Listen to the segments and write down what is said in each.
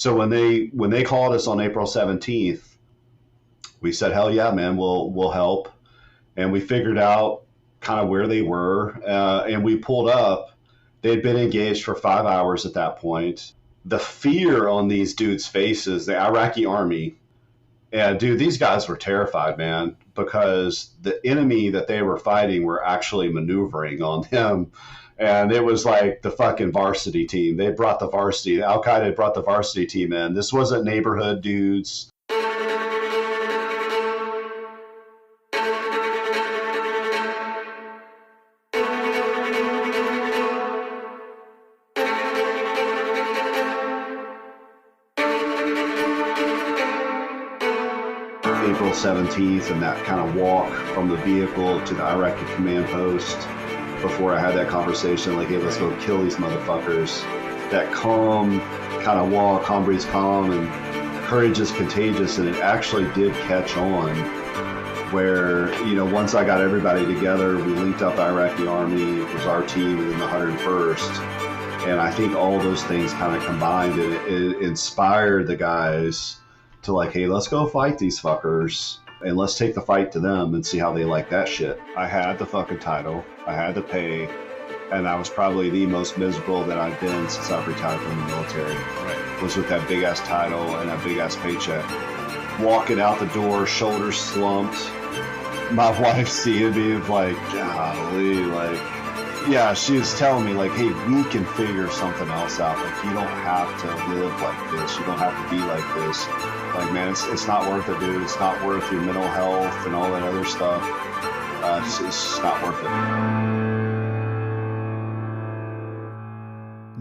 So when they called us on April 17th, we said, hell yeah, man, we'll help. And we figured out kind of where they were, and we pulled up. They'd been engaged for 5 hours at that point. The fear on these dudes' faces, the Iraqi army, and dude, these guys were terrified, man, because the enemy that they were fighting were actually maneuvering on them. And it was like the fucking varsity team. They brought the varsity, Al Qaeda brought the varsity team in. This wasn't neighborhood dudes. April 17th, and that kind of walk from the vehicle to the Iraqi command post before I had that conversation, like, hey, let's go kill these motherfuckers. That calm kind of walk, calm breeze calm, and courage is contagious, and it actually did catch on where, you know, once I got everybody together, we linked up the Iraqi army, it was our team, and then the 101st. And I think all those things kind of combined, and it inspired the guys to like, hey, let's go fight these fuckers and let's take the fight to them and see how they like that shit. I had the fucking title, I had the pay, and I was probably the most miserable that I've been since I've retired from the military. Right. Was with that big ass title and that big ass paycheck. Walking out the door, shoulders slumped. My wife seeing me like, golly, like, yeah, she was telling me, like, hey, we can figure something else out. Like, you don't have to live like this. You don't have to be like this. Like, man, it's not worth it, dude. It's not worth your mental health and all that other stuff. It's just not worth it.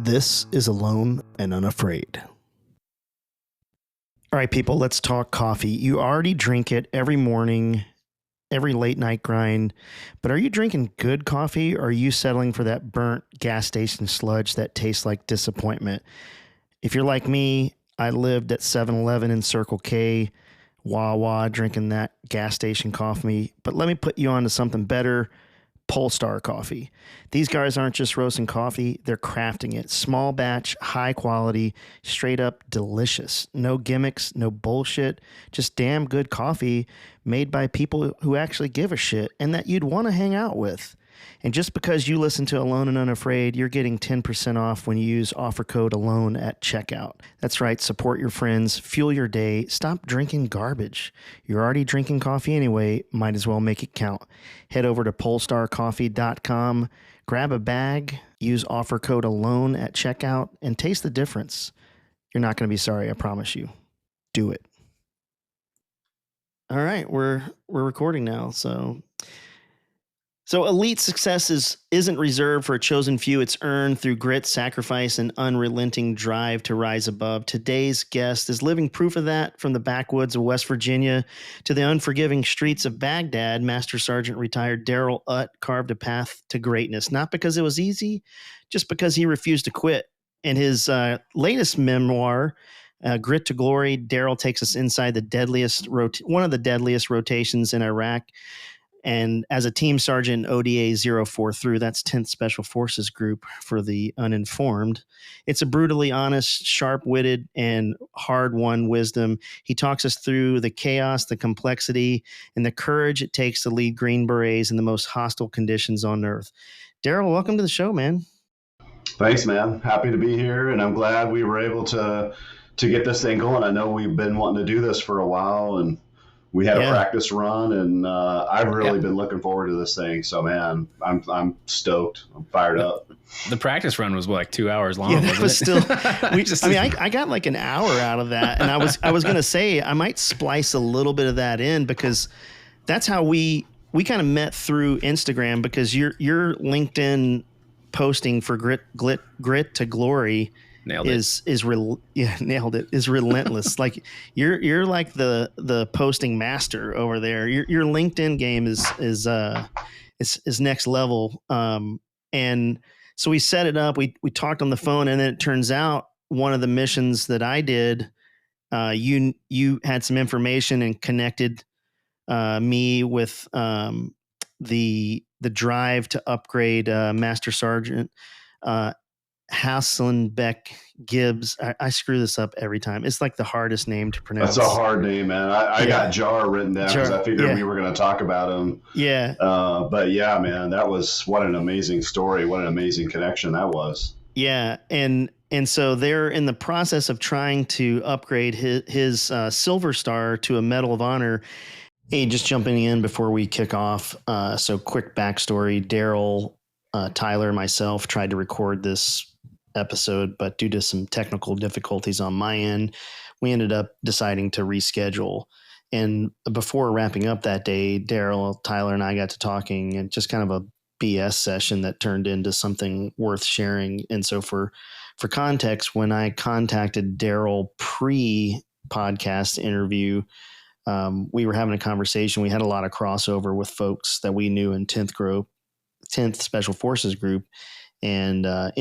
This is Alone and Unafraid. All right, people, let's talk coffee. You already drink it every morning, every late night grind, but are you drinking good coffee, or are you settling for that burnt gas station sludge that tastes like disappointment? If you're like me, I lived at 7-Eleven and Circle K, Wawa, drinking that gas station coffee, but let me put you on to something better. Polestar coffee. These guys aren't just roasting coffee, they're crafting it. Small batch, high quality, straight up delicious. No gimmicks, no bullshit, just damn good coffee made by people who actually give a shit and that you'd want to hang out with. And just because you listen to Alone and Unafraid, you're getting 10% off when you use offer code ALONE at checkout. That's right, support your friends, fuel your day, stop drinking garbage. You're already drinking coffee anyway, might as well make it count. Head over to polestarcoffee.com, grab a bag, use offer code ALONE at checkout, and taste the difference. You're not going to be sorry, I promise you. Do it. All right, we're recording now, So elite success isn't reserved for a chosen few. It's earned through grit, sacrifice, and unrelenting drive to rise above. Today's guest is living proof of that. From the backwoods of West Virginia to the unforgiving streets of Baghdad, Master Sergeant retired Darrell Utt carved a path to greatness, not because it was easy, just because he refused to quit. In his latest memoir, Grit to Glory, Darrell takes us inside one of the deadliest rotations in Iraq. And as a team sergeant ODA 04 through, that's 10th Special Forces Group for the uninformed. It's a brutally honest, sharp-witted, and hard-won wisdom. He talks us through the chaos, the complexity, and the courage it takes to lead Green Berets in the most hostile conditions on Earth. Darrell, welcome to the show, man. Thanks, man. Happy to be here, and I'm glad we were able to get this thing going. I know we've been wanting to do this for a while, and we had a practice run, and I've really been looking forward to this thing. So, man, I'm stoked. I'm fired up. The practice run was like 2 hours long. Yeah, that was still. I got like an hour out of that, and I was gonna say I might splice a little bit of that in because that's how we kind of met through Instagram, because your LinkedIn posting for Grit to Glory. Nailed it. Nailed it. Is relentless. Like you're like the posting master over there. Your LinkedIn game is next level. And so we set it up. We talked on the phone, and then it turns out one of the missions that I did, you had some information and connected me with the drive to upgrade Master Sergeant Hasselbeck Gibbs. I screw this up every time. It's like the hardest name to pronounce. That's a hard name, man. I got Jar written down because I figured we were going to talk about him. Yeah. But yeah, man, what an amazing story. What an amazing connection that was. Yeah. And so they're in the process of trying to upgrade his Silver Star to a Medal of Honor. Hey, just jumping in before we kick off. So quick backstory. Darrell, Tyler, myself tried to record this episode, but due to some technical difficulties on my end, we ended up deciding to reschedule. And before wrapping up that day, Darrell, Tyler, and I got to talking, and just kind of a BS session that turned into something worth sharing. And so for context, when I contacted Darrell pre-podcast interview, we were having a conversation. We had a lot of crossover with folks that we knew in 10th Special Forces Group, and I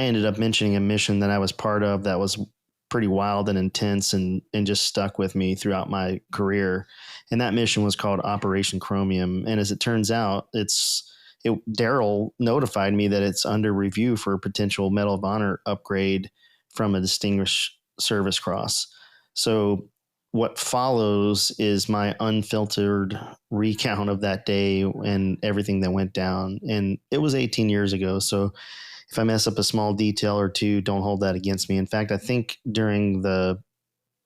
ended up mentioning a mission that I was part of that was pretty wild and intense and just stuck with me throughout my career. And that mission was called Operation Chromium. And as it turns out, Darrell notified me that it's under review for a potential Medal of Honor upgrade from a Distinguished Service Cross. So what follows is my unfiltered recount of that day and everything that went down. And it was 18 years ago. So if I mess up a small detail or two, don't hold that against me. In fact, I think during the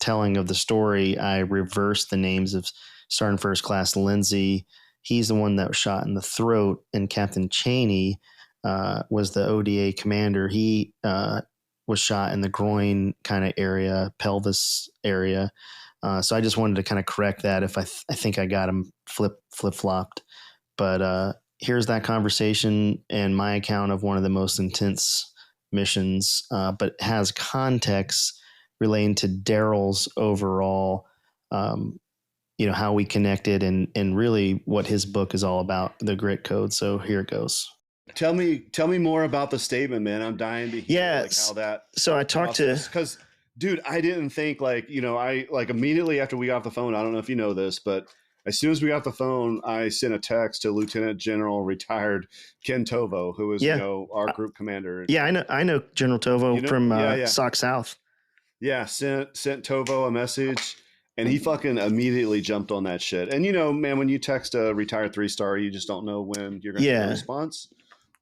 telling of the story, I reversed the names of Sergeant First Class Lindsay. He's the one that was shot in the throat, and Captain Cheney was the ODA commander. He was shot in the groin kind of area, pelvis area. So I just wanted to kind of correct that if I think I got him flip-flopped. But here's that conversation and my account of one of the most intense missions, but has context relating to Darrell's overall, how we connected and really what his book is all about, the Grit Code. So here it goes. Tell me more about the statement, man. I'm dying to hear how that. So I talked to, because dude, I didn't think I immediately after we got off the phone, I don't know if you know this, but as soon as we got off the phone, I sent a text to Lieutenant General retired Ken Tovo, who was, our group commander. Yeah, I know General Tovo from SOC South. Yeah, sent Tovo a message, and he fucking immediately jumped on that shit. And man, when you text a retired 3-star, you just don't know when you're going to get a response.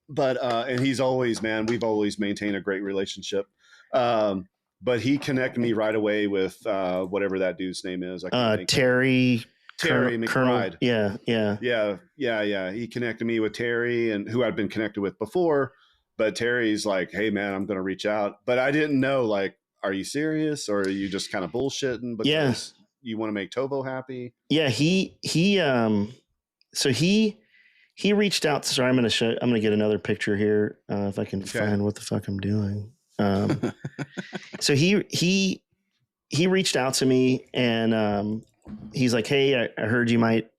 But and he's always, man, we've always maintained a great relationship. But he connected me right away with whatever that dude's name is. Terry McBride. Yeah. He connected me with Terry, and who I'd been connected with before. But Terry's like, "Hey, man, I'm going to reach out." But I didn't know, are you serious, or are you just kind of bullshitting because you want to make Tovo happy? Yeah, so he reached out. Sorry, I'm going to get another picture here if I can find what the fuck I'm doing. So he reached out to me, and he's like, "Hey, I heard you might."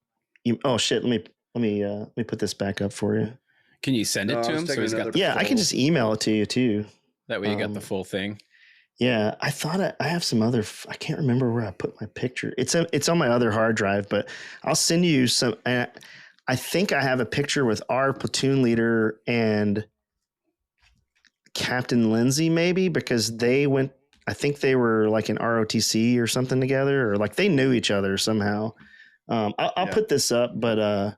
Oh shit! Let me put this back up for you. Can you send it to him? So he's got. Yeah, I can just email it to you too. That way you got the full thing. Yeah, I thought I have some other. I can't remember where I put my picture. It's on my other hard drive, but I'll send you some. I think I have a picture with our platoon leader and Captain Lindsay, maybe, because they went. I think they were like in ROTC or something together, or like they knew each other somehow. I'll put this up, but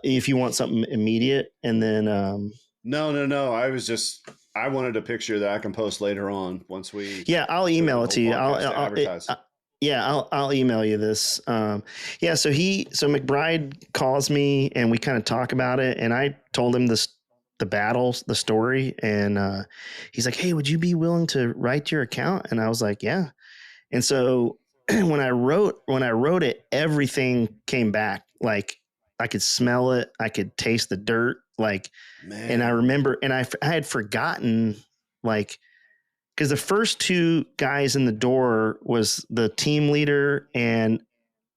if you want something immediate, and then no, I wanted a picture that I can post later on once we. Yeah, I'll email it to you. I'll email you this. So McBride calls me and we kind of talk about it, and I told him the story, and he's like, "Hey, would you be willing to write your account?" And I was like, "Yeah." And so when I wrote it, everything came back. Like I could smell it, I could taste the dirt. Like, man. And I remember, and I had forgotten, like, because the first two guys in the door was the team leader, and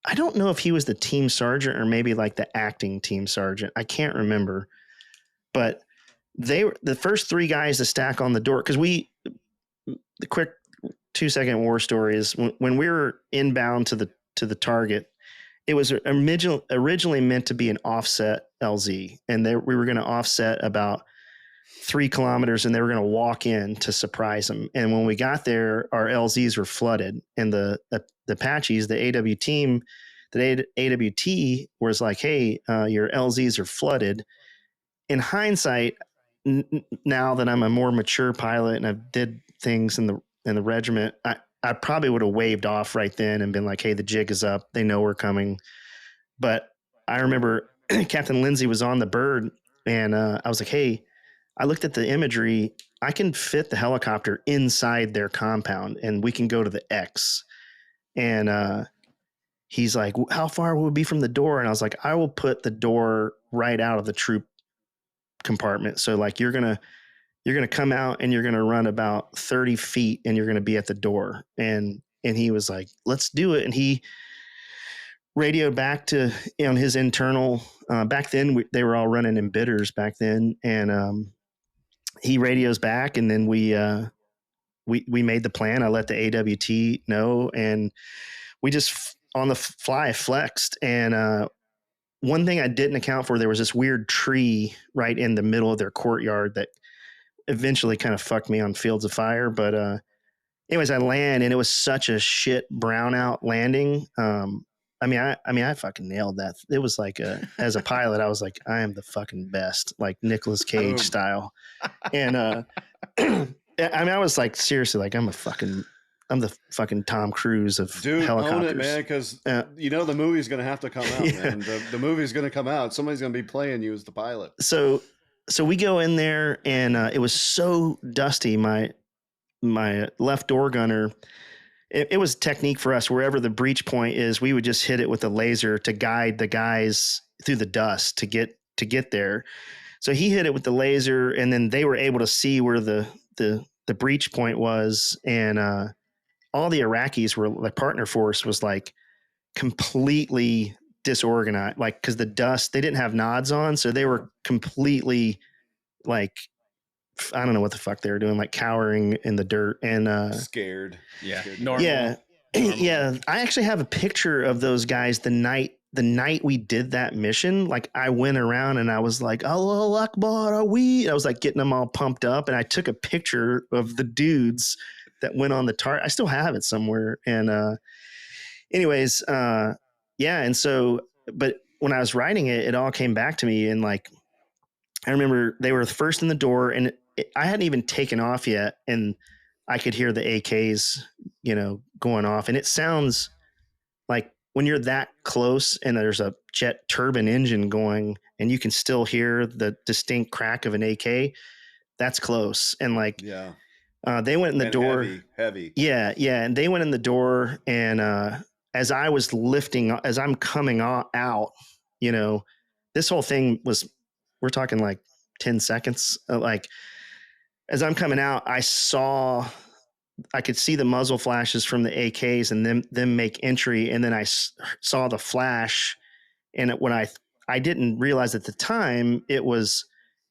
I don't know if he was the team sergeant or maybe like the acting team sergeant. I can't remember, but they were the first three guys to stack on the door. Because the quick 2-second war story is when we were inbound to the target, it was originally meant to be an offset LZ, and we were going to offset about 3 kilometers, and they were going to walk in to surprise them. And when we got there, our LZs were flooded, and the Apaches, the AW team, the AWT was like, "Hey, your LZs are flooded." In hindsight, now that I'm a more mature pilot and I've did things in the regiment, I probably would have waved off right then and been like, "Hey, the jig is up. They know we're coming." But I remember Captain Lindsay was on the bird, and I was like, "Hey," I looked at the imagery. I can fit the helicopter inside their compound, and we can go to the X. And he's like, "How far will it be from the door?" And I was like, "I will put the door right out of the troop compartment. So like you're gonna come out and you're gonna run about 30 feet, and you're gonna be at the door." And he was like, "Let's do it." And he radioed back to on his internal. Back then, they were all running embodies back then, and he radios back, and then we made the plan. I let the AWT know, and we just on the fly flexed. And one thing I didn't account for, there was this weird tree right in the middle of their courtyard that eventually kind of fucked me on Fields of Fire. But anyways, I land, and it was such a shit brownout landing. I fucking nailed that. It was like as a pilot, I was like, I am the fucking best, like Nicolas Cage style. And I was like, seriously, like I'm the fucking Tom Cruise of helicopters. Own it, man, because the movie's going to have to come out, man. The movie's going to come out. Somebody's going to be playing you as the pilot. So we go in there, and it was so dusty. My left door gunner, it was technique for us. Wherever the breach point is, we would just hit it with a laser to guide the guys through the dust to get there. So he hit it with the laser, and then they were able to see where the breach point was. And all the Iraqis were, the partner force was like completely disorganized, like, because the dust, they didn't have nods on, so they were completely like, I don't know what the fuck they were doing, like cowering in the dirt and scared. Yeah. Normal. Yeah. Yeah. I actually have a picture of those guys the night we did that mission. Like I went around and I was like, Allahu Akbar, I was like getting them all pumped up, and I took a picture of the dudes that went on the target. I still have it somewhere. And anyways, yeah. And so, but when I was writing it, it all came back to me, and like I remember they were first in the door, and I hadn't even taken off yet, and I could hear the AKs, going off. And it sounds like when you're that close and there's a jet turbine engine going and you can still hear the distinct crack of an AK, that's close. And like, yeah, they went in the door. Heavy. Yeah. Yeah. And they went in the door, and as I was as I'm coming out, this whole thing was, we're talking like 10 seconds, like, as I'm coming out, I could see the muzzle flashes from the AKs and them make entry. And then I saw the flash. And when I didn't realize at the time, it was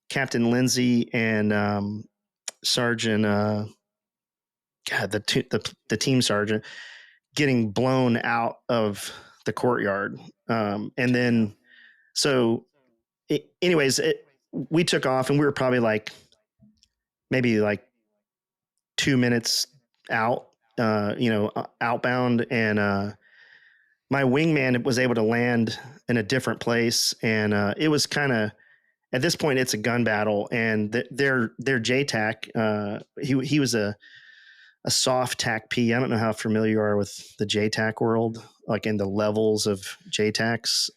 Captain Lindsay and Sergeant, the team sergeant getting blown out of the courtyard. And then, so anyways, we took off, and we were probably like, maybe like 2 minutes out, outbound. And my wingman was able to land in a different place. And it was kind of, at this point, it's a gun battle. And their JTAC, he was a soft TAC P. I don't know how familiar you are with the JTAC world, like in the levels of JTACs.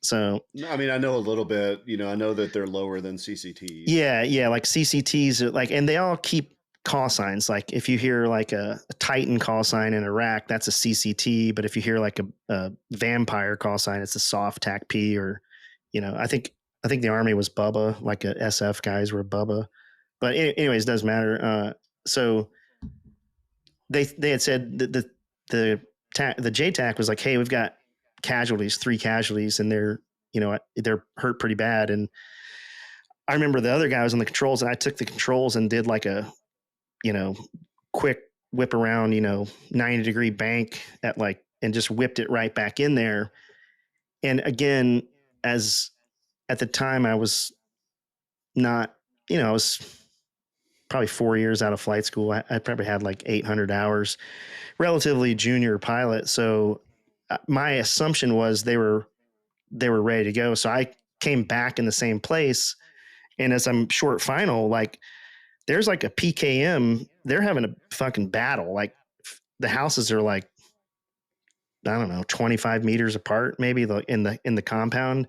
So, I mean, I know a little bit, I know that they're lower than CCTs. Yeah. Yeah. Like CCTs are like, and they all keep call signs. Like if you hear like a Titan call sign in Iraq, that's a CCT. But if you hear like a vampire call sign, it's a soft TAC P. Or, I think the Army was Bubba, like a SF guys were Bubba. But anyways, it doesn't matter. So they had said that the JTAC was like, hey, we've got 3 casualties, and they're hurt pretty bad. And I remember the other guy was on the controls, and I took the controls and did like a, quick whip around, 90-degree bank and just whipped it right back in there. And again, as at the time I was not I was probably 4 years out of flight school. I probably had like 800 hours, relatively junior pilot. So my assumption was they were ready to go. So I came back in the same place. And as I'm short final, like there's like a PKM, they're having a fucking battle. Like the houses are like, I don't know, 25 meters apart, maybe in the compound.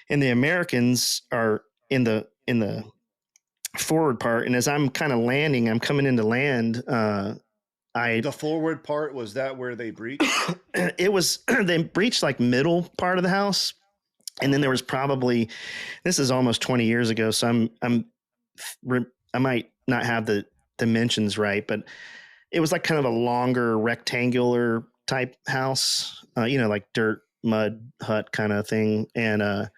And the Americans are in the forward part. And as I'm kind of landing, I'm coming into land. The forward part, was that where they breached? It was, they breached like middle part of the house. And then there was probably, this is almost 20 years ago. So I might not have the dimensions right, but it was like kind of a longer rectangular type house, like dirt, mud hut kind of thing. And,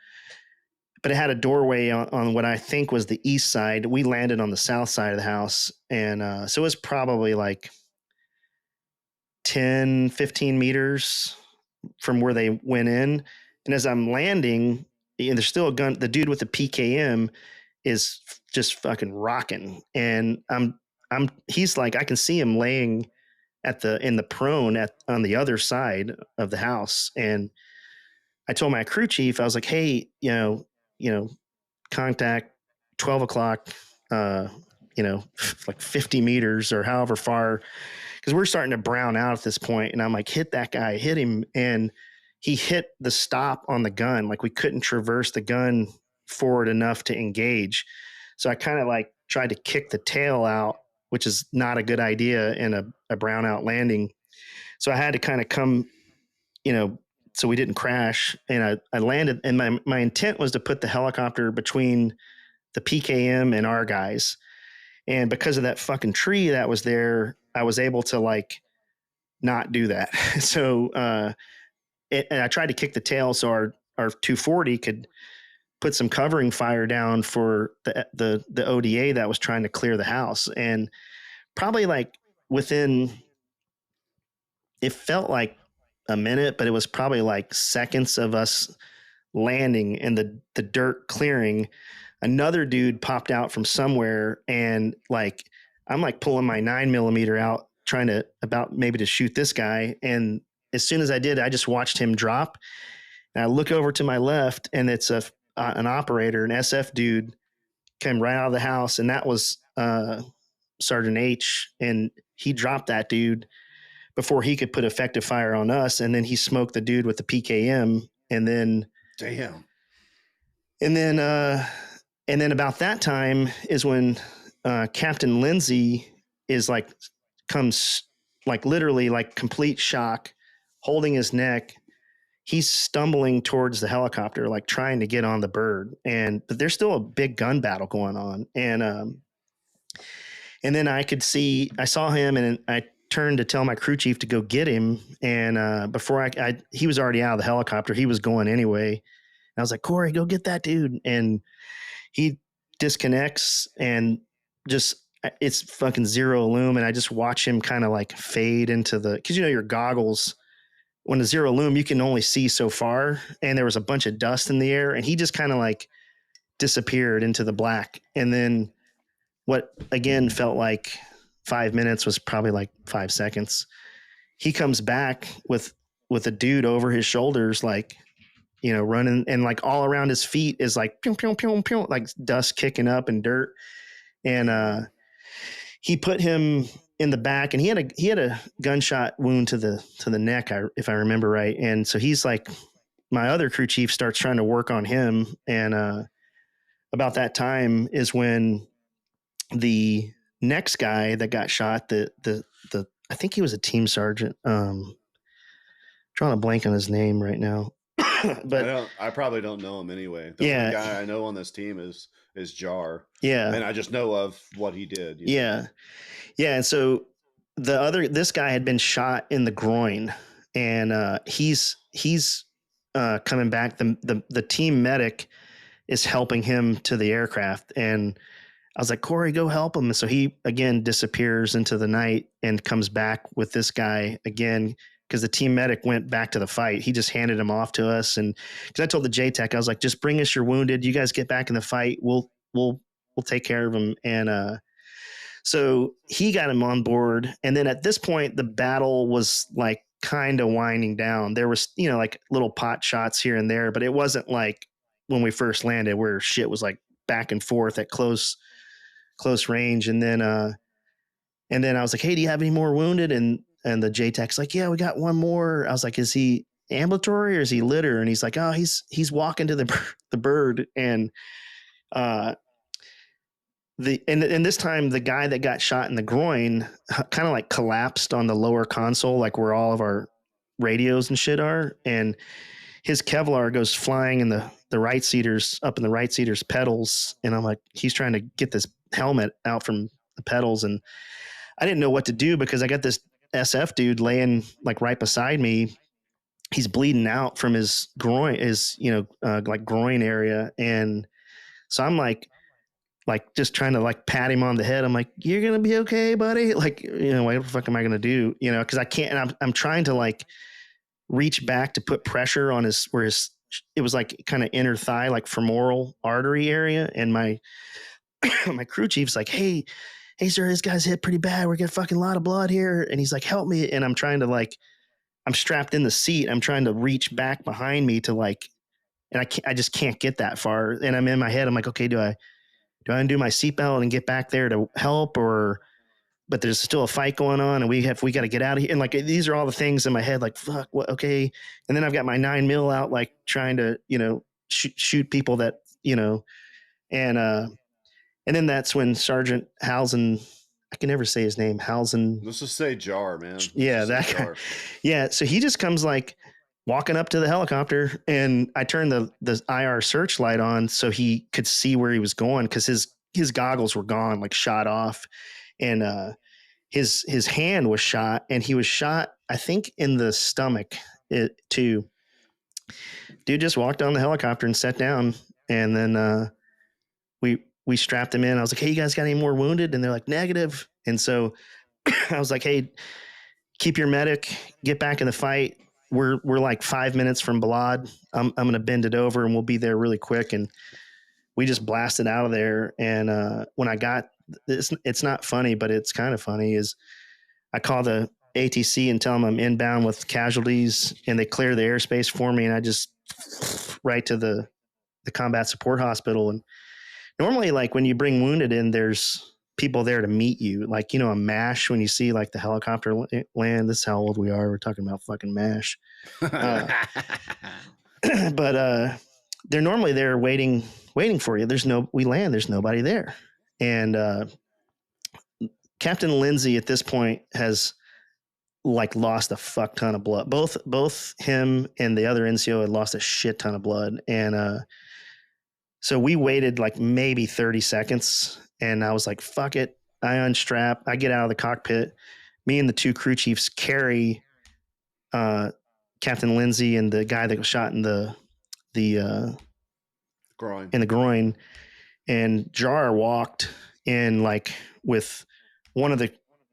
but it had a doorway on what I think was the east side. We landed on the south side of the house. And, so it was probably like 10, 15 meters from where they went in. And as I'm landing, and there's still a gun, the dude with the PKM is just fucking rocking. And he's like, I can see him laying in the prone on the other side of the house. And I told my crew chief, I was like, hey, contact 12 o'clock, like 50 meters or however far, because we're starting to brown out at this point. And I'm like, hit that guy, hit him. And he hit the stop on the gun. Like we couldn't traverse the gun forward enough to engage. So I kind of like tried to kick the tail out, which is not a good idea in a brownout landing. So I had to kind of come, so we didn't crash. And I landed, and my intent was to put the helicopter between the PKM and our guys. And because of that fucking tree that was there, I was able to like not do that. So, and I tried to kick the tail so our 240 could put some covering fire down for the ODA that was trying to clear the house. And probably like it felt like a minute, but it was probably like seconds of us landing and the dirt clearing. Another dude popped out from somewhere, and like I'm like pulling my 9mm out, trying to maybe to shoot this guy. And as soon as I did, I just watched him drop. And I look over to my left, and it's an operator, an SF dude, came right out of the house, and that was Sergeant H. And he dropped that dude before he could put effective fire on us. And then he smoked the dude with the PKM. And then, damn. And then about that time is when Captain Lindsay comes like literally like complete shock, holding his neck. He's stumbling towards the helicopter, like trying to get on the bird. But there's still a big gun battle going on. And then I saw him, and I turned to tell my crew chief to go get him. And before he was already out of the helicopter. He was going anyway. And I was like, Corey, go get that dude. And he disconnects, and just, it's fucking zero lume. And I just watch him kind of like fade into cause your goggles, when the zero lume, you can only see so far. And there was a bunch of dust in the air, and he just kind of like disappeared into the black. And then what again felt like 5 minutes was probably like 5 seconds. He comes back with a dude over his shoulders, like, running, and like all around his feet is like pew, pew, pew, pew, like dust kicking up and dirt. And he put him in the back, and he had a gunshot wound to the neck, if I remember right. And so he's like, my other crew chief starts trying to work on him. And about that time is when the next guy that got shot, I think he was a team sergeant. Drawing a blank on his name right now. But I probably don't know him anyway. The only guy I know on this team is Jar. Yeah. And I just know of what he did. Yeah. Yeah. And so this guy had been shot in the groin, and he's coming back. The team medic is helping him to the aircraft. And I was like, Corey, go help him. And so he again disappears into the night and comes back with this guy again, because the team medic went back to the fight. He just handed him off to us. And because I told the JTAC, I was like, just bring us your wounded. You guys get back in the fight. We'll we'll take care of him. And so he got him on board. And then at this point, the battle was like kind of winding down. There was, you know, like little pot shots here and there, but it wasn't like when we first landed where shit was like back and forth at close range. And then I was like, hey, do you have any more wounded? And the JTAC's like, yeah, we got one more. I was like, is he ambulatory or is he litter? And he's like, oh, he's walking to the bird. And this time the guy that got shot in the groin kind of like collapsed on the lower console, like where all of our radios and shit are. And his Kevlar goes flying in the right seaters, up in the right seaters pedals. And I'm like, he's trying to get this helmet out from the pedals. And I didn't know what to do because I got this SF dude laying like right beside me. He's bleeding out from his groin, like groin area. And so I'm like just trying to like pat him on the head. I'm like, you're going to be okay, buddy. Like, you know, what the fuck am I going to do? You know, cause I can't, and I'm trying to like reach back to put pressure on it was like kind of inner thigh, like femoral artery area. And my crew chief's like, hey, sir, this guy's hit pretty bad. We're getting fucking a lot of blood here. And he's like, help me. And I'm trying to like, I'm strapped in the seat. I'm trying to reach back behind me to like, and I just can't get that far. And I'm in my head. I'm like, okay, do I undo my seatbelt and get back there to help, but there's still a fight going on and we got to get out of here. And like, these are all the things in my head, like, fuck, what? Okay. And then I've got my 9mm out, like trying to, you know, shoot people that, you know, and then that's when Sergeant Halzen, I can never say his name, Halzen. Let's just say Jar, man. Yeah, that guy. Yeah. So he just comes like walking up to the helicopter, and I turned the IR searchlight on so he could see where he was going, because his goggles were gone, like shot off, and his hand was shot, and he was shot, I think, in the stomach too. Dude just walked on the helicopter and sat down, and then we strapped him in. I was like, hey, you guys got any more wounded? And they're like, negative. And so I was like, hey, keep your medic, get back in the fight. We're like 5 minutes from Balad. I'm going to bend it over and we'll be there really quick. And we just blasted out of there. And when I got this, it's not funny, but it's kind of funny, is I call the ATC and tell them I'm inbound with casualties, and they clear the airspace for me. And I just right to the combat support hospital. And normally, like when you bring wounded in, there's people there to meet you. Like, you know, a MASH, when you see like the helicopter land, this is how old we are. We're talking about fucking MASH. But they're normally there waiting for you. We land, there's nobody there. And Captain Lindsay at this point has like lost a fuck ton of blood. Both him and the other NCO had lost a shit ton of blood. And so we waited like maybe 30 seconds, and I was like, fuck it. I unstrap. I get out of the cockpit. Me and the two crew chiefs carry Captain Lindsay and the guy that was shot in the groin. And Jar walked in like with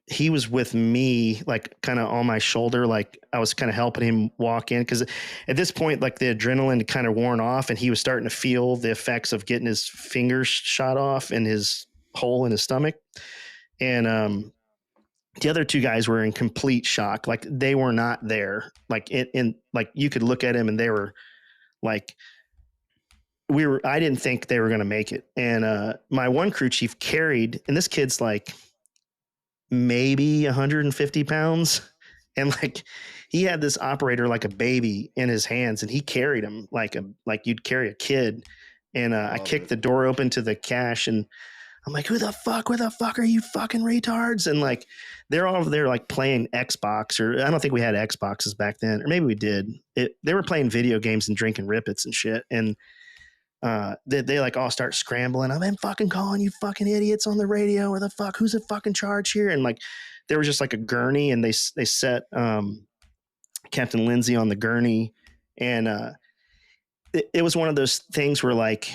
he was with me, like kind of on my shoulder. Like I was kind of helping him walk in, because at this point, like the adrenaline kind of worn off, and he was starting to feel the effects of getting his fingers shot off and his hole in his stomach. And the other two guys were in complete shock. Like they were not there. Like like you could look at him and they were like, I didn't think they were going to make it. And my one crew chief carried, and this kid's like maybe 150 pounds. And like, he had this operator like a baby in his hands, and he carried him like you'd carry a kid. And I kicked the door open to the cache, and I'm like, where the fuck are you fucking retards? And like, they're all over there like playing Xbox, or I don't think we had Xboxes back then, or maybe we did. They were playing video games and drinking Rippets and shit. And they like all start scrambling. I'm fucking calling you fucking idiots on the radio. Where the fuck? Who's in fucking charge here? And like, there was just like a gurney, and they set Captain Lindsay on the gurney. And it was one of those things where like,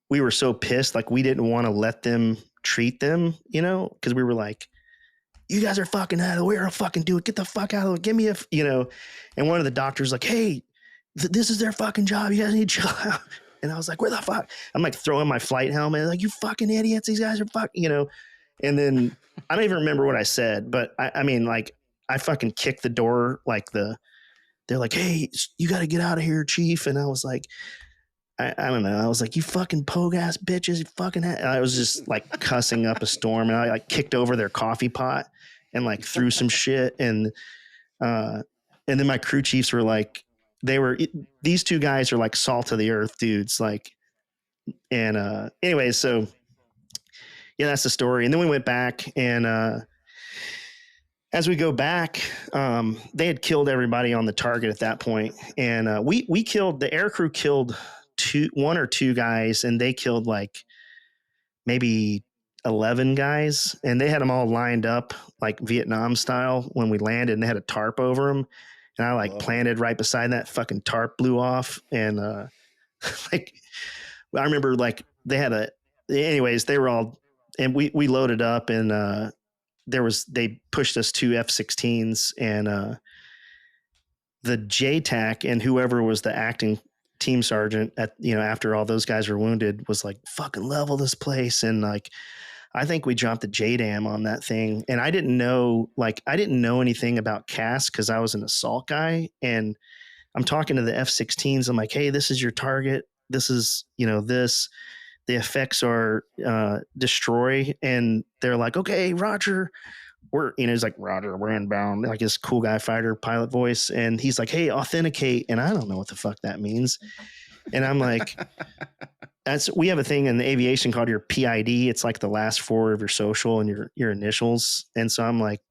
we were so pissed, like we didn't want to let them treat them, you know, because we were like, you guys are fucking out of the way, or fucking do it. Get the fuck out of it. Give me and one of the doctors like, hey, this is their fucking job. You guys need to chill out. And I was like, where the fuck? I'm like throwing my flight helmet, like, you fucking idiots. These guys are fucking, and then I don't even remember what I said, but I mean, like, I fucking kicked the door, like they're like, hey, you got to get out of here, chief. And I was like, I don't know. I was like, you fucking pogue ass bitches. You fucking, I was just like cussing up a storm, and I like kicked over their coffee pot and like threw some shit. And then my crew chiefs were like, these two guys are like salt of the earth dudes. Like, and anyways, so yeah, that's the story. And then we went back, and as we go back, they had killed everybody on the target at that point. And we killed, the air crew killed one or two guys, and they killed like maybe 11 guys, and they had them all lined up like Vietnam style when we landed, and they had a tarp over them. And I like planted right beside that, fucking tarp blew off. And like, I remember like anyways, they were all, and we loaded up, and they pushed us 2 F-16s, and the JTAC and whoever was the acting team sergeant after all those guys were wounded was like, fucking level this place. And like, I think we dropped the JDAM on that thing. And I didn't know anything about CAS because I was an assault guy. And I'm talking to the F-16s. I'm like, hey, this is your target. This is, this, the effects are destroy. And they're like, okay, Roger. He's like, Roger, we're inbound, like his cool guy fighter pilot voice. And he's like, hey, authenticate. And I don't know what the fuck that means. And I'm like, we have a thing in the aviation called your PID. It's like the last 4 of your social and your initials. And so I'm like,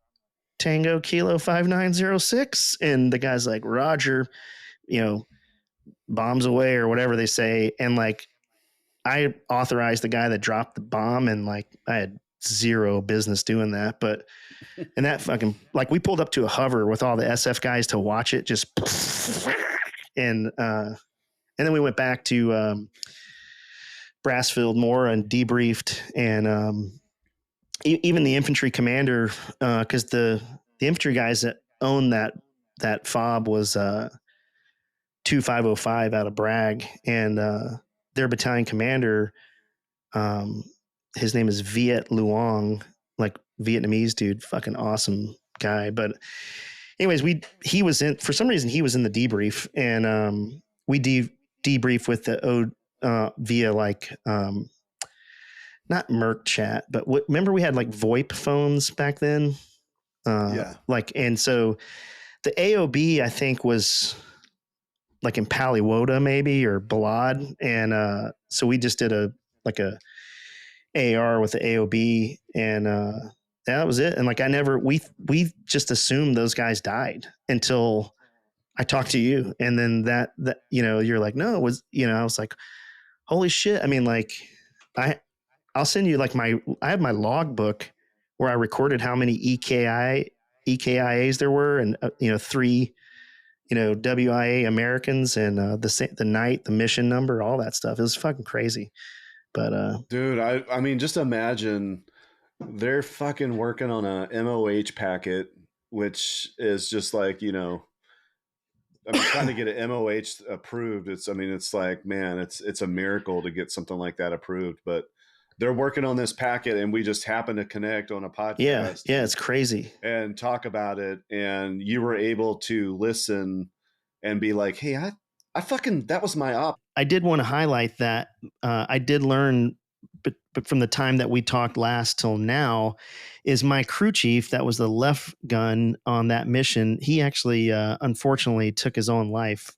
Tango Kilo 5906. And the guy's like, Roger, bombs away or whatever they say. And like, I authorized the guy that dropped the bomb, and like, I had zero business doing that. But, and that fucking, like, we pulled up to a hover with all the SF guys to watch it just, and then we went back to Brassfield more and debriefed. And even the infantry commander, because the infantry guys that owned that FOB was 2505 out of Bragg, and their battalion commander, his name is Viet Luong, like Vietnamese dude, fucking awesome guy. But anyways, he was in the debrief, and we debrief with the via like not Merc chat, but remember we had like VoIP phones back then. Yeah. Like, and so the AOB I think was like in Paliwoda maybe, or Balad, and so we just did a AR with the AOB, and that was it. And like, we just assumed those guys died until I talked to you, and then that you're like, no, it was, I was like, holy shit. I mean, like, I'll send you like I have my logbook where I recorded how many EKIAs there were, and 3 WIA Americans, and the night, the mission number, all that stuff. It was fucking crazy. But dude, I mean, just imagine they're fucking working on a MOH packet, which is just like, I mean, trying to get an MOH approved. It's like, man, it's a miracle to get something like that approved. But they're working on this packet, and we just happen to connect on a podcast. Yeah, it's crazy. And talk about it, and you were able to listen and be like, hey, I fucking, that was my op. I did want to highlight that I did learn, but from the time that we talked last till now, is my crew chief that was the left gun on that mission. He actually, unfortunately, took his own life,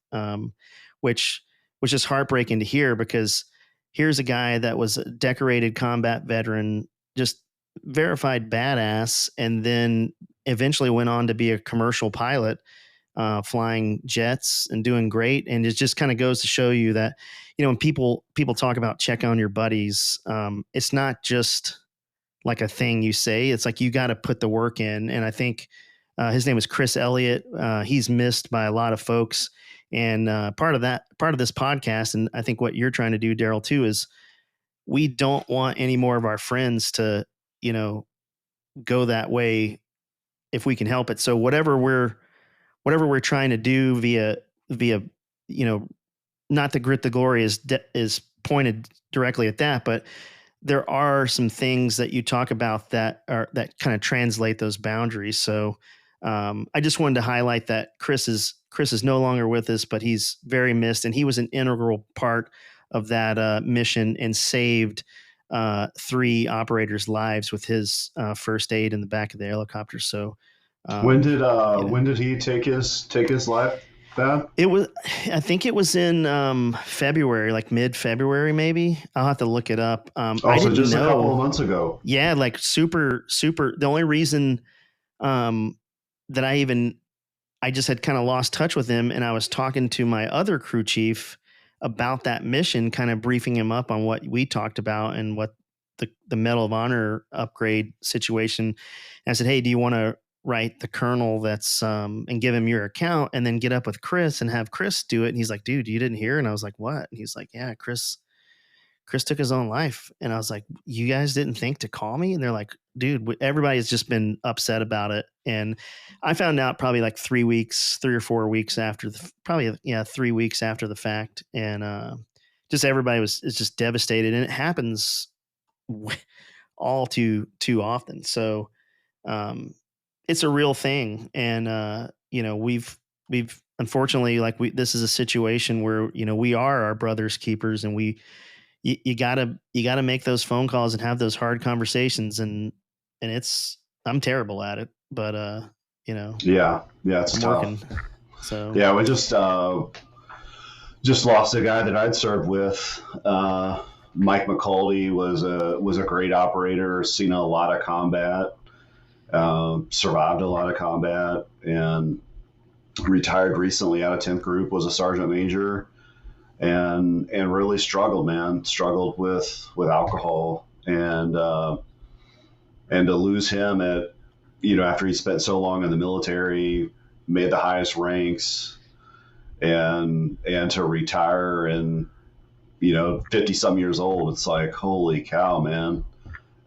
which was just heartbreaking to hear, because here's a guy that was a decorated combat veteran, just verified badass, and then eventually went on to be a commercial pilot, flying jets and doing great. And it just kind of goes to show you that, when people talk about check on your buddies, it's not just like a thing you say. It's like, you got to put the work in. And I think his name was Chris Elliott. He's missed by a lot of folks. And part of this podcast, and I think what you're trying to do, Darrell, too, is we don't want any more of our friends to, go that way if we can help it. So whatever we're trying to do via, not the grit, the glory is pointed directly at that, but there are some things that you talk about that kind of translate those boundaries. So I just wanted to highlight that Chris is no longer with us, but he's very missed, and he was an integral part of that mission and saved 3 operators' lives with his first aid in the back of the helicopter. So when did he take his life, Thad? I think it was in February, like mid-February, maybe. I'll have to look it up. I so just know. A couple of months ago. Yeah, like super. The only reason that I just had kind of lost touch with him, and I was talking to my other crew chief about that mission, kind of briefing him up on what we talked about and what the Medal of Honor upgrade situation. And I said, hey, do you want to write the colonel that's and give him your account and then get up with Chris and have Chris do it? And he's like, dude, you didn't hear? And I was like, what? And he's like, yeah, Chris took his own life. And I was like, you guys didn't think to call me? And they're like, dude, everybody's just been upset about it. And I found out probably like 3 or 4 weeks after 3 weeks after the fact. And just everybody is just devastated, and it happens all too often. So it's a real thing. And we've unfortunately, this is a situation where we are our brother's keepers, and you gotta make those phone calls and have those hard conversations, and I'm terrible at it, but yeah, it's I'm tough. working. So yeah, we just lost a guy that I'd served with. Mike McCulty was a great operator, seen a lot of combat, survived a lot of combat, and retired recently out of 10th Group, was a sergeant major, and really struggled with alcohol, and to lose him at, after he spent so long in the military, made the highest ranks, and to retire and 50 some years old, it's like, holy cow, man.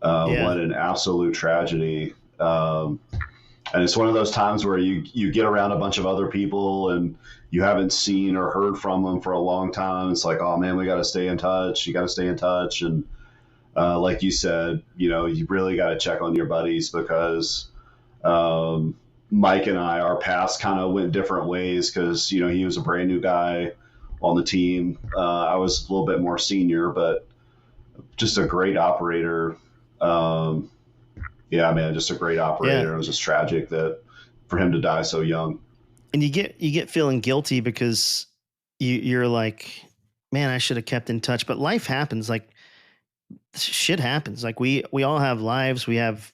What an absolute tragedy. And it's one of those times where you get around a bunch of other people and you haven't seen or heard from them for a long time. It's like, oh man, we got to stay in touch. You got to stay in touch. And like you said, you really got to check on your buddies, because Mike and I, our paths kind of went different ways, because, he was a brand new guy on the team. I was a little bit more senior, but just a great operator. Yeah, man, just a great operator. Yeah. It was just tragic that for him to die so young. And you get feeling guilty, because you're like, man, I should have kept in touch. But life happens. Like, shit happens. Like we all have lives. We have,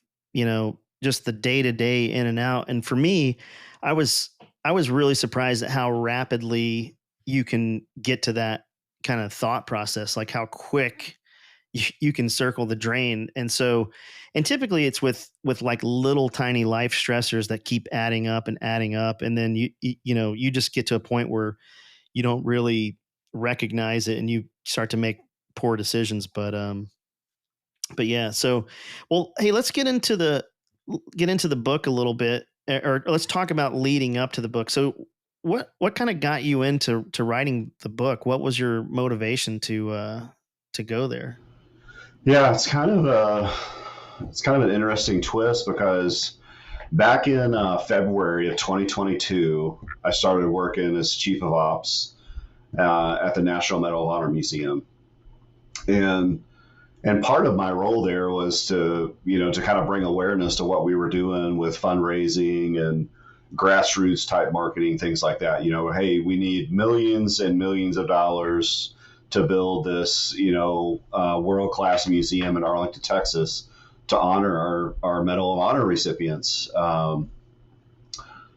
just the day-to-day in and out. And for me, I was really surprised at how rapidly you can get to that kind of thought process, like how quick you can circle the drain. And typically it's with like little tiny life stressors that keep adding up. And then you just get to a point where you don't really recognize it and you start to make poor decisions. But yeah, so, well, hey, let's get into the book a little bit, or let's talk about leading up to the book. So what kind of got you into writing the book? What was your motivation to go there? Yeah, it's kind of an interesting twist, because back in February of 2022, I started working as chief of ops at the National Medal of Honor Museum, and part of my role there was to kind of bring awareness to what we were doing with fundraising and grassroots type marketing, things like that. Hey, we need millions and millions of dollars to build this, world-class museum in Arlington, Texas, to honor our Medal of Honor recipients.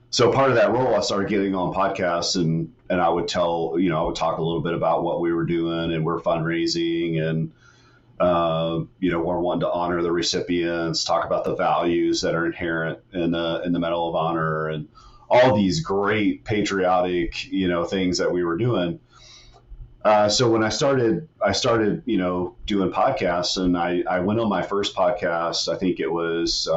So part of that role, I started getting on podcasts, and I would talk a little bit about what we were doing, and we're fundraising, and we're wanting to honor the recipients, talk about the values that are inherent in the Medal of Honor, and all these great patriotic, things that we were doing. So when I started, doing podcasts, and I went on my first podcast. I think it was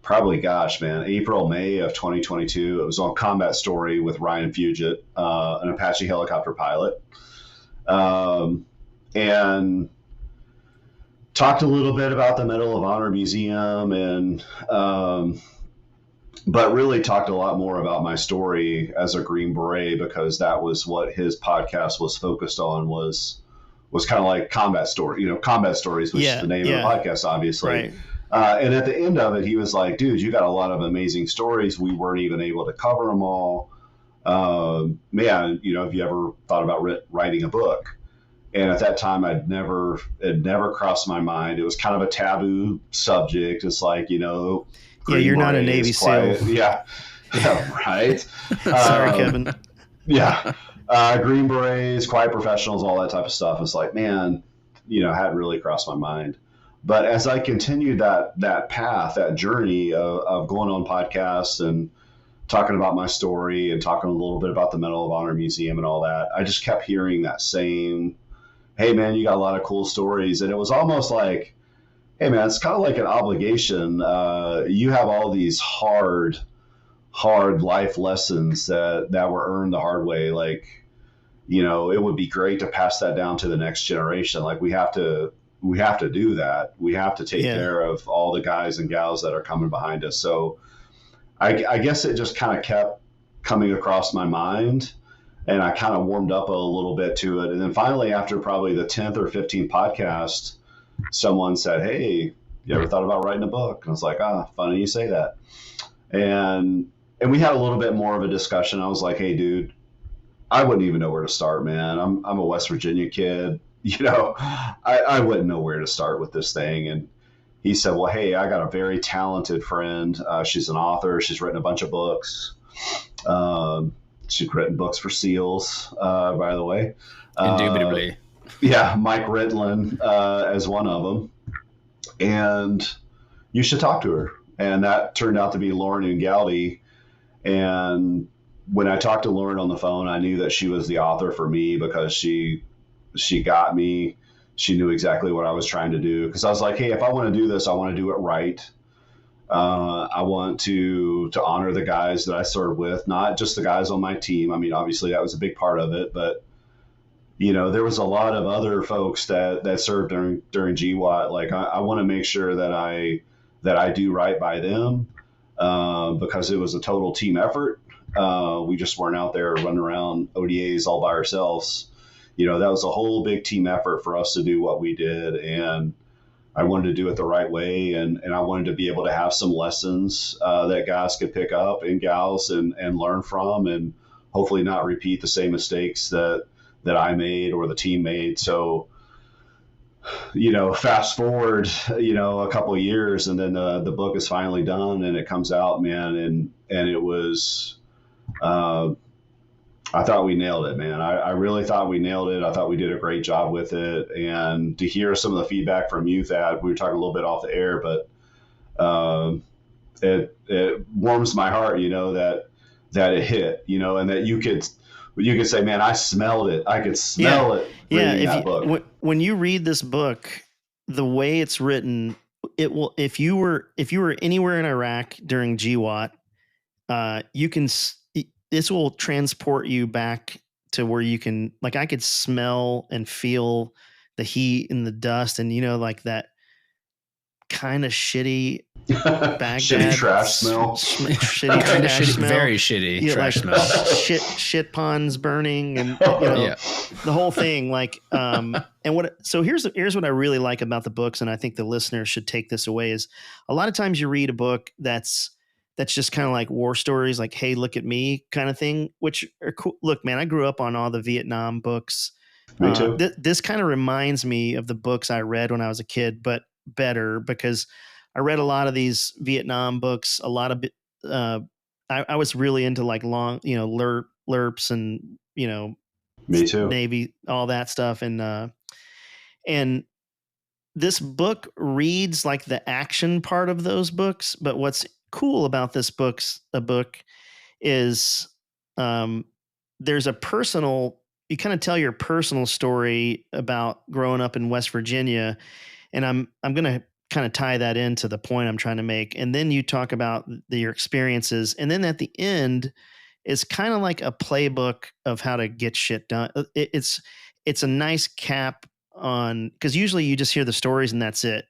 probably, gosh, man, April, May of 2022. It was on Combat Story with Ryan Fugit, an Apache helicopter pilot. And talked a little bit about the Medal of Honor Museum, and but really talked a lot more about my story as a Green Beret, because that was what his podcast was focused on, was kind of like combat story, combat stories, which is the name of the podcast, obviously. Right. And at the end of it, he was like, dude, you got a lot of amazing stories. We weren't even able to cover them all. Man, have you ever thought about writing a book? And at that time, it never crossed my mind. It was kind of a taboo subject. It's like, Green you're not a Beret Navy is quiet. SEAL. Yeah, right. Sorry, Kevin. Yeah. Green Berets, quiet professionals, all that type of stuff. It's like, man, hadn't really crossed my mind. But as I continued that path, that journey of going on podcasts and talking about my story and talking a little bit about the Medal of Honor Museum and all that, I just kept hearing that same, hey, man, you got a lot of cool stories. And it was almost like, hey, man, it's kind of like an obligation. You have all these hard life lessons that were earned the hard way. Like, it would be great to pass that down to the next generation. Like, we have to do that. We have to take care of all the guys and gals that are coming behind us. So I guess it just kind of kept coming across my mind, and I kind of warmed up a little bit to it. And then finally, after probably the 10th or 15th podcast, someone said, hey, you ever thought about writing a book? And I was like, funny you say that. And we had a little bit more of a discussion. I was like, hey, dude, I wouldn't even know where to start, man. I'm a West Virginia kid. I wouldn't know where to start with this thing. And he said, well, hey, I got a very talented friend. She's an author. She's written a bunch of books. She's written books for SEALs, by the way. Indubitably. Yeah, Mike Ritlin as one of them. And you should talk to her. And that turned out to be Lauren Ungaldi. And when I talked to Lauren on the phone, I knew that she was the author for me, because she got me. She knew exactly what I was trying to do. Because I was like, hey, if I want to do this, I want to do it right. I want to honor the guys that I serve with, not just the guys on my team. I mean, obviously that was a big part of it, but there was a lot of other folks that served during GWAT. Like, I want to make sure that I do right by them, because it was a total team effort. We just weren't out there running around ODAs all by ourselves. That was a whole big team effort for us to do what we did. And I wanted to do it the right way. And I wanted to be able to have some lessons that guys could pick up, and gals, and learn from, and hopefully not repeat the same mistakes that I made or the team made. So, fast forward, a couple of years, and then the book is finally done and it comes out, man. And it was, I thought we nailed it, man. I really thought we nailed it. I thought we did a great job with it. And to hear some of the feedback from you, Thad, we were talking a little bit off the air, but it warms my heart, that it hit, and that you could say, man, I smelled it. I could smell it reading that book. When you read this book, the way it's written, it will. If you were anywhere in Iraq during GWAT, this will transport you back to where you can, like, I could smell and feel the heat and the dust, and like that kind of shitty Baghdad shitty trash smell. Shitty trash smell. Very shitty trash smell. Shit ponds burning, and the whole thing. Like, so here's what I really like about the books, and I think the listeners should take this away, is a lot of times you read a book that's just kind of like war stories, like, hey, look at me kind of thing, which are cool. Look, man, I grew up on all the Vietnam books. Me too. This kind of reminds me of the books I read when I was a kid, but better, because I read a lot of these Vietnam books, a lot of I was really into like long, LERPs and, me too, Navy, all that stuff. And this book reads like the action part of those books. But what's cool about this book is there's a personal, you kind of tell your personal story about growing up in West Virginia. And I'm going to kind of tie that into the point I'm trying to make. And then you talk about your experiences. And then at the end, it's kind of like a playbook of how to get shit done. It's a nice cap on, because usually you just hear the stories and that's it.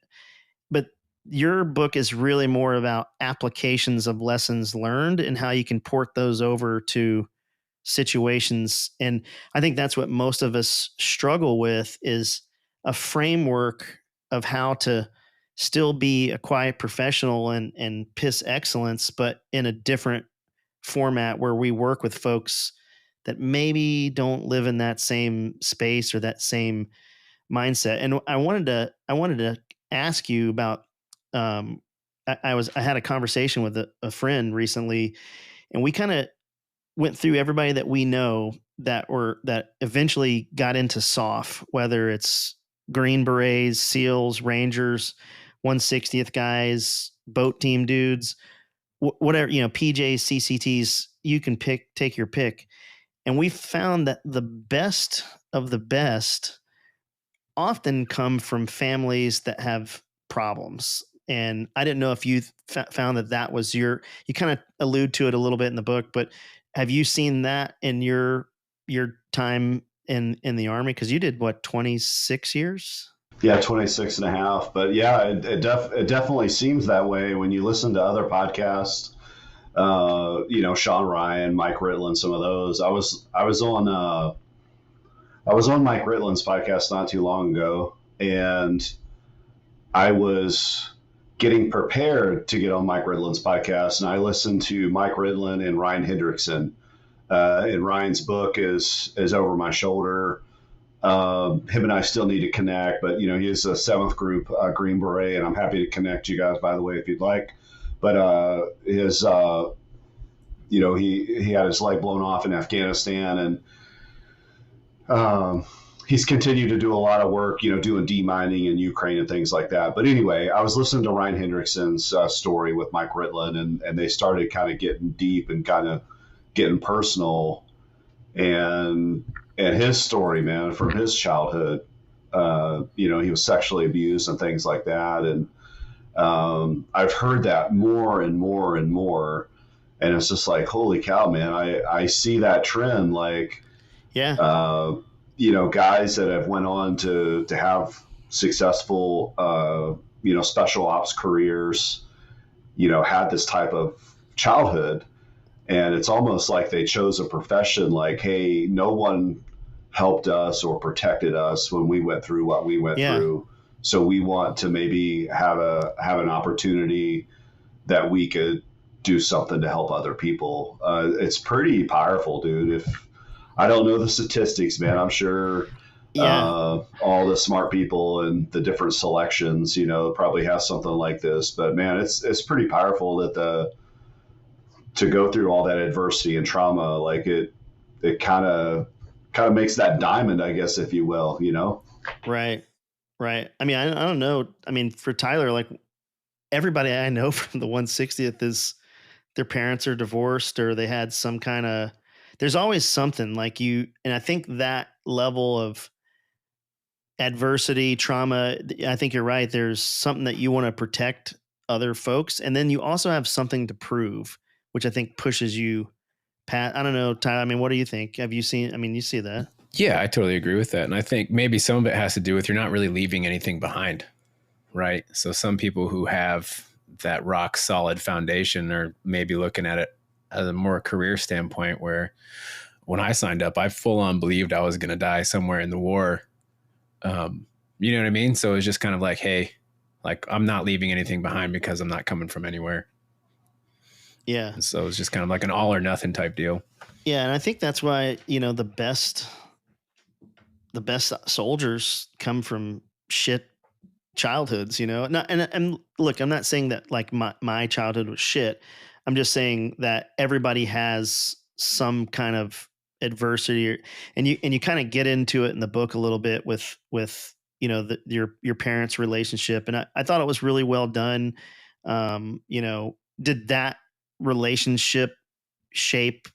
But your book is really more about applications of lessons learned and how you can port those over to situations. And I think that's what most of us struggle with, is a framework of how to still be a quiet professional and piss excellence, but in a different format where we work with folks that maybe don't live in that same space or that same mindset. And I wanted to ask you about, I had a conversation with a friend recently, and we kind of went through everybody that we know that eventually got into SOF, whether it's Green Berets, SEALs, Rangers, 160th guys, boat team dudes, whatever, PJs, CCTs, you can take your pick. And we found that the best of the best often come from families that have problems. And I didn't know if you found that was you kind of allude to it a little bit in the book, but have you seen that in your time in the Army? Because you did what, 26 years? Yeah, 26 and a half. But yeah, it definitely seems that way when you listen to other podcasts. Sean Ryan, Mike Ritland, some of those. I was on Mike Ritland's podcast not too long ago, and I was getting prepared to get on Mike Ritland's podcast, and I listened to Mike Ritland and Ryan Hendrickson. And Ryan's book is over my shoulder. Him and I still need to connect, but he's a 7th group Green Beret, and I'm happy to connect you guys, by the way, if you'd like. But his he had his leg blown off in Afghanistan, and he's continued to do a lot of work, doing demining in Ukraine and things like that. But anyway, I was listening to Ryan Hendrickson's story with Mike Ritland, and they started kind of getting deep and kind of getting personal, and his story, man, from his childhood, he was sexually abused and things like that. And I've heard that more and more and more. And it's just like, holy cow, man, I see that trend. Like, yeah, guys that have went on to have successful, special ops careers, had this type of childhood. And it's almost like they chose a profession like, hey, no one helped us or protected us when we went through what we went through. So we want to maybe have an opportunity that we could do something to help other people. It's pretty powerful, dude. If I don't know the statistics, man, I'm sure all the smart people and the different selections, probably has something like this. But man, it's pretty powerful that to go through all that adversity and trauma, like it kind of makes that diamond, I guess, if you will, Right. I mean, I don't know. I mean, for Tyler, like everybody I know from the 160th is their parents are divorced or they had some kind of, there's always something like you. And I think that level of adversity, trauma, I think you're right. There's something that you want to protect other folks. And then you also have something to prove, which I think pushes you past. I don't know, Tyler. I mean, what do you think? Have you seen, I mean, you see that? Yeah, I totally agree with that. And I think maybe some of it has to do with you're not really leaving anything behind, right? So some people who have that rock solid foundation are maybe looking at it as a more career standpoint, where when I signed up, I full on believed I was going to die somewhere in the war. You know what I mean? So it's just kind of like, hey, like I'm not leaving anything behind because I'm not coming from anywhere. Yeah. And so it's just kind of like an all or nothing type deal. Yeah. And I think that's why, the best soldiers come from shit childhoods, and look, I'm not saying that like my childhood was shit. I'm just saying that everybody has some kind of adversity, and you kind of get into it in the book a little bit with your parents' relationship. And I thought it was really well done. Did that relationship shape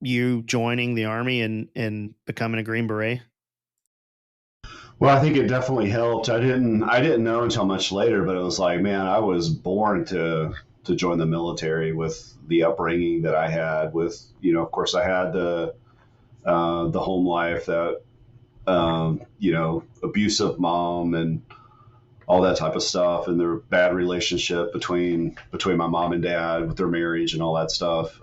you joining the Army and becoming a Green Beret? Well, I think it definitely helped. I didn't know until much later, but it was like, man, I was born to join the military with the upbringing that I had. With of course, I had the home life that abusive mom and all that type of stuff, and their bad relationship between my mom and dad with their marriage and all that stuff.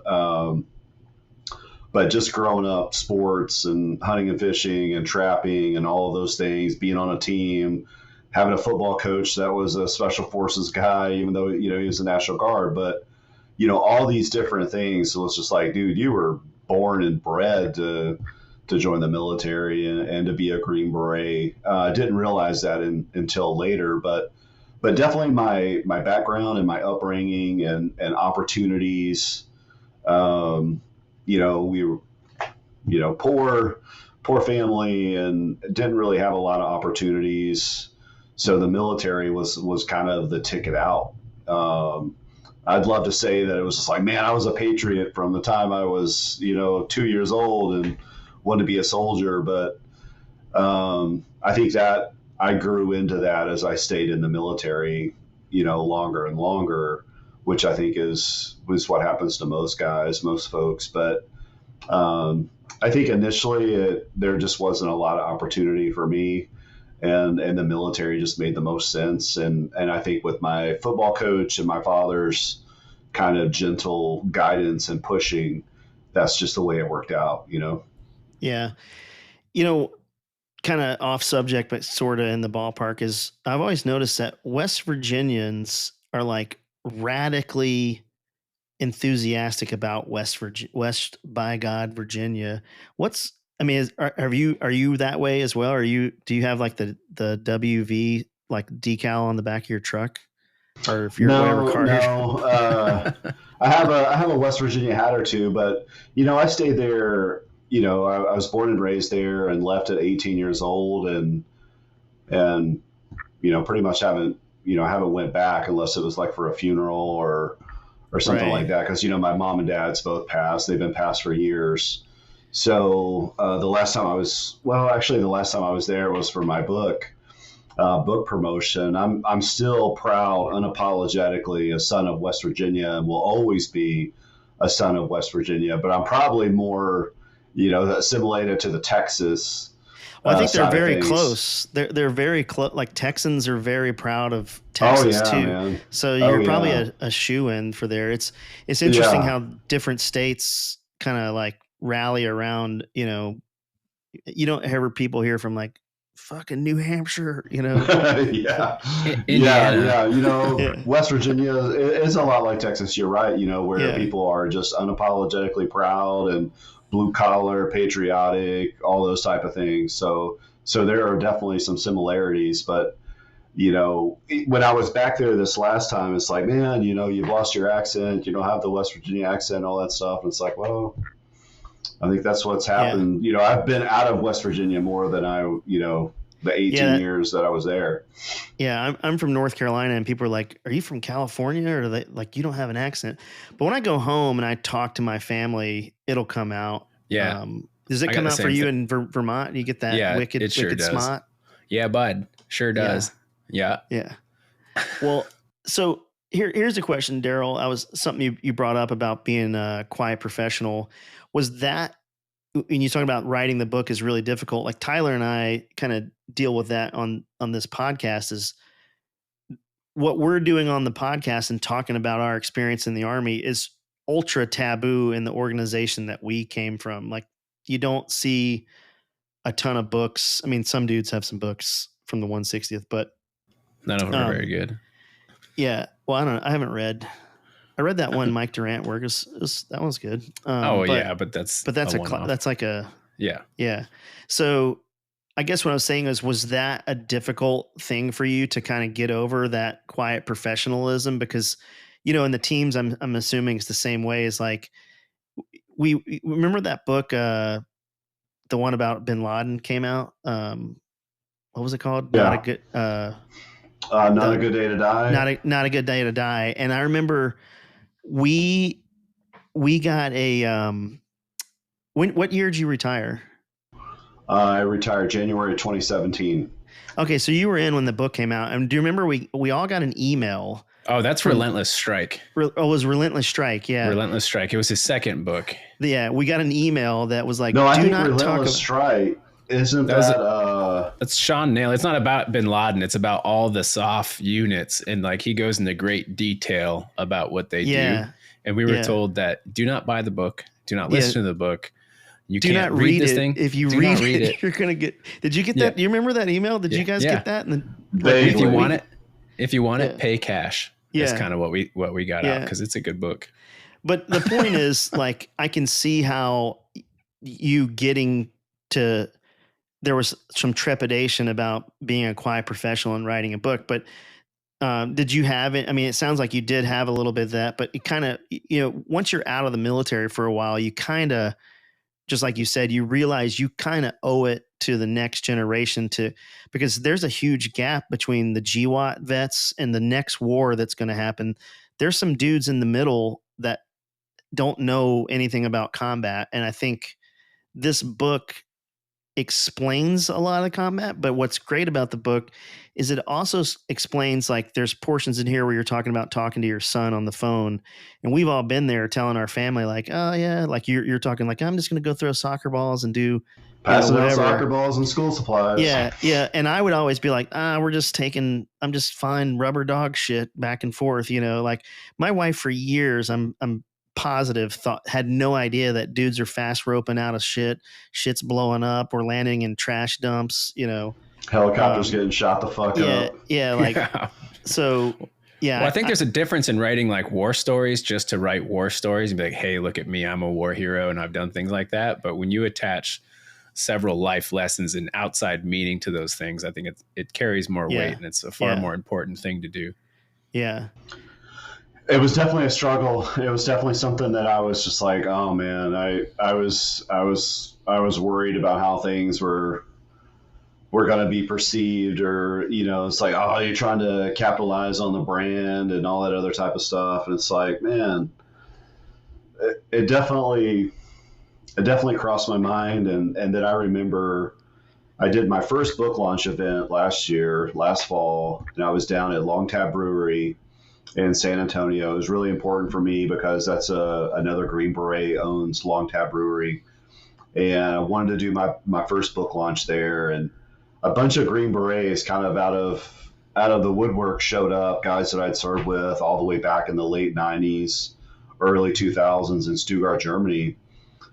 But just growing up, sports and hunting and fishing and trapping and all of those things, being on a team, having a football coach that was a special forces guy, even though he was a National Guard, but all these different things. So it's just like, dude, you were born and bred to join the military and to be a Green Beret. I didn't realize that until later, but definitely my background and my upbringing and opportunities. We were, poor family and didn't really have a lot of opportunities. So the military was kind of the ticket out. I'd love to say that it was just like, man, I was a patriot from the time I was, 2 years old and wanted to be a soldier. But I think that I grew into that as I stayed in the military, longer and longer, which I think was what happens to most guys, most folks. But I think initially there just wasn't a lot of opportunity for me, and the military just made the most sense. And I think with my football coach and my father's kind of gentle guidance and pushing, that's just the way it worked out, Yeah. Kind of off subject, but sort of in the ballpark, is I've always noticed that West Virginians are like radically enthusiastic about West by God, Virginia. Are you that way as well? Do you have like the WV like decal on the back of your truck? Or if you're whatever car I have a West Virginia hat or two, but I stayed there. I was born and raised there and left at 18 years old, and pretty much haven't went back unless it was like for a funeral or something like that. Because my mom and dad's both passed; they've been passed for years. So the last time I was there was for my book promotion. I'm still proud, unapologetically, a son of West Virginia, and will always be a son of West Virginia. But I'm probably more assimilated to the Texas. Well, I think they're very close. They're very close. Like Texans are very proud of Texas too. Man. So you're probably a shoe-in for there. It's interesting how different states kind of like rally around. You don't ever people hear from like fucking New Hampshire. Yeah. West Virginia is a lot like Texas. You're right. Where people are just unapologetically proud and blue collar, patriotic, all those type of things. So there are definitely some similarities, but when I was back there this last time, it's like, man, you've lost your accent. You don't have the West Virginia accent, all that stuff. And it's like, well, I think that's what's happened. Yeah. I've been out of West Virginia more than the 18 years that I was there. Yeah, I'm from North Carolina, and people are like, "Are you from California?" Or they like, "You don't have an accent." But when I go home and I talk to my family, it'll come out. Yeah. Does it come out for you in Vermont? You get that wicked smart? Yeah, bud. Sure does. Yeah. Yeah. Well, so here's a question, Darrell. Something you brought up about being a quiet professional. Was that, when you talk about writing the book is really difficult, like Tyler and I kind of deal with that on this podcast, is what we're doing on the podcast and talking about our experience in the Army is ultra taboo in the organization that we came from. Like, you don't see a ton of books. I mean, some dudes have some books from the 160th, but none of them are very good. Yeah. Well, I don't know. I haven't read. I read that one Mike Durant work. That one's good. But that's like a yeah. Yeah. So I guess what I was saying was that a difficult thing for you to kind of get over, that quiet professionalism? Because, in the teams, I'm assuming it's the same way. Is like, we remember that book, the one about Bin Laden came out. What was it called? Yeah. Not a good day to die. Not a good day to die. And I remember we got a what year did you retire? I retired January 2017. Okay, so you were in when the book came out, and do you remember we all got an email? Oh, that's Relentless Strike. It was Relentless Strike, yeah. Relentless Strike. It was his second book. Yeah, we got an email that was like, No, I do think not talk Relentless about. Strike isn't that. That's Sean Nail. It's not about Bin Laden. It's about all the soft units, and like he goes into great detail about what they do. And we were told that do not buy the book, do not listen to the book. You do can't not read this it. thing. If you read it, you're gonna get. Did you get that? Do you remember that email? Did you guys get that? And if you want it, pay cash. Yeah, that's kind of what we got out because it's a good book. But the point is, like, I can see how you getting to. There was some trepidation about being a quiet professional and writing a book, but did you have it? I mean, it sounds like you did have a little bit of that, but it kind of, once you're out of the military for a while, you kind of, just like you said, you realize you kind of owe it to the next generation because there's a huge gap between the GWAT vets and the next war that's going to happen. There's some dudes in the middle that don't know anything about combat. And I think this book explains a lot of combat, but what's great about the book is it also explains, like, there's portions in here where you're talking about talking to your son on the phone, and we've all been there telling our family, like, oh yeah, like you're talking like, I'm just going to go throw soccer balls and do passing out soccer balls and school supplies. Yeah. And I would always be like, I'm just fine rubber dog shit back and forth, like my wife for years, I'm positive had no idea that dudes are fast roping out of shit's blowing up or landing in trash dumps, helicopters getting shot the fuck up. So well, I think there's a difference in writing like war stories just to write war stories and be like, hey, look at me, I'm a war hero and I've done things like that. But when you attach several life lessons and outside meaning to those things, I think it carries more weight and it's a far more important thing to do. Yeah. It was definitely a struggle. It was definitely something that I was just like, oh man, I was worried about how things were going to be perceived, or, it's like, oh, you're trying to capitalize on the brand and all that other type of stuff. And it's like, man, it definitely crossed my mind. And then I remember I did my first book launch event last fall, and I was down at Long Tab Brewery in San Antonio. It was really important for me because that's another Green Beret owns Long Tab Brewery. And I wanted to do my first book launch there. And a bunch of Green Berets kind of out of the woodwork showed up, guys that I'd served with all the way back in the late 90s, early 2000s in Stuttgart, Germany.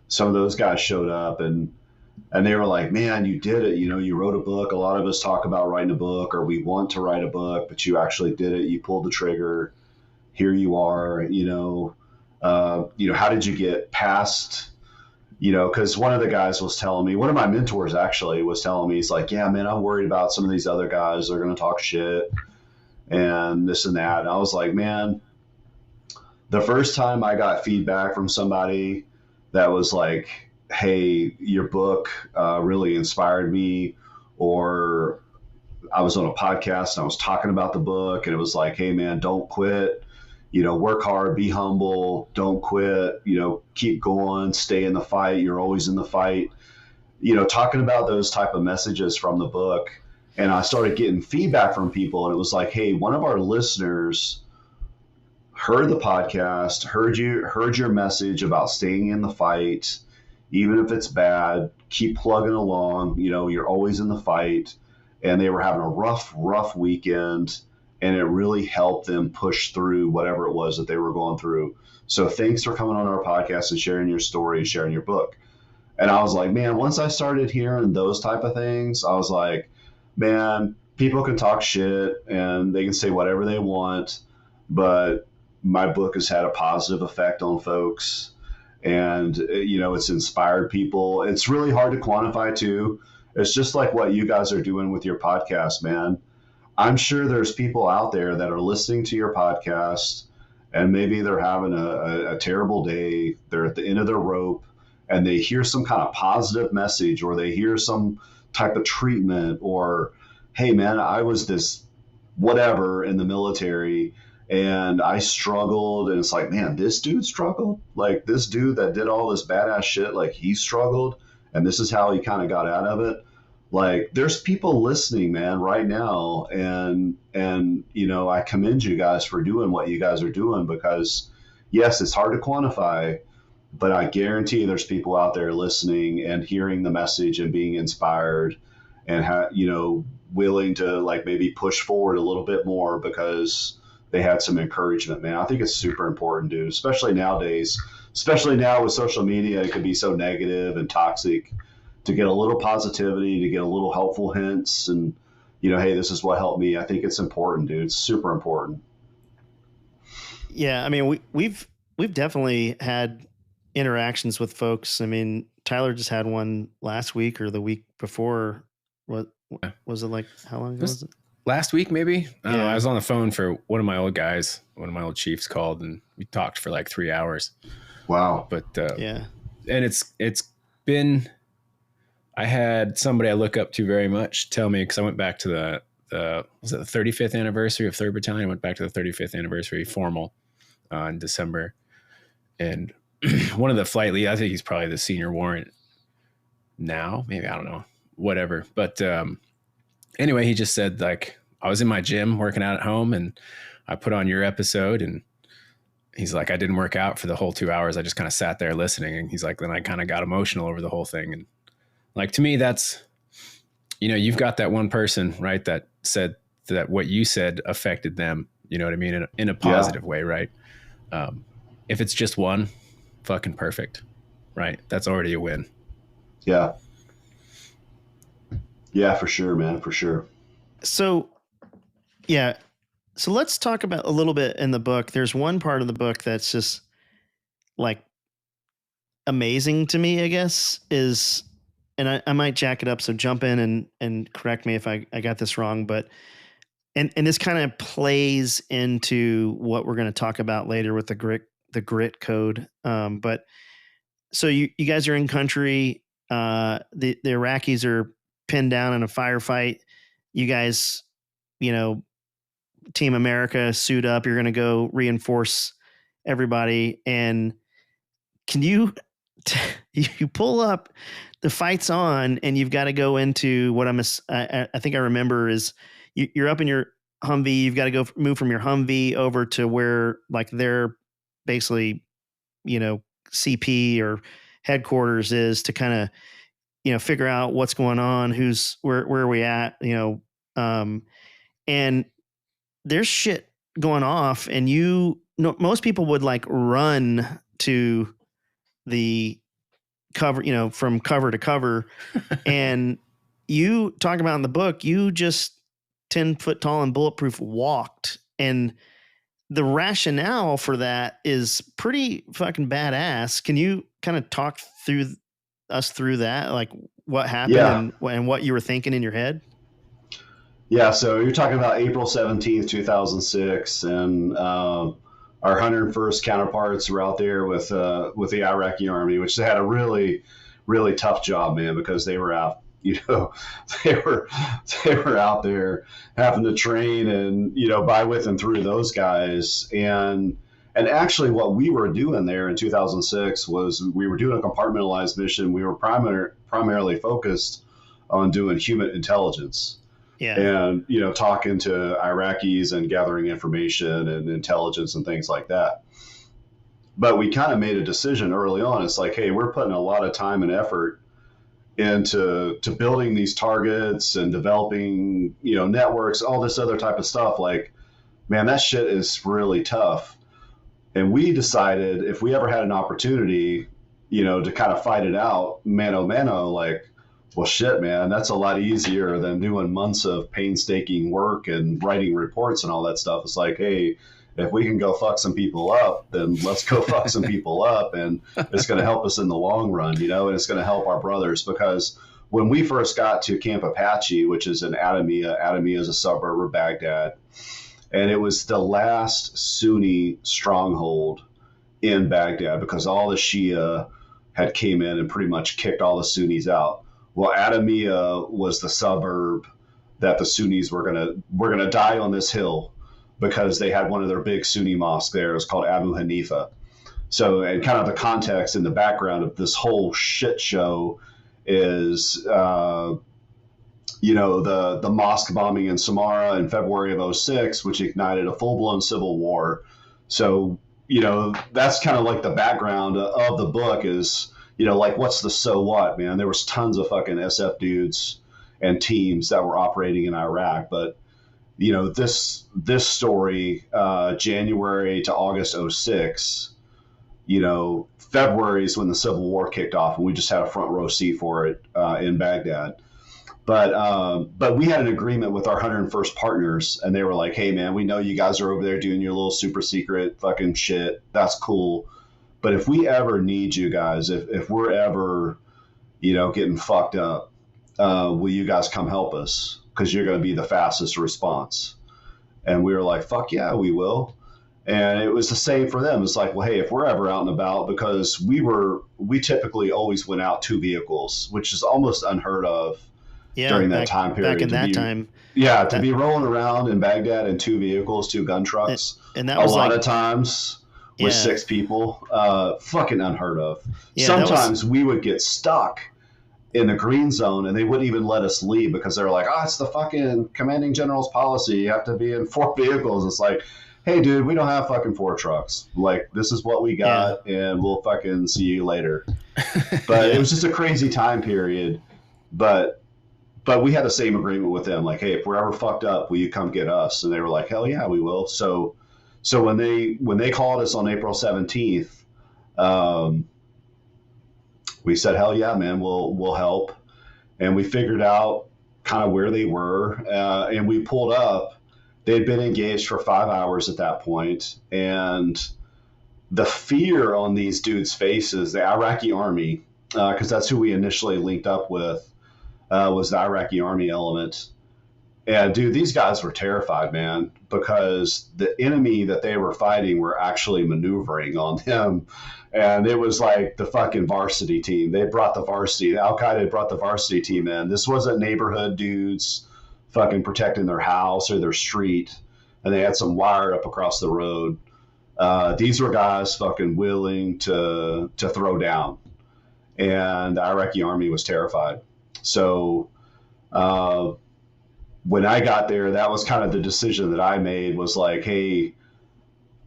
Some of those guys showed up and they were like, man, you did it. You wrote a book. A lot of us talk about writing a book, or we want to write a book, but you actually did it. You pulled the trigger. Here you are, how did you get past, because one of the guys was telling me, one of my mentors actually was telling me, he's like, yeah, man, I'm worried about some of these other guys. They're going to talk shit and this and that. And I was like, man, the first time I got feedback from somebody that was like, hey, your book really inspired me, or I was on a podcast and I was talking about the book and it was like, hey man, don't quit, work hard, be humble, don't quit, keep going, stay in the fight. You're always in the fight, talking about those type of messages from the book. And I started getting feedback from people, and it was like, hey, one of our listeners heard the podcast, heard your message about staying in the fight. Even if it's bad, keep plugging along. You're always in the fight. And they were having a rough weekend, and it really helped them push through whatever it was that they were going through. So thanks for coming on our podcast and sharing your story and sharing your book. And I was like, man, once I started hearing those type of things, I was like, man, people can talk shit and they can say whatever they want, but my book has had a positive effect on folks. And, it's inspired people. It's really hard to quantify too. It's just like what you guys are doing with your podcast, man. I'm sure there's people out there that are listening to your podcast and maybe they're having a terrible day. They're at the end of their rope and they hear some kind of positive message, or they hear some type of treatment, or, hey man, I was this whatever in the military and I struggled, and it's like, man, this dude struggled. Like, this dude that did all this badass shit, like, he struggled, and this is how he kind of got out of it. Like, there's people listening, man, right now, and I commend you guys for doing what you guys are doing, because yes, it's hard to quantify, but I guarantee there's people out there listening and hearing the message and being inspired, and willing to, like, maybe push forward a little bit more because they had some encouragement, man. I think it's super important, dude, especially nowadays, especially now with social media. It can be so negative and toxic. To get a little positivity, to get a little helpful hints, and hey, this is what helped me. I think it's important, dude. It's super important. Yeah, I mean, we've definitely had interactions with folks. I mean, Tyler just had one last week or the week before. What was it like? How long ago was it? Last week, maybe. I don't know. I was on the phone for one of my old guys. One of my old chiefs called, and we talked for like 3 hours. Wow. But yeah, and it's been. I had somebody I look up to very much tell me, because I went back to the 35th anniversary of 3rd Battalion. I went back to the 35th anniversary formal in December. And one of the flight lead, I think he's probably the senior warrant now, maybe, I don't know, whatever. But anyway, he just said, like, I was in my gym working out at home, and I put on your episode, and he's like, I didn't work out for the whole 2 hours. I just kind of sat there listening. And he's like, then I kind of got emotional over the whole thing. And like, to me, that's, you've got that one person, right, that said that what you said affected them, you know what I mean, in a positive way, right? If it's just one, fucking perfect, right? That's already a win. Yeah. Yeah, for sure, man, for sure. So, yeah. So let's talk about a little bit in the book. There's one part of the book that's just like amazing to me, I guess, is... And I might jack it up, so jump in and correct me if I got this wrong. But and this kind of plays into what we're going to talk about later with the grit code. But so you guys are in country. The Iraqis are pinned down in a firefight. You guys, Team America, suit up. You're going to go reinforce everybody. And can you pull up? The fight's on, and you've got to go into what I think I remember is you're up in your Humvee. You've got to go move from your Humvee over to where, like, their basically, CP or headquarters is, to kind of, figure out what's going on, where are we at, and there's shit going off, and most people would like run to the cover, from cover to cover. And you talk about in the book, you just 10 foot tall and bulletproof walked. And the rationale for that is pretty fucking badass. Can you kind of talk us through that? Like, what happened and what you were thinking in your head? Yeah. So you're talking about April 17th, 2006. And, our 101st counterparts were out there with the Iraqi army, which they had a really, really tough job, man, because they were out, they were out there having to train and, by, with, and through those guys. And actually what we were doing there in 2006 was we were doing a compartmentalized mission. We were primarily focused on doing human intelligence. Yeah. And, talking to Iraqis and gathering information and intelligence and things like that. But we kind of made a decision early on. It's like, hey, we're putting a lot of time and effort into building these targets and developing, networks, all this other type of stuff. Like, man, that shit is really tough. And we decided if we ever had an opportunity, to kind of fight it out mano, like, well, shit, man, that's a lot easier than doing months of painstaking work and writing reports and all that stuff. It's like, hey, if we can go fuck some people up, then let's go fuck some people up. And it's going to help us in the long run, and it's going to help our brothers. Because when we first got to Camp Apache, which is in Adamiyah is a suburb of Baghdad, and it was the last Sunni stronghold in Baghdad because all the Shia had came in and pretty much kicked all the Sunnis out. Well, Adamiyah was the suburb that the Sunnis were gonna die on this hill because they had one of their big Sunni mosques there. It was called Abu Hanifa. So, and kind of the context and the background of this whole shit show is the mosque bombing in Samarra in February of 06, which ignited a full-blown civil war. So, that's kind of like the background of the book is, like, what's the so what, man? There was tons of fucking SF dudes and teams that were operating in Iraq. But, this story, January to August 06, February is when the Civil War kicked off, and we just had a front row seat for it in Baghdad. But we had an agreement with our 101st partners, and they were like, hey, man, we know you guys are over there doing your little super secret fucking shit. That's cool. But if we ever need you guys, if we're ever, getting fucked up, will you guys come help us? Because you're going to be the fastest response. And we were like, fuck yeah, we will. And it was the same for them. It's like, well, hey, if we're ever out and about, because we typically always went out 2 vehicles, which is almost unheard of. Yeah, during that time period. Back in that time. Yeah, to be rolling around in Baghdad in 2 vehicles, 2 gun trucks, and that was a lot of times with 6 people, fucking unheard of. Yeah, sometimes we would get stuck in the green zone and they wouldn't even let us leave because they're like, it's the fucking commanding general's policy. You have to be in 4 vehicles. It's like, hey, dude, we don't have fucking 4 trucks. Like, this is what we got, and we'll fucking see you later. But it was just a crazy time period. But we had the same agreement with them. Like, hey, if we're ever fucked up, will you come get us? And they were like, hell yeah, we will. So when they called us on April 17th, we said, hell yeah, man, we'll help. And we figured out kind of where they were, and we pulled up. They'd been engaged for 5 hours at that point, and the fear on these dudes' faces, the Iraqi army, because that's who we initially linked up with, was the Iraqi army element. And dude, these guys were terrified, man, because the enemy that they were fighting were actually maneuvering on them. And it was like the fucking varsity team. They brought the varsity, Al-Qaeda brought the varsity team in. This wasn't neighborhood dudes fucking protecting their house or their street. And they had some wire up across the road. These were guys fucking willing to throw down. And the Iraqi army was terrified. So when I got there, that was kind of the decision that I made, was like, hey,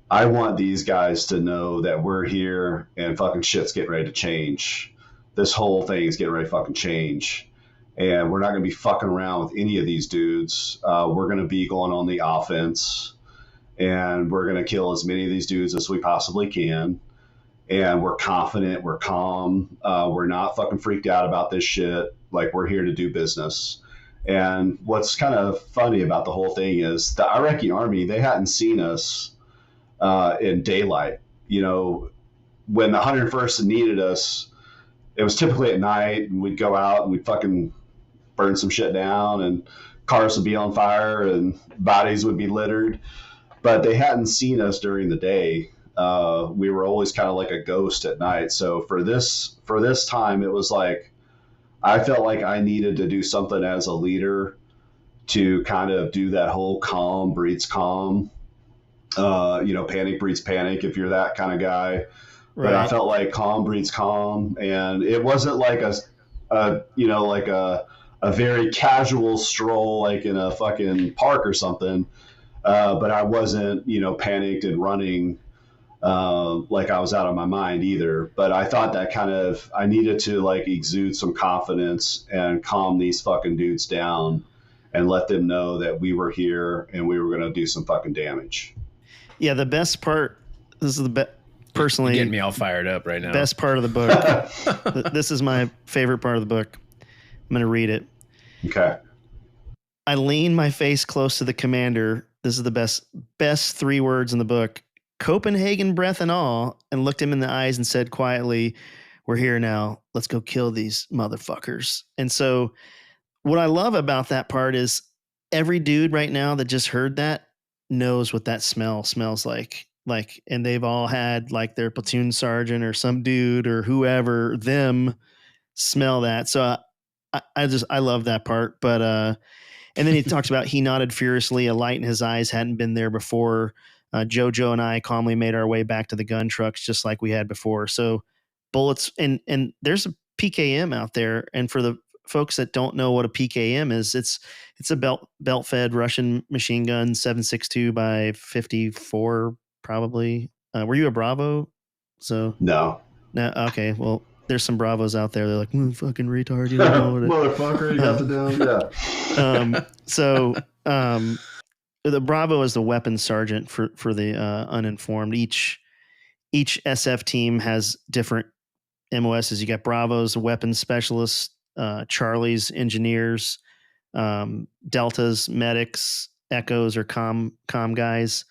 I want these guys to know that we're here and fucking shit's getting ready to change. This whole thing is getting ready to fucking change. And we're not going to be fucking around with any of these dudes. We're going to be going on the offense, and we're going to kill as many of these dudes as we possibly can. And we're confident, we're calm, we're not fucking freaked out about this shit. Like, we're here to do business. And what's kind of funny about the whole thing is the Iraqi army, they hadn't seen us in daylight. When the 101st needed us, it was typically at night, and we'd go out and we'd fucking burn some shit down, and cars would be on fire and bodies would be littered. But they hadn't seen us during the day. We were always kind of like a ghost at night. So for this time, it was like, I felt like I needed to do something as a leader to kind of do that whole calm breeds calm, panic breeds panic, if you're that kind of guy. Right. But I felt like calm breeds calm, and it wasn't like a very casual stroll, like in a fucking park or something. But I wasn't, panicked and running like I was out of my mind either. But I thought that I needed to like exude some confidence and calm these fucking dudes down and let them know that we were here and we were going to do some fucking damage. Yeah, the best part, this is the best, personally, you're getting me all fired up right now. Best part of the book. This is my favorite part of the book. I'm going to read it. Okay. I leaned my face close to the commander. This is the best 3 words in the book. Copenhagen breath and all, and looked him in the eyes and said quietly, "We're here now. Let's go kill these motherfuckers." And so what I love about that part is every dude right now that just heard that knows what that smells like. And they've all had like their platoon sergeant or some dude or whoever, them smell that. So I love that part. But, and then he talks about, he nodded furiously, a light in his eyes hadn't been there before. Jojo and I calmly made our way back to the gun trucks just like we had before. So bullets, and there's a PKM out there. And for the folks that don't know what a PKM is, it's a belt fed Russian machine gun, 7.62 by 54, probably. Were you a Bravo? So No. Okay. Well, there's some Bravos out there. They're like, fucking retard. You don't know what it Motherfucker, you got the down. Yeah. The Bravo is the weapons sergeant for the uninformed. Each SF team has different MOSs. You got Bravos, weapons specialists, Charlies, engineers, Deltas, medics, Echoes, or com guys,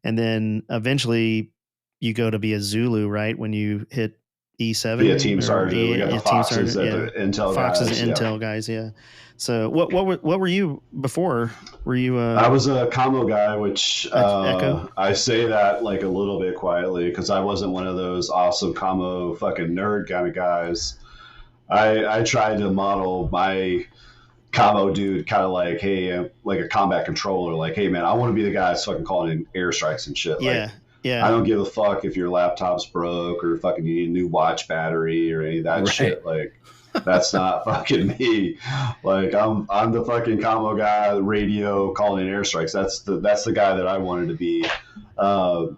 and then eventually you go to be a Zulu, right? When you hit E7, be a team sergeant. We got the Foxes at the Intel Foxes guys. and Intel guys. Yeah. So what were you before? Were you? I was a commo guy, which Echo? I say that like a little bit quietly because I wasn't one of those awesome commo fucking nerd kind of guys. I tried to model my commo dude kind of like, hey, I'm like a combat controller. Like, hey, man, I want to be the guy that's fucking calling in airstrikes and shit. Yeah. Like, yeah. I don't give a fuck if your laptop's broke or fucking you need a new watch battery or any of that shit. Like, that's not fucking me. Like, I'm the fucking commo guy, the radio calling in airstrikes. That's the guy that I wanted to be. And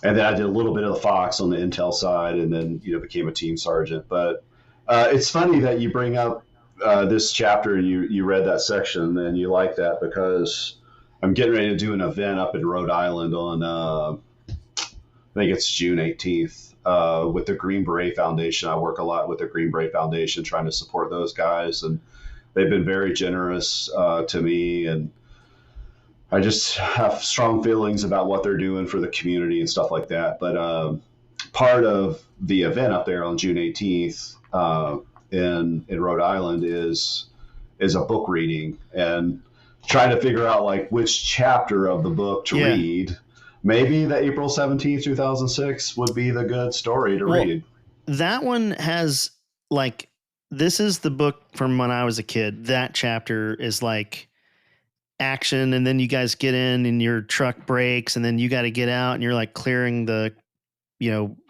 then I did a little bit of the Fox on the Intel side, and then became a team sergeant. But it's funny that you bring up this chapter. You read that section and you like that because I'm getting ready to do an event up in Rhode Island on I think it's June 18th with the Green Beret Foundation. I work a lot with the Green Beret Foundation trying to support those guys, and they've been very generous to me, and I just have strong feelings about what they're doing for the community and stuff like that. But part of the event up there on June 18th in Rhode Island is a book reading and trying to figure out like which chapter of the book to read. Maybe the April 17th, 2006 would be the good story to read. That one has like, this is the book from when I was a kid. That chapter is like action, and then you guys get in and your truck breaks, and then you got to get out and you're like clearing the,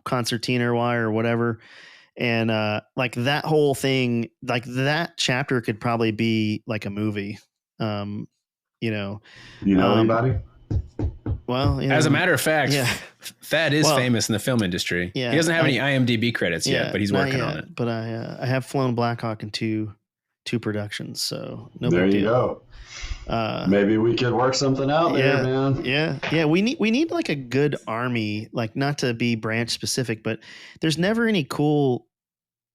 concertina wire or whatever. And like that whole thing, like that chapter could probably be like a movie. Anybody? Well, as a matter of fact, Thad is famous in the film industry. Yeah, he doesn't have any IMDb credits yet, but he's working on it. But I have flown Blackhawk in two productions, so no there big you deal. Go. Maybe we could work something out there, man. Yeah. We need like a good army, like not to be branch specific, but there's never any cool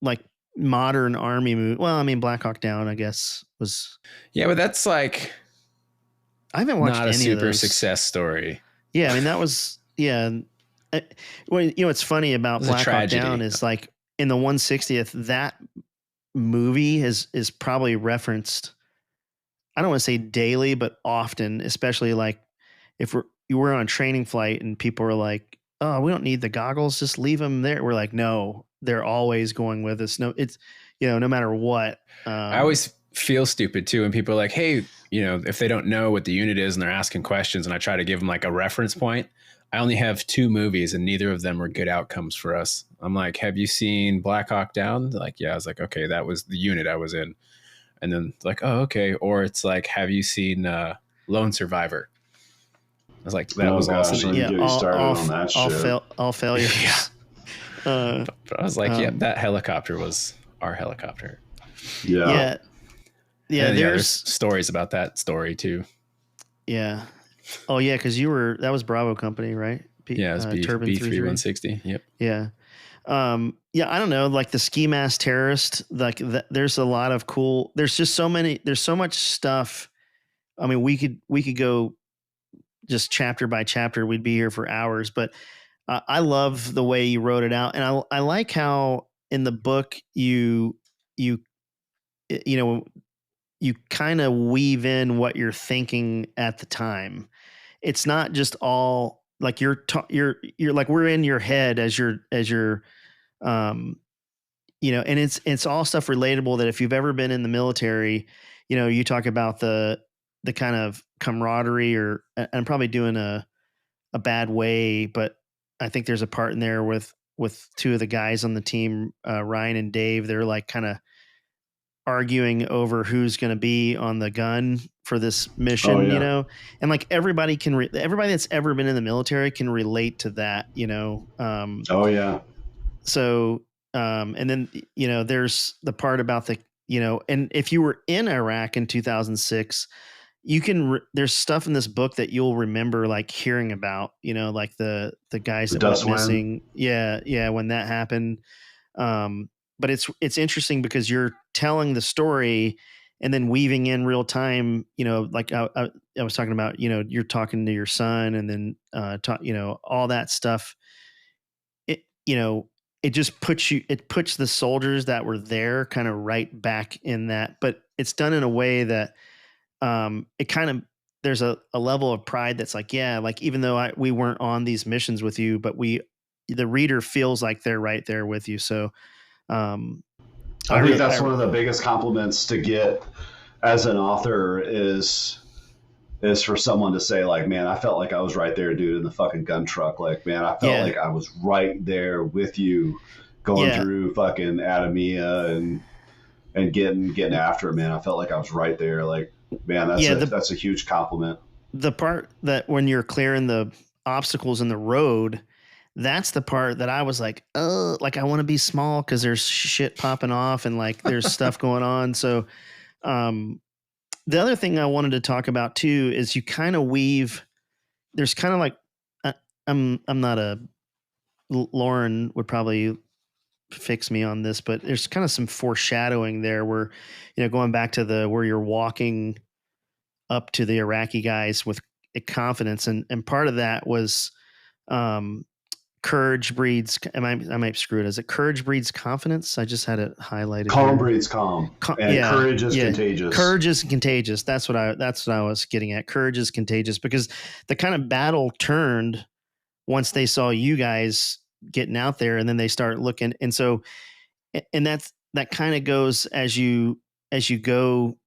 like modern army movie. Well, I mean, Black Hawk Down, I guess was. Yeah, but that's like I haven't watched not any a super of those. success story. Yeah, I mean that was Well, what's funny about Black Hawk Down is like in the 160th, that movie is probably referenced. I don't want to say daily, but often, especially like if we're on a training flight and people are like, "Oh, we don't need the goggles, just leave them there." We're like, "No, they're always going with us." No, it's no matter what. I always feel stupid too when people are like, "Hey, if they don't know what the unit is and they're asking questions," and I try to give them like a reference point. I only have 2 movies and neither of them were good outcomes for us. I'm like, "Have you seen Black Hawk Down?" They're like, yeah. I was like, "Okay, that was the unit I was in." And then like, "Oh, okay." Or it's like, "Have you seen Lone Survivor?" I was like, "That was awesome." All failures. Yeah. But I was like, "Yeah, that helicopter was our helicopter." Yeah. There's stories about that story too. Yeah. Oh yeah, because that was Bravo Company, right? Yeah, it was B3160. Yep. Yeah. I don't know, like the ski mask terrorist, like there's a lot of cool, there's so much stuff. I mean, we could go just chapter by chapter. We'd be here for hours, but I love the way you wrote it out. And I like how in the book you kind of weave in what you're thinking at the time. It's not just all like you're like we're in your head as you're and it's all stuff relatable that if you've ever been in the military, you talk about the kind of camaraderie, or I'm probably doing a bad way, but I think there's a part in there with 2 of the guys on the team, Ryan and Dave. They're like kind of arguing over who's going to be on the gun for this mission, yeah. you know, and like everybody that's ever been in the military can relate to that, you know. Oh yeah. So, and then, you know, there's the part about the, you know, and if you were in Iraq in 2006, you can, there's stuff in this book that you'll remember like hearing about, you know, like the guys that went missing. Yeah. Yeah. When that happened. But it's interesting because you're telling the story and then weaving in real time, you know, like I was talking about, you know, you're talking to your son and then, you know, all that stuff. It, you know, it just puts the soldiers that were there kind of right back in that, but it's done in a way that, it kind of, there's a level of pride that's like, yeah, like even though we weren't on these missions with you, but the reader feels like they're right there with you. So, I think that's one of the biggest compliments to get as an author is for someone to say like, man, I felt like I was right there, dude, in the fucking gun truck. Like, man, I felt like I was right there with you going through fucking Adamia and getting after it, man. I felt like I was right there. Like, man, that's a huge compliment. The part that when you're clearing the obstacles in the road, that's the part that I was like, oh, like I want to be small because there's shit popping off and like there's stuff going on. So the other thing I wanted to talk about too is you kind of weave. There's kind of like I'm not a Lauren would probably fix me on this, but there's kind of some foreshadowing there where, you know, going back to where you're walking up to the Iraqi guys with confidence, and part of that was courage breeds. I might screw it. Is it courage breeds confidence? I just had it highlighted. Calm breeds calm. And courage is contagious. Courage is contagious. That's what I was getting at. Courage is contagious because the kind of battle turned once they saw you guys getting out there, and then they start looking. And so, and that kind of goes as you go,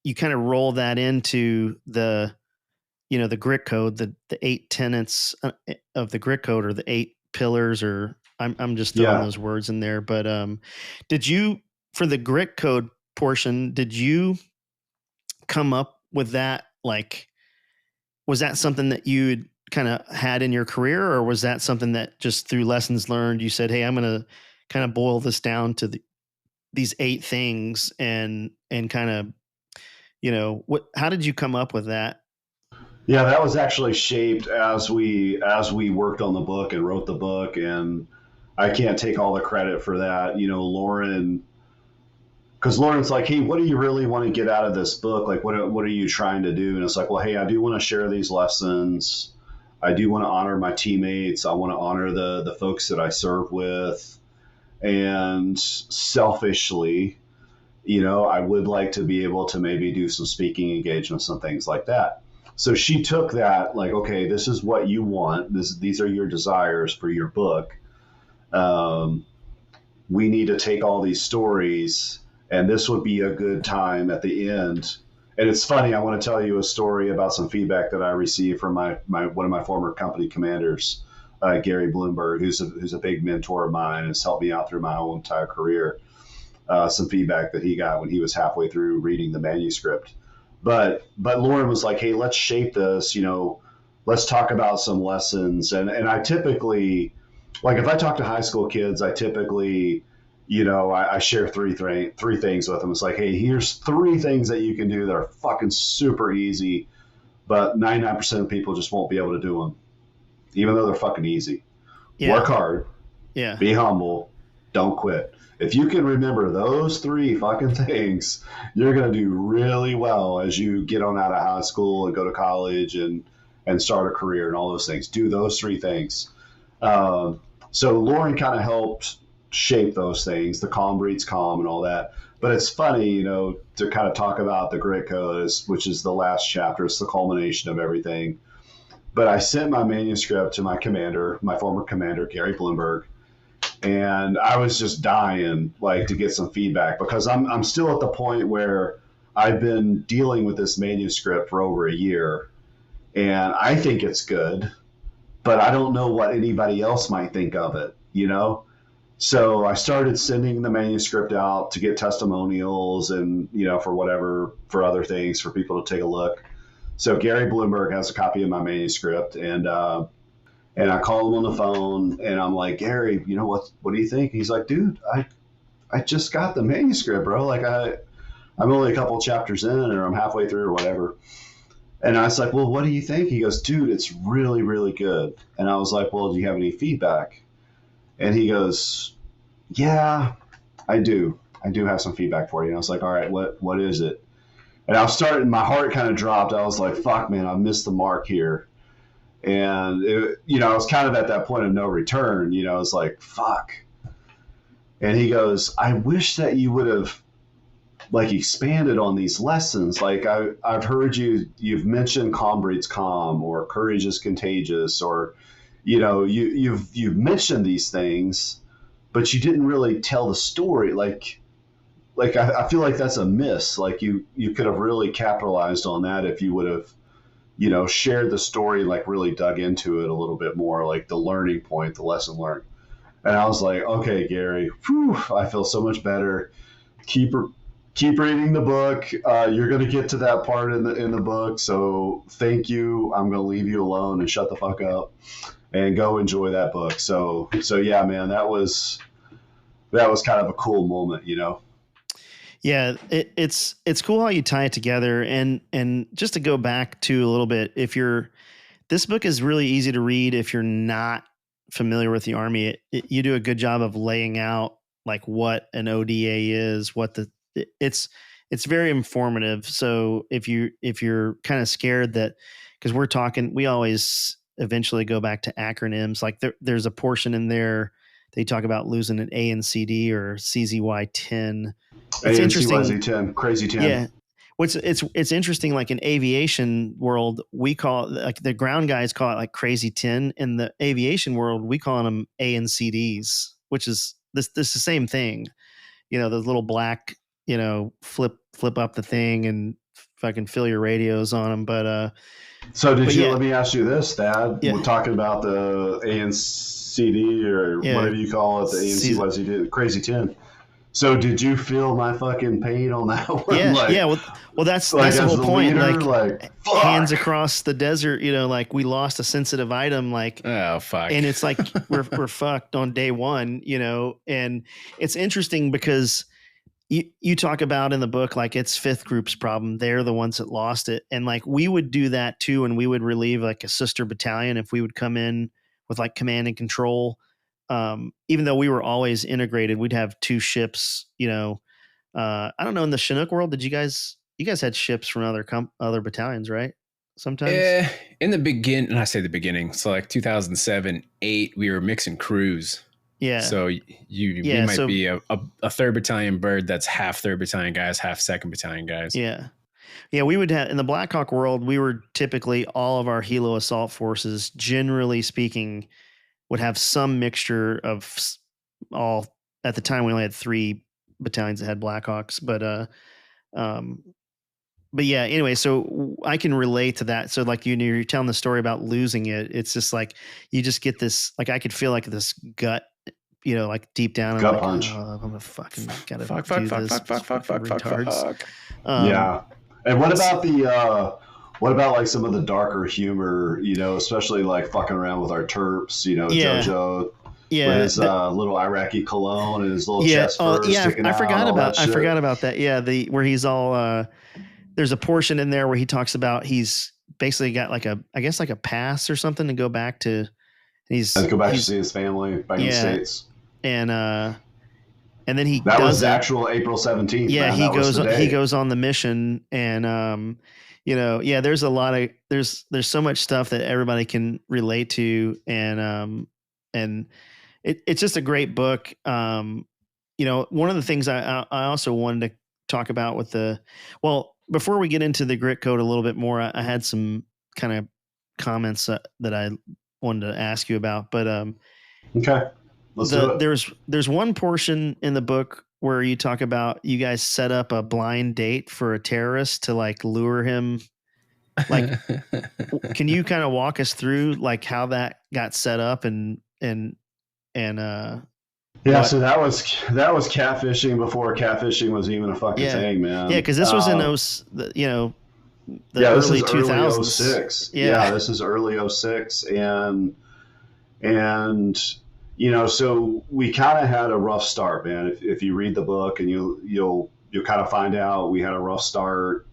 you kind of roll that into the, you know, the grit code, the 8 tenets of the grit code, or the 8 pillars, or I'm just throwing those words in there. But did you, for the grit code portion, did you come up with that? Like, was that something that you kind of had in your career, or was that something that just through lessons learned, you said, hey, I'm going to kind of boil this down to these 8 things and kind of, you know, how did you come up with that? Yeah, that was actually shaped as we worked on the book and wrote the book, and I can't take all the credit for that. You know, Lauren, because Lauren's like, hey, what do you really want to get out of this book? Like, what are you trying to do? And it's like, well, hey, I do want to share these lessons. I do want to honor my teammates. I want to honor the folks that I serve with. And selfishly, you know, I would like to be able to maybe do some speaking engagements and things like that. So she took that, like, okay, this is what you want. These are your desires for your book. We need to take all these stories, and this would be a good time at the end. And it's funny, I want to tell you a story about some feedback that I received from one of my former company commanders, Gary Bloomberg, who's a big mentor of mine and has helped me out through my whole entire career. Some feedback that he got when he was halfway through reading the manuscript. But Lauren was like, hey, let's shape this, you know, let's talk about some lessons. And I typically, like, if I talk to high school kids, I typically, you know, I share three things with them. It's like, hey, here's 3 things that you can do that are fucking super easy, but 99% of people just won't be able to do them, even though they're fucking easy. Yeah. Work hard. Yeah. Be humble. Don't quit. If you can remember those 3 fucking things, you're going to do really well as you get on out of high school and go to college and start a career and all those things. Do those 3 things. So Lauren kind of helped shape those things, the calm breeds calm and all that. But it's funny, you know, to kind of talk about the grit code, which is the last chapter. It's the culmination of everything. But I sent my manuscript to my commander, my former commander, Gary Bloomberg. And I was just dying, like, to get some feedback, because I'm still at the point where I've been dealing with this manuscript for over a year, and I think it's good, but I don't know what anybody else might think of it, you know? So I started sending the manuscript out to get testimonials and, for other things for people to take a look. So Gary Bloomberg has a copy of my manuscript, and I call him on the phone, and I'm like, Gary, what do you think? He's like, dude, I just got the manuscript, bro. Like I'm only a couple chapters in, or I'm halfway through or whatever. And I was like, well, what do you think? He goes, dude, it's really, really good. And I was like, well, do you have any feedback? And he goes, yeah, I do. I do have some feedback for you. And I was like, all right, what is it? And I was starting, my heart kind of dropped. I was like, fuck, man, I missed the mark here. And, I was kind of at that point of no return. I was like, fuck. And he goes, I wish that you would have expanded on these lessons. Like I've heard you've mentioned calm breeds calm, or courage is contagious, or you've mentioned these things, but you didn't really tell the story. I feel like that's a miss. Like you could have really capitalized on that if you would have shared the story, really dug into it a little bit more, like the learning point, the lesson learned. And I was like, okay, Gary, I feel so much better. Keep reading the book. You're going to get to that part in the book. So thank you. I'm going to leave you alone and shut the fuck up and go enjoy that book. So yeah, man, that was kind of a cool moment, Yeah, it's cool how you tie it together. And just to go back to a little bit, this book is really easy to read if you're not familiar with the Army. You do a good job of laying out what an ODA is, it's very informative. So if you're kind of scared that, because we always eventually go back to acronyms. Like there's a portion in there they talk about losing an ANCD or CZY 10. It's interesting. 10, crazy 10. Yeah. It's interesting. Like in aviation world, we call it, like the ground guys call it crazy 10. In the aviation world, we call them ANCDs, which is this the same thing. Those little black, flip up the thing and fucking fill your radios on them. But let me ask you this, Thad. Yeah. We're talking about the ANCD or whatever you call it, the ANCD, crazy 10. So did you feel my fucking pain on that one? Yeah. Well, that's the whole point. Leader, hands across the desert, we lost a sensitive item, oh fuck. And it's like we're fucked on day one, and it's interesting because you talk about in the book, it's fifth group's problem. They're the ones that lost it. And we would do that too. And we would relieve a sister battalion if we would come in with command and control. Even though we were always integrated, we'd have two ships, I don't know, in the Chinook world, you guys had ships from other battalions, right? Sometimes in the beginning, and I say the beginning, so 2007, 8, we were mixing crews. Yeah. So we might be a 3rd battalion bird that's half 3rd battalion guys, half 2nd battalion guys. Yeah. Yeah, we would have in the Black Hawk world, we were typically all of our helo assault forces, generally speaking, would have some mixture of all. At the time, we only had 3 battalions that had Black Hawks, but yeah. Anyway, so I can relate to that. So you're telling the story about losing it. It's just you just get this. I could feel this gut. Deep down, gut punch. I'm gonna fucking gotta fuck. Yeah. And what about some of the darker humor? Especially fucking around with our terps. JoJo. Yeah, with his little Iraqi cologne and his little chest fur sticking out. I forgot about that. Yeah, where he's all. There's a portion in there where he talks about he's basically got a pass or something to go back to. To see his family back in the States. And then that was the actual April 17th. Yeah, he goes on the mission, and there's a lot of there's so much stuff that everybody can relate to, and it's just a great book. One of the things I also wanted to talk about before we get into the grit code a little bit more, I had some kind of comments that I wanted to ask you about, but okay. Let's do it. There's one portion in the book where you talk about you guys set up a blind date for a terrorist to lure him. Can you kind of walk us through how that got set up and Yeah, What? so that was catfishing before catfishing was even a fucking thing, man. Yeah, because this was in the this early is early 2000s. 06. Yeah. This is early 06. And so we kind of had a rough start, man. If you read the book, and you'll kind of find out we had a rough start.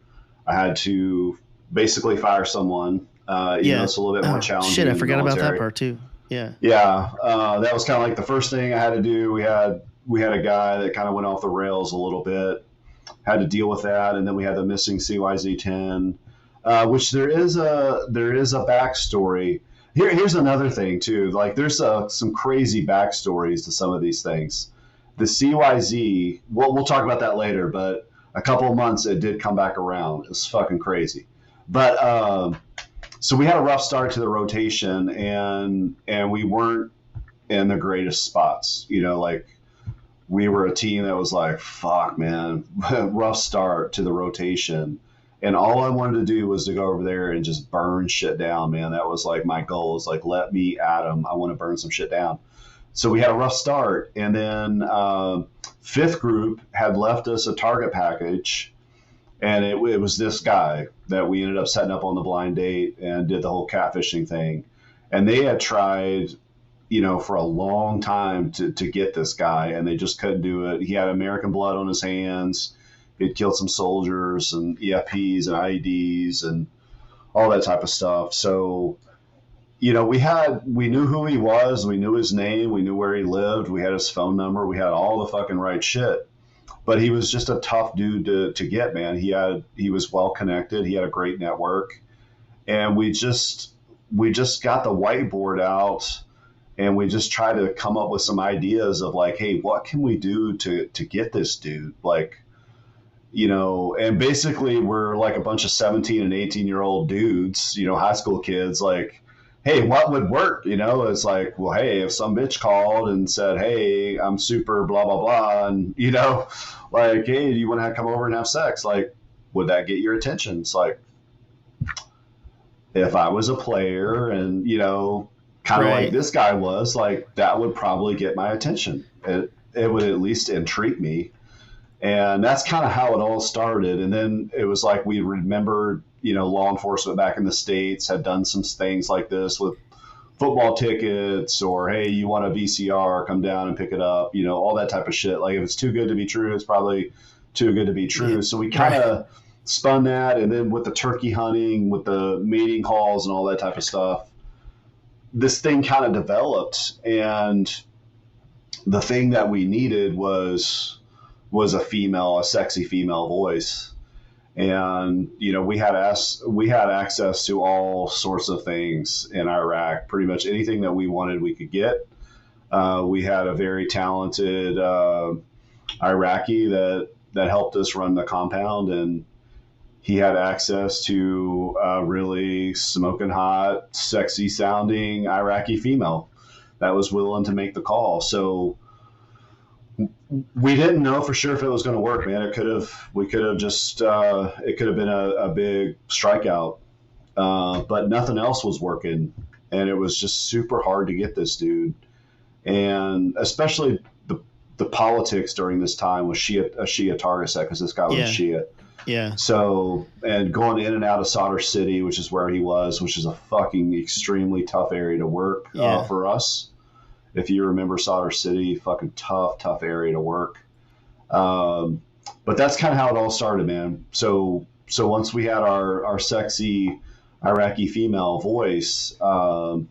I had to basically fire someone. It's a little bit more challenging. Shit, I forgot about that part too. Yeah. Yeah. That was kind of like the first thing I had to do. We had a guy that kind of went off the rails a little bit. Had to deal with that, and then we had the missing CYZ-10, which there is a backstory. Here's another thing too. Like there's some crazy backstories to some of these things. The CYZ, we'll talk about that later, but a couple of months it did come back around. It's fucking crazy. But so we had a rough start to the rotation, and we weren't in the greatest spots. Like we were a team that was like, fuck, man, rough start to the rotation. And all I wanted to do was to go over there and just burn shit down, man. That was like my goal, is like, let me at them. I want to burn some shit down. So we had a rough start. And then fifth group had left us a target package. And it was this guy that we ended up setting up on the blind date and did the whole catfishing thing. And they had tried, for a long time to get this guy, and they just couldn't do it. He had American blood on his hands. He'd killed some soldiers and EFPs and IEDs and all that type of stuff. So, we knew who he was. We knew his name. We knew where he lived. We had his phone number. We had all the fucking right shit. But he was just a tough dude to get, man. He was well connected. He had a great network. And we just got the whiteboard out, and we just tried to come up with some ideas of like, hey, what can we do to get this dude? Like, and basically we're like a bunch of 17 and 18-year-old dudes, high school kids, like, hey, what would work? It's like, well, hey, if some bitch called and said, hey, I'm super blah, blah, blah. And, like, hey, do you want to come over and have sex? Like, would that get your attention? It's like, if I was a player and, kind of like this guy was, like, that would probably get my attention. It would at least intrigue me. And that's kind of how it all started. And then it was like we remembered, law enforcement back in the States had done some things like this with football tickets, or, hey, you want a VCR, come down and pick it up, all that type of shit. Like if it's too good to be true, it's probably too good to be true. So we kind of spun that. And then with the turkey hunting, with the mating calls and all that type of stuff, this thing kind of developed. And the thing that we needed was a sexy female voice. And, we had access to all sorts of things in Iraq. Pretty much anything that we wanted, we could get. We had a very talented Iraqi that helped us run the compound, and he had access to a really smoking hot, sexy sounding Iraqi female that was willing to make the call. So we didn't know for sure if it was going to work, man. It could have been a big strikeout, but nothing else was working. And it was just super hard to get this dude. And especially the politics during this time was a Shia target set, because this guy was a Shia. Yeah. So, and going in and out of Sadr City, which is where he was, which is a fucking extremely tough area to work for us. If you remember Sadr City, fucking tough area to work. But that's kind of how it all started, man. So once we had our sexy Iraqi female voice, that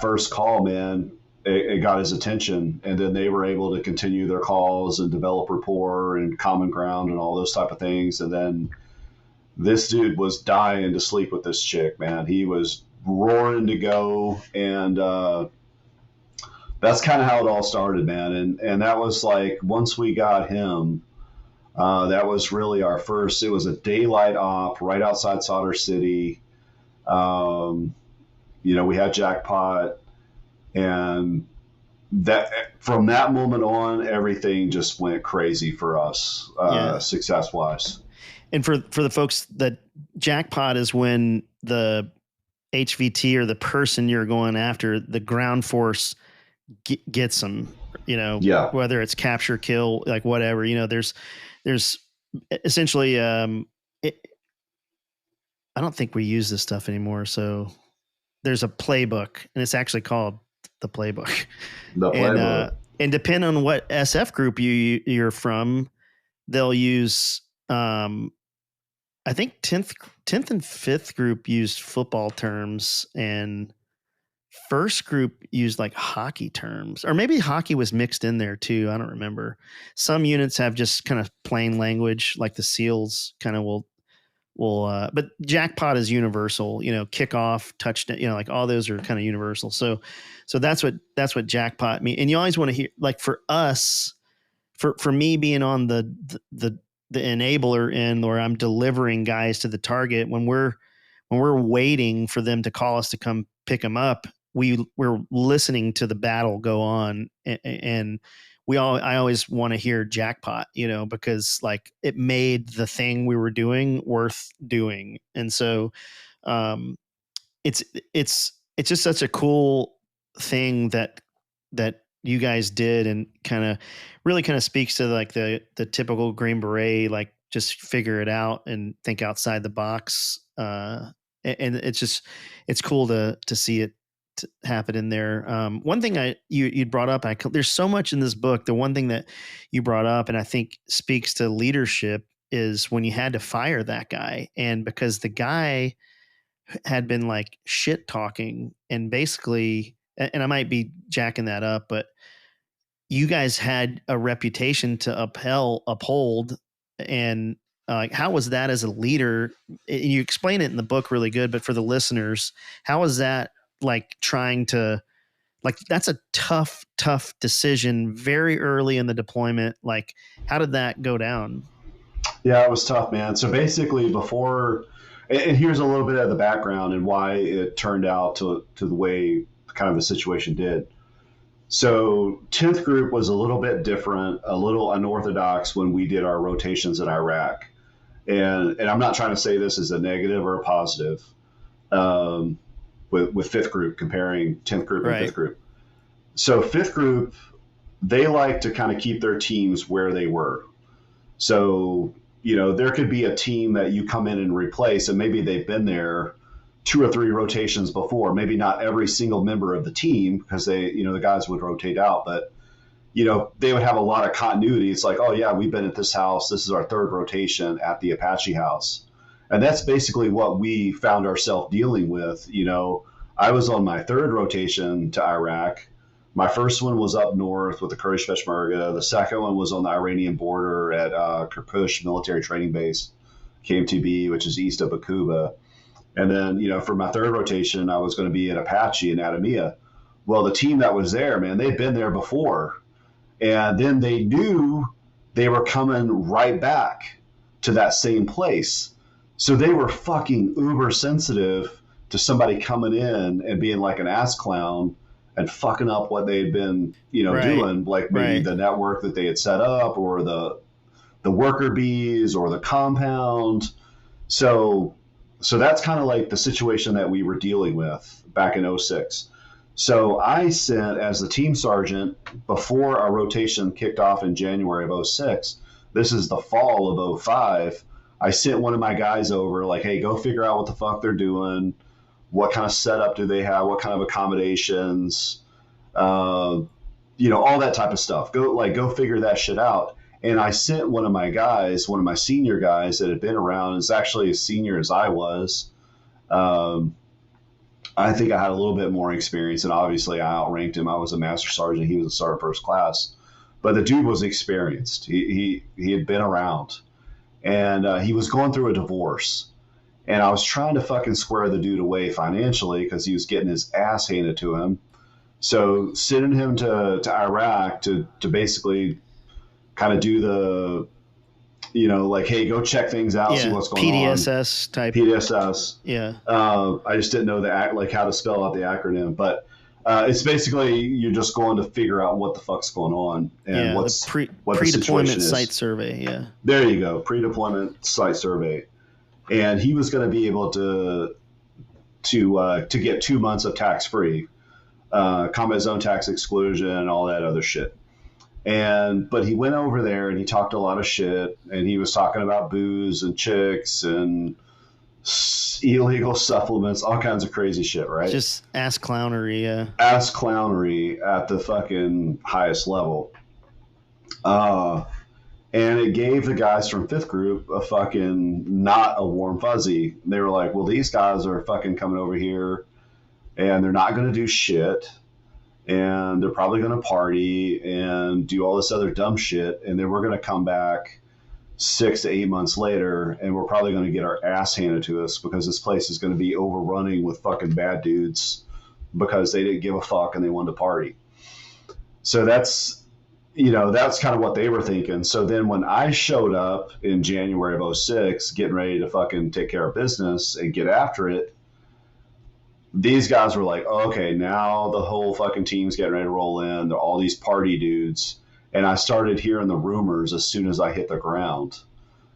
first call, man, it got his attention, and then they were able to continue their calls and develop rapport and common ground and all those type of things. And then this dude was dying to sleep with this chick, man. He was roaring to go, and that's kind of how it all started, man. And that was like, once we got him, that was really our first. It was a daylight op right outside Sadr City. We had jackpot, and that from that moment on, everything just went crazy for us, success wise. And for the folks, that jackpot is when the HVT, or the person you're going after, the ground force gets them, Yeah. whether it's capture, kill, like whatever, there's essentially, I don't think we use this stuff anymore. So there's a playbook, and it's actually called the playbook. The playbook. And depending on what SF group you're from, they'll use, I think 10th and 5th group used football terms, and first group used like hockey terms, or maybe hockey was mixed in there too. I don't remember. Some units have just kind of plain language, like the SEALs kind of will, but jackpot is universal, kickoff, touchdown, like all those are kind of universal. So that's what jackpot means. And you always want to hear, like for us, for me being on the enabler end, where I'm delivering guys to the target, when we're waiting for them to call us to come pick them up, we're listening to the battle go on, and I always want to hear jackpot, because like it made the thing we were doing worth doing. And so it's just such a cool thing that you guys did, and really speaks to like the typical Green Beret, like just figure it out and think outside the box. And it's cool to see it happen in there. One thing you'd brought up, there's so much in this book. The one thing that you brought up, and I think speaks to leadership, is when you had to fire that guy, and because the guy had been like shit talking, and basically, and I might be jacking that up, but you guys had a reputation to uphold. And like, how was that as a leader? And you explain it in the book really good, but for the listeners, how was that like trying to, like, that's a tough decision very early in the deployment. Like, how did that go down? Yeah, it was tough, man. So basically before, and here's a little bit of the background and why it turned out to the way kind of the situation did. So 10th group was a little bit different, a little unorthodox when we did our rotations in Iraq. And I'm not trying to say this as a negative or a positive with 5th group, comparing 10th group and 5th group. So 5th group, they like to kind of keep their teams where they were. So, there could be a team that you come in and replace, and maybe they've been there 2 or 3 rotations before, maybe not every single member of the team, because they, the guys would rotate out, but, they would have a lot of continuity. It's like, oh yeah, we've been at this house. This is our 3rd rotation at the Apache house. And that's basically what we found ourselves dealing with. I was on my 3rd rotation to Iraq. My first one was up north with the Kurdish Peshmerga. The second one was on the Iranian border at Kirkush Military Training Base, KMTB, which is east of Bakuba. And then, for my 3rd rotation, I was going to be in Apache in Adamia. Well, the team that was there, man, they'd been there before. And then they knew they were coming right back to that same place. So they were fucking uber sensitive to somebody coming in and being like an ass clown and fucking up what they'd been, doing, like maybe the network that they had set up, or the worker bees, or the compound. So that's kind of like the situation that we were dealing with back in 06. So I sent, as the team sergeant, before our rotation kicked off in January of 06, this is the fall of 05, I sent one of my guys over, like, hey, go figure out what the fuck they're doing. What kind of setup do they have? What kind of accommodations? All that type of stuff. Go figure that shit out. And I sent one of my guys, one of my senior guys that had been around, is actually as senior as I was. I think I had a little bit more experience, and obviously I outranked him. I was a Master Sergeant. He was a Sergeant First Class. But the dude was experienced. He had been around. And he was going through a divorce. And I was trying to fucking square the dude away financially because he was getting his ass handed to him. So sending him to Iraq to basically kind of do the, like, hey, go check things out, see what's going PDSS on. type. PDSS. Yeah. I just didn't know how to spell out the acronym. But it's basically you're just going to figure out what the fuck's going on and what the pre-deployment site survey. Yeah. There you go. Pre-deployment site survey. And he was going to be able to get 2 months of tax-free, combat zone tax exclusion, and all that other shit. But he went over there and he talked a lot of shit, and he was talking about booze and chicks and illegal supplements, all kinds of crazy shit, right? Just ass clownery. Ass clownery at the fucking highest level. And it gave the guys from fifth group a fucking not a warm fuzzy. They were like, well, these guys are fucking coming over here and they're not going to do shit. And they're probably going to party and do all this other dumb shit. And then we're going to come back 6 to 8 months later and we're probably going to get our ass handed to us because this place is going to be overrunning with fucking bad dudes because they didn't give a fuck and they wanted to party. So that's kind of what they were thinking. So then when I showed up in January of 2006, getting ready to fucking take care of business and get after it, these guys were like, oh, okay, now the whole fucking team's getting ready to roll in. They're all these party dudes. And I started hearing the rumors as soon as I hit the ground.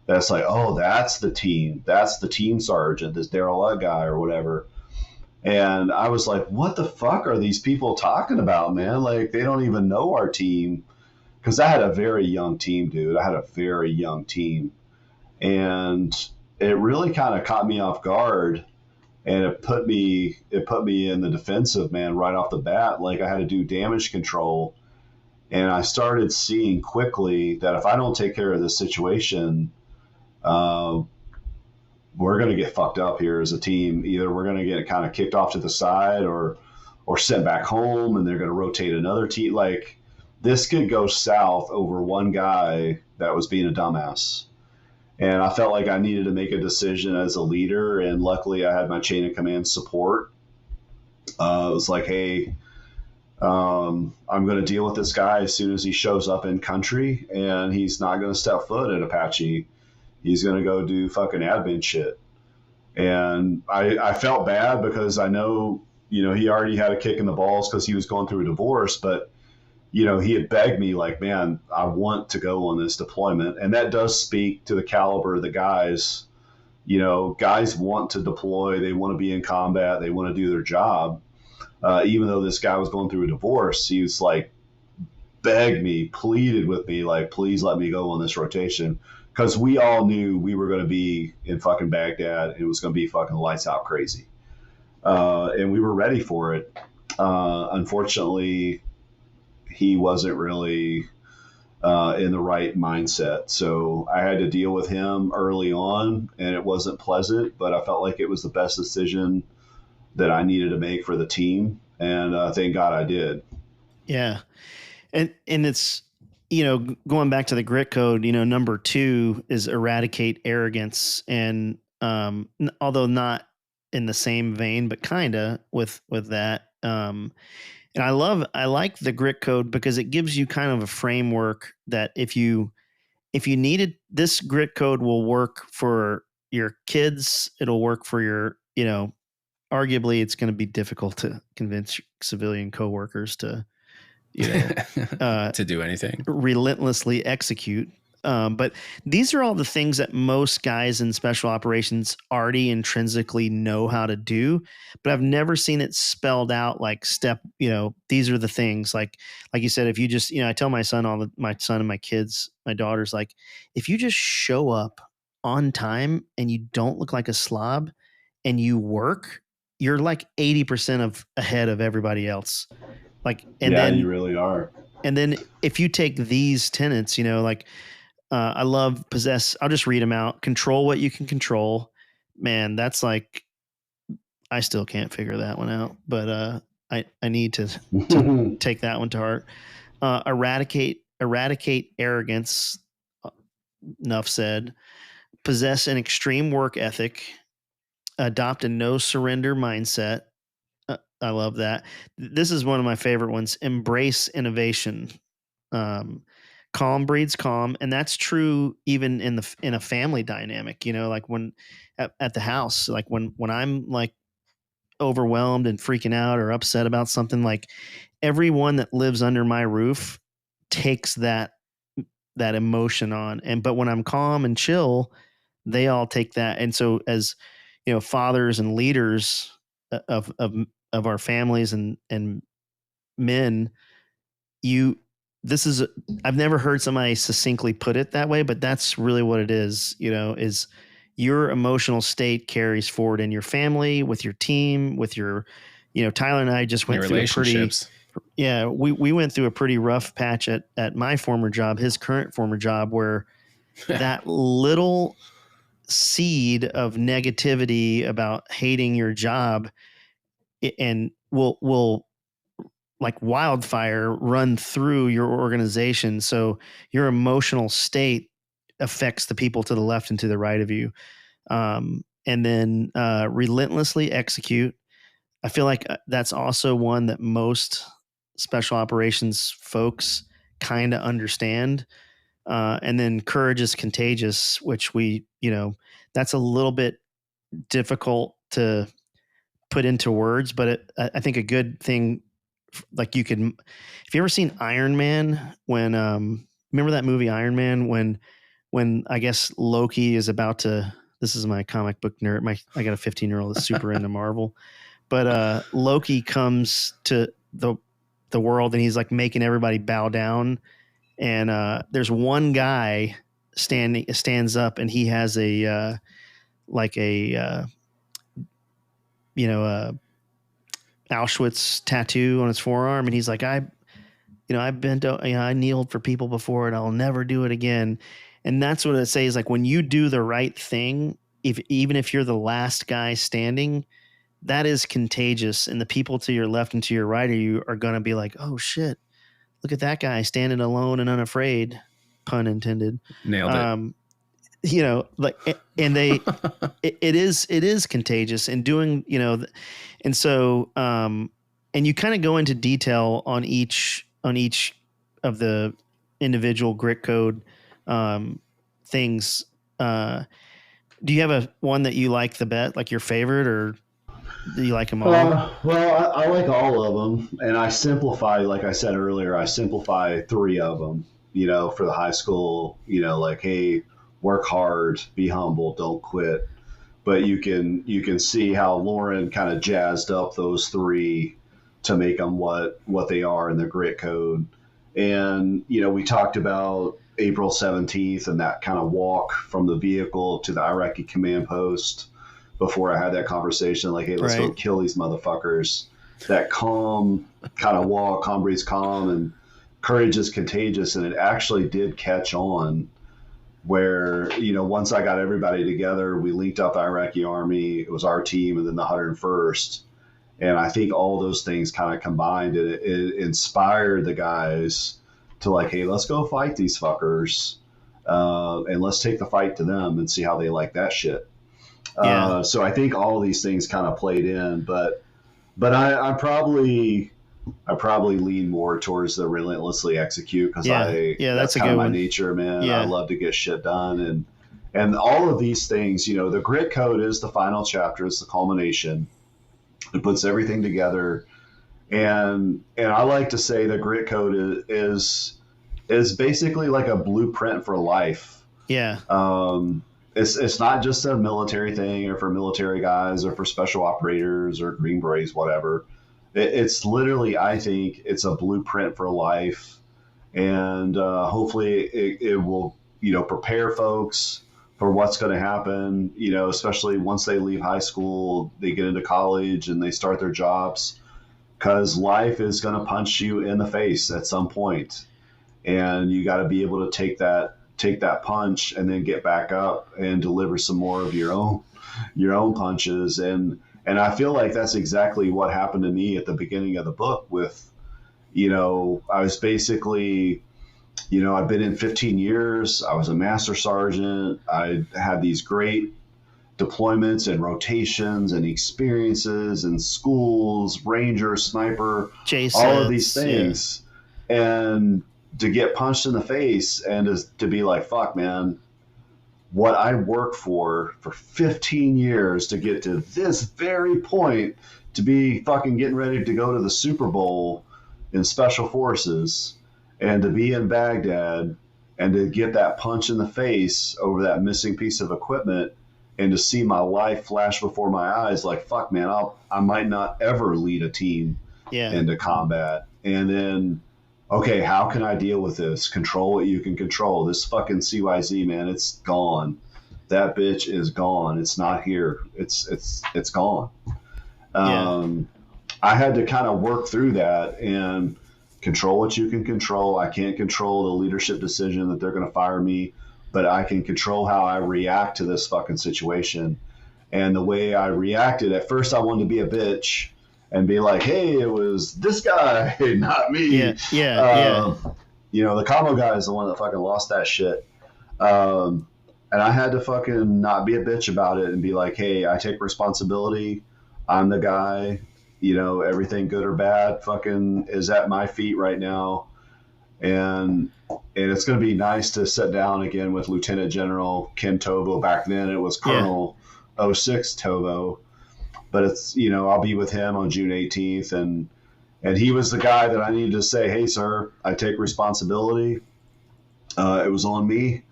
That's like, oh, that's the team. That's the team sergeant, this Darrell Utt guy or whatever. And I was like, what the fuck are these people talking about, man? Like, they don't even know our team. Because I had a very young team, dude. I had a very young team. And it really kind of caught me off guard. And it put me in the defensive, man, right off the bat. Like, I had to do damage control. And I started seeing quickly that if I don't take care of this situation, we're going to get fucked up here as a team. Either we're going to get kind of kicked off to the side or sent back home, and they're going to rotate another team. Like, this could go south over one guy that was being a dumbass. And I felt like I needed to make a decision as a leader. And luckily I had my chain of command support. It was like, hey, I'm going to deal with this guy as soon as he shows up in country, and he's not going to step foot at Apache. He's going to go do fucking admin shit. And I felt bad because I know, he already had a kick in the balls because he was going through a divorce, but he had begged me like, man, I want to go on this deployment. And that does speak to the caliber of the guys. Guys want to deploy. They want to be in combat. They want to do their job. Even though this guy was going through a divorce, he was like, begged me, pleaded with me, like, please let me go on this rotation. Because we all knew we were going to be in fucking Baghdad. It was going to be fucking lights out crazy. And we were ready for it. Unfortunately, he wasn't really in the right mindset. So I had to deal with him early on, and it wasn't pleasant, but I felt like it was the best decision that I needed to make for the team. And thank God I did. Yeah. And it's, going back to the grit code, number 2 is eradicate arrogance. And although not in the same vein, but kind of with that. And I like the grit code because it gives you kind of a framework that if you needed, this grit code will work for your kids. It'll work for your, arguably it's going to be difficult to convince civilian coworkers to, to do anything, relentlessly execute. But these are all the things that most guys in special operations already intrinsically know how to do, but I've never seen it spelled out like these are the things like you said, if you just, I tell my son, my son and my kids, my daughters, like, if you just show up on time and you don't look like a slob and you work, you're like 80% ahead of everybody else. Like, and then you really are. And then if you take these tenets, I love possess. I'll just read them out. Control what you can control. Man, that's like, I still can't figure that one out, but I need to take that one to heart. Eradicate arrogance. Enough said. Possess an extreme work ethic. Adopt a no surrender mindset. I love that. This is one of my favorite ones. Embrace innovation. Calm breeds calm, and that's true even in a family dynamic. Like when at the house, like when I'm like overwhelmed and freaking out or upset about something, like everyone that lives under my roof takes that emotion on, but when I'm calm and chill, they all take that. And so as fathers and leaders of our families and men, you this is, I've never heard somebody succinctly put it that way, but that's really what it is, is your emotional state carries forward in your family, with your team, with your, Tyler and I just went through we went through a pretty rough patch at my former job, his current former job, where that little seed of negativity about hating your job and will like wildfire run through your organization. So your emotional state affects the people to the left and to the right of you. And then relentlessly execute. I feel like that's also one that most special operations folks kind of understand. And then courage is contagious, which that's a little bit difficult to put into words, but I think a good thing, like if you ever seen Iron Man, when remember that movie Iron Man, when I guess Loki is about to, this is my comic book nerd, I got a 15-year-old that's super into Marvel, but Loki comes to the world and he's like making everybody bow down, and there's one guy stands up and he has a Auschwitz tattoo on his forearm, and he's like, I kneeled for people before and I'll never do it again. And that's what it says. Like, when you do the right thing, even if you're the last guy standing, that is contagious. And the people to your left and to your right of you are going to be like, oh shit, look at that guy standing alone and unafraid, pun intended. Nailed it. It is contagious, and doing, and so, and you kind of go into detail on each of the individual grit code, things. Do you have one that you like the best, like your favorite, or do you like them all? Well, I like all of them, and I simplify, like I said earlier, I simplify 3 of them, for the high school, like, hey, work hard, be humble, don't quit. But you can see how Lauren kind of jazzed up those 3 to make them what they are in the grit code. And, we talked about April 17th and that kind of walk from the vehicle to the Iraqi command post before I had that conversation, like, hey, let's go kill these motherfuckers. That calm kind of walk, calm breeds calm, and courage is contagious. And it actually did catch on, where, once I got everybody together, we linked up the Iraqi army. It was our team and then the 101st. And I think all those things kind of combined, and it inspired the guys to, like, hey, let's go fight these fuckers. And let's take the fight to them and see how they like that shit. Yeah. So I think all of these things kind of played in, but I probably lean more towards the relentlessly execute, because that's kind of my nature, man. Yeah. I love to get shit done, and all of these things, the grit code is the final chapter. It's the culmination. It puts everything together, and I like to say the grit code is basically like a blueprint for life. Yeah. It's not just a military thing, or for military guys, or for special operators or Green Berets, whatever. It's literally, I think, it's a blueprint for life, and hopefully it will, prepare folks for what's going to happen, especially once they leave high school, they get into college and they start their jobs, because life is going to punch you in the face at some point, and you got to be able to take that punch and then get back up and deliver some more of your own punches. And I feel like that's exactly what happened to me at the beginning of the book with, I was basically, I've been in 15 years. I was a Master Sergeant. I had these great deployments and rotations and experiences and schools, Ranger, Sniper, all of these things. Yeah. And to get punched in the face and to be like, fuck, man, what I worked for 15 years to get to this very point, to be fucking getting ready to go to the Super Bowl in Special Forces, and to be in Baghdad, and to get that punch in the face over that missing piece of equipment, and to see my life flash before my eyes, like, fuck, man, I might not ever lead a team into combat. And then, okay, how can I deal with this? Control what you can control. This fucking CYZ, man, it's gone. That bitch is gone. It's not here. It's gone. I had to kind of work through that and control what you can control. I can't control the leadership decision that they're going to fire me, but I can control how I react to this fucking situation. And the way I reacted, at first I wanted to be a bitch and be like, hey, it was this guy, not me. Yeah. You know, the combo guy is the one that fucking lost that shit. And I had to fucking not be a bitch about it and be like, hey, I take responsibility. I'm the guy. You know, everything good or bad fucking is at my feet right now. And it's going to be nice to sit down again with Lieutenant General Ken Tovo. Back then it was Colonel 06 Tovo. But it's, you know, I'll be with him on June 18th. And he was the guy that I needed to say, hey, sir, I take responsibility. It was on me.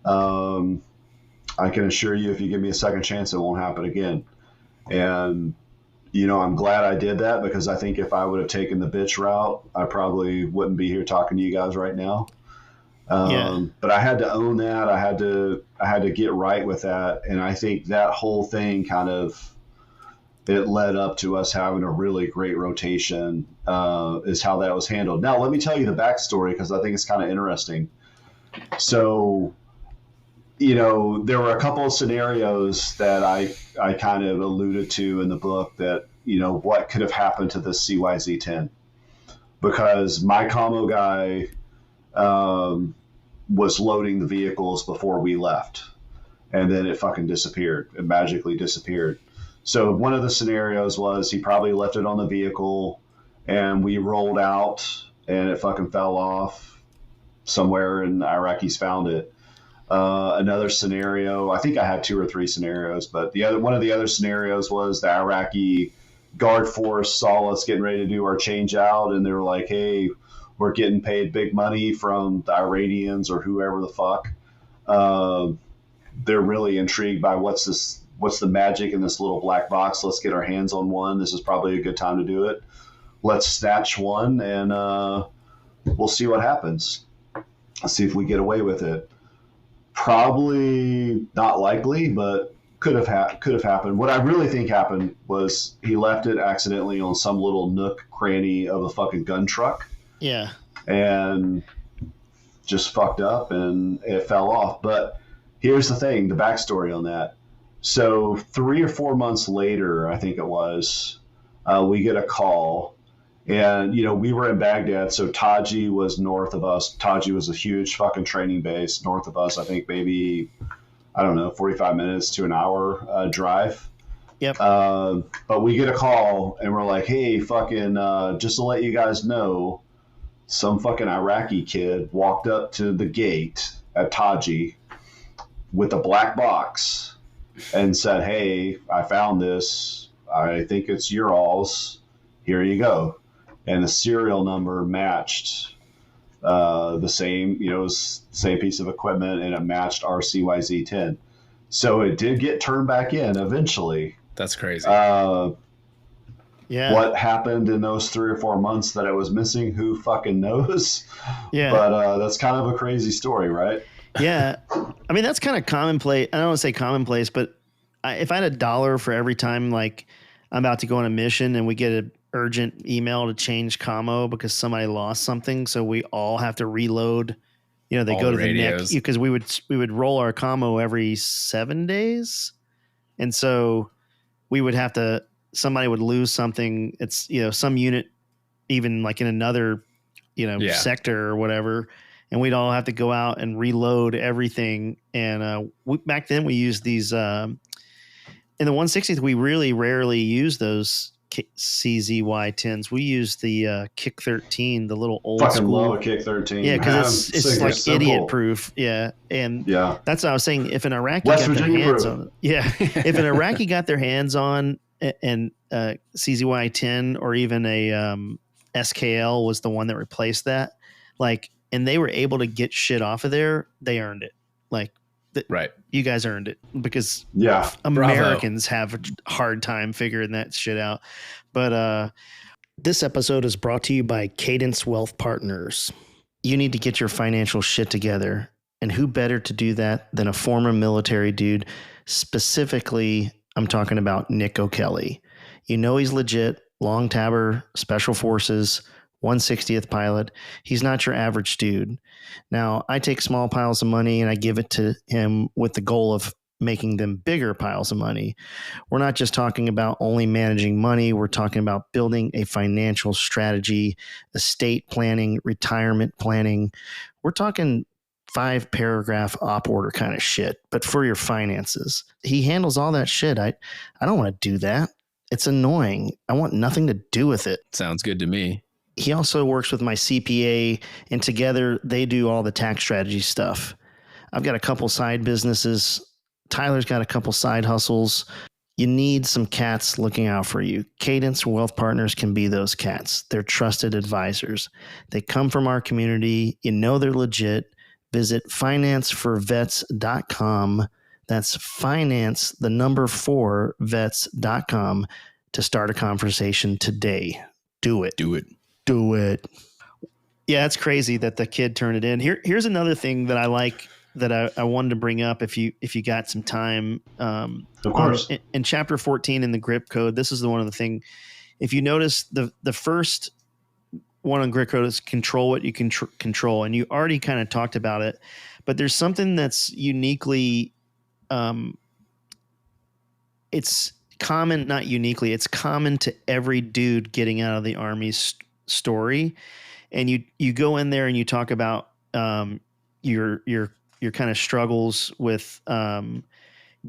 I can assure you if you give me a second chance, it won't happen again. And you know, I'm glad I did that because I think if I would have taken the bitch route, I probably wouldn't be here talking to you guys right now. But I had to own that. I had to get right with that. And I think that whole thing it led up to us having a really great rotation, is how that was handled. Now, let me tell you the backstory because I think it's kind of interesting. So, you know, there were a couple of scenarios that I kind of alluded to in the book that, you know, what could have happened to the CYZ-10. Because my commo guy was loading the vehicles before we left. And then it fucking disappeared. It magically disappeared. So one of the scenarios was he probably left it on the vehicle and we rolled out and it fucking fell off somewhere and the Iraqis found it. Another scenario, I think I had 2 or 3 scenarios, but one of the other scenarios was the Iraqi guard force saw us getting ready to do our change out, and they were like, hey, we're getting paid big money from the Iranians or whoever the fuck. They're really intrigued by what's the magic in this little black box. Let's get our hands on one. This is probably a good time to do it. Let's snatch one, and we'll see what happens. Let's see if we get away with it. Probably not likely, but could have happened. What I really think happened was he left it accidentally on some little nook cranny of a fucking gun truck. Yeah. And just fucked up and it fell off. But here's the thing, the backstory on that. So 3 or 4 months later, I think it was, we get a call. And, you know, we were in Baghdad, so Taji was north of us. Taji was a huge fucking training base north of us. I think maybe, I don't know, 45 minutes to an hour drive. Yep. But we get a call, and we're like, hey, fucking, just to let you guys know, some fucking Iraqi kid walked up to the gate at Taji with a black box and said, hey, I found this. I think it's your all's. Here you go. And the serial number matched the same, you know, it was the same piece of equipment, and it matched our CYZ-10. So it did get turned back in eventually. That's crazy. Yeah. What happened in those 3 or 4 months that it was missing, who fucking knows? Yeah. But that's kind of a crazy story, right? Yeah. I mean, that's kind of commonplace. I don't want to say commonplace, but if I had $1 for every time, like, I'm about to go on a mission and we get an urgent email to change commo because somebody lost something, so we all have to reload. You know, they all go to the the neck radios. because we would roll our commo every 7 days, and so we would have to. Somebody would lose something. It's, you know, some unit, even like in another, you know, sector or whatever, and we'd all have to go out and reload everything. And back then we used these. In the 160th, we really rarely use those CZY-10s. We use the Kick 13, the little old fucking school. love a Kick 13. Yeah, because it's like simple. idiot proof. Yeah, and that's what I was saying. If an Iraqi West got Virginia their hands proof. on it, if an Iraqi got their hands on and CZY-10 or even a SKL was the one that replaced that, like, and they were able to get shit off of there, they earned it. Like, right. You guys earned it because Yeah, Americans have a hard time figuring that shit out. But This episode is brought to you by Cadence Wealth Partners. You need to get your financial shit together. And who better to do that than a former military dude? Specifically, I'm talking about Nick O'Kelly. You know he's legit, long tabber, special forces, 160th pilot. He's not your average dude. Now, I take small piles of money and I give it to him with the goal of making them bigger piles of money. We're not just talking about only managing money. We're talking about building a financial strategy, estate planning, retirement planning. We're talking 5-paragraph op order kind of shit, but for your finances. He handles all that shit. I don't want to do that. It's annoying. I want nothing to do with it. Sounds good to me. He also works with my CPA, and together they do all the tax strategy stuff. I've got a couple side businesses. Tyler's got a couple side hustles. You need some cats looking out for you. Cadence Wealth Partners can be those cats. They're trusted advisors. They come from our community. You know they're legit. Visit financeforvets.com. That's finance, the number 4 vets.com to start a conversation today. Do it. Do it. Do it. Yeah, it's crazy that the kid turned it in. Here's another thing that I like that I wanted to bring up if you got some time. Of course. In chapter 14 in the grip code, this is the one of the thing. If you notice the first one on grip code is control what you can control. And you already kind of talked about it, but there's something that's uniquely, it's common, not uniquely, it's common to every dude getting out of the Army's story. And you go in there and you talk about, your kind of struggles with,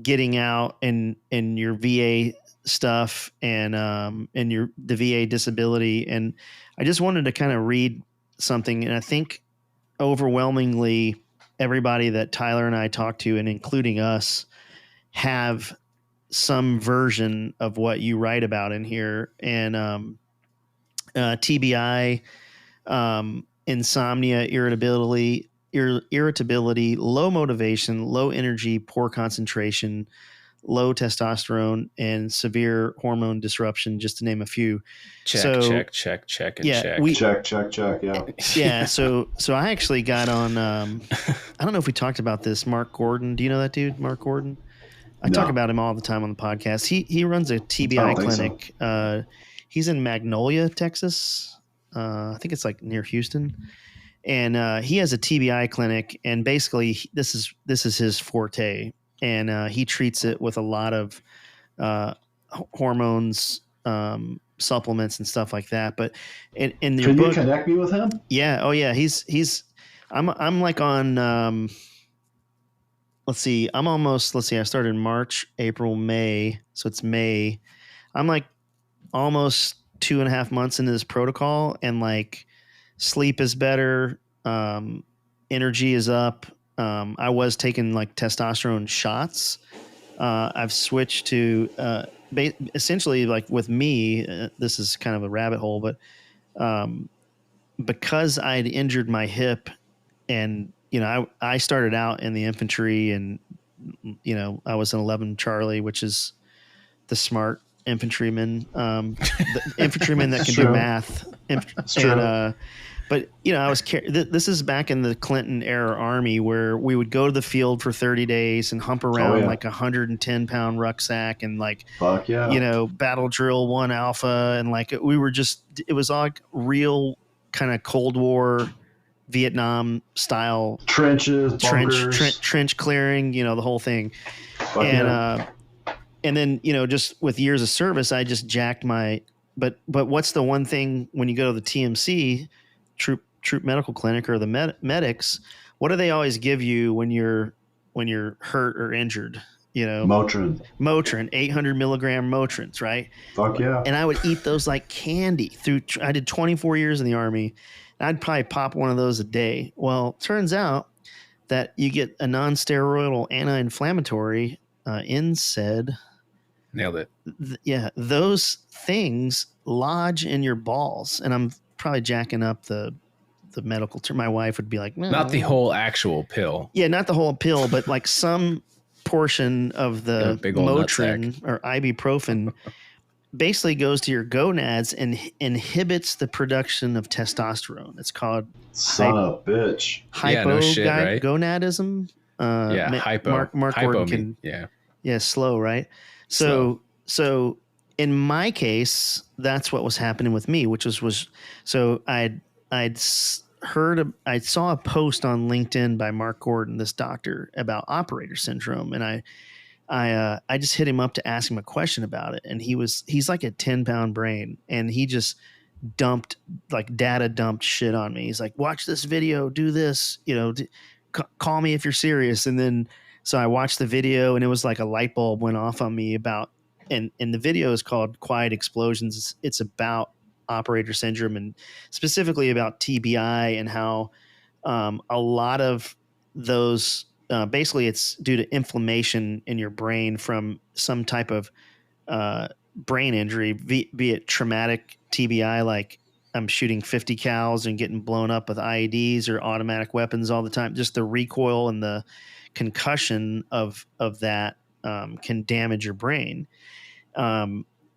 getting out and your VA stuff and the VA disability. And I just wanted to kind of read something. And I think overwhelmingly everybody that Tyler and I talked to, and including us, have some version of what you write about in here. And TBI, insomnia, irritability, low motivation, low energy, poor concentration, low testosterone, and severe hormone disruption, just to name a few. Check. Yeah, Check. Yeah. Yeah. So I actually got on, I don't know if we talked about this, Mark Gordon. Do you know that dude, Mark Gordon? I talk about him all the time on the podcast. He runs a TBI clinic. So. He's in Magnolia, Texas. I think it's like near Houston. And he has a TBI clinic, and basically this is his forte. And he treats it with a lot of hormones, supplements, and stuff like that. But in your Can book, you connect me with him? Yeah. Oh yeah. I'm like on. Let's see. I started March, April, May. So it's May. I'm like almost 2.5 months into this protocol, and like sleep is better. Energy is up. I was taking like testosterone shots. I've switched to essentially, like with me, this is kind of a rabbit hole, but because I'd injured my hip, and I started out in the infantry, and I was an 11 Charlie, which is the smart infantryman, the infantryman that can do math. But I was this is back in the Clinton era Army, where we would go to the field for 30 days and hump around like 110-pound rucksack and like, fuck yeah, battle drill 1 alpha. And like, it was like real kind of Cold War, Vietnam style trenches, trench clearing, the whole thing. Fuck yeah. And then, just with years of service, I just jacked but what's the one thing when you go to the TMC, troop medical clinic, or the medics, what do they always give you when you're hurt or injured? Motrin, 800 milligram Motrins, right? Fuck yeah. And I would eat those like candy I did 24 years in the Army, and I'd probably pop one of those a day. Well, turns out that you get a non-steroidal anti-inflammatory, NSAID. Nailed it. Those things lodge in your balls, and I'm probably jacking up the medical term. My wife would be like, no. Not the whole actual pill. Yeah, not the whole pill, but like some portion of the Motrin or ibuprofen basically goes to your gonads and inhibits the production of testosterone. It's called Son of a bitch. Yeah, no shit, right? hypogonadism. Hypo. Mark Gordon can. Yeah, slow, right? So in my case, that's what was happening with me, which was so I saw a post on LinkedIn by Mark Gordon, this doctor, about operator syndrome, and I just hit him up to ask him a question about it, and he's like a 10-pound brain, and he just data dumped shit on me. He's like, watch this video, do this, call me if you're serious. And then, so I watched the video, and it was like a light bulb went off on me and the video is called Quiet Explosions. It's about operator syndrome and specifically about TBI and how a lot of those, basically it's due to inflammation in your brain from some type of brain injury, be it traumatic TBI, like I'm shooting 50 cals and getting blown up with IEDs or automatic weapons all the time. Just the recoil and the concussion of that can damage your brain.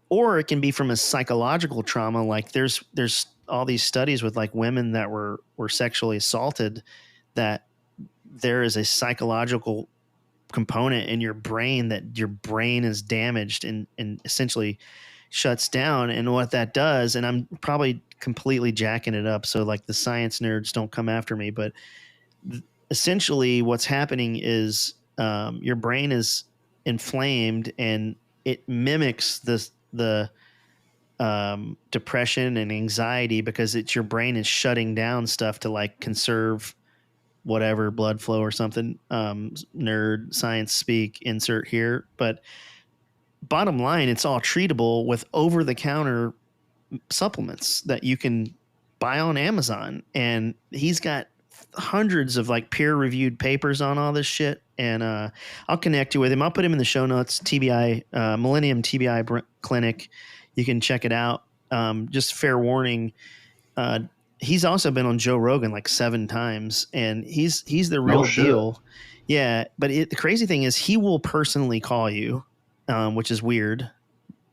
Or it can be from a psychological trauma. Like there's all these studies with like women that were sexually assaulted, that there is a psychological component in your brain that your brain is damaged and essentially shuts down. And what that does, and I'm probably completely jacking it up, so like the science nerds don't come after me, but essentially what's happening is your brain is inflamed and it mimics the depression and anxiety because your brain is shutting down stuff to like conserve whatever blood flow or something. Nerd science speak, insert here. But bottom line, it's all treatable with over-the-counter supplements that you can buy on Amazon. And he's got hundreds of like peer-reviewed papers on all this shit. And I'll connect you with him. I'll put him in the show notes. TBI, Millennium TBI Clinic. You can check it out. Just fair warning. He's also been on Joe Rogan like 7 times, and he's the real deal. Yeah, but the crazy thing is he will personally call you, which is weird.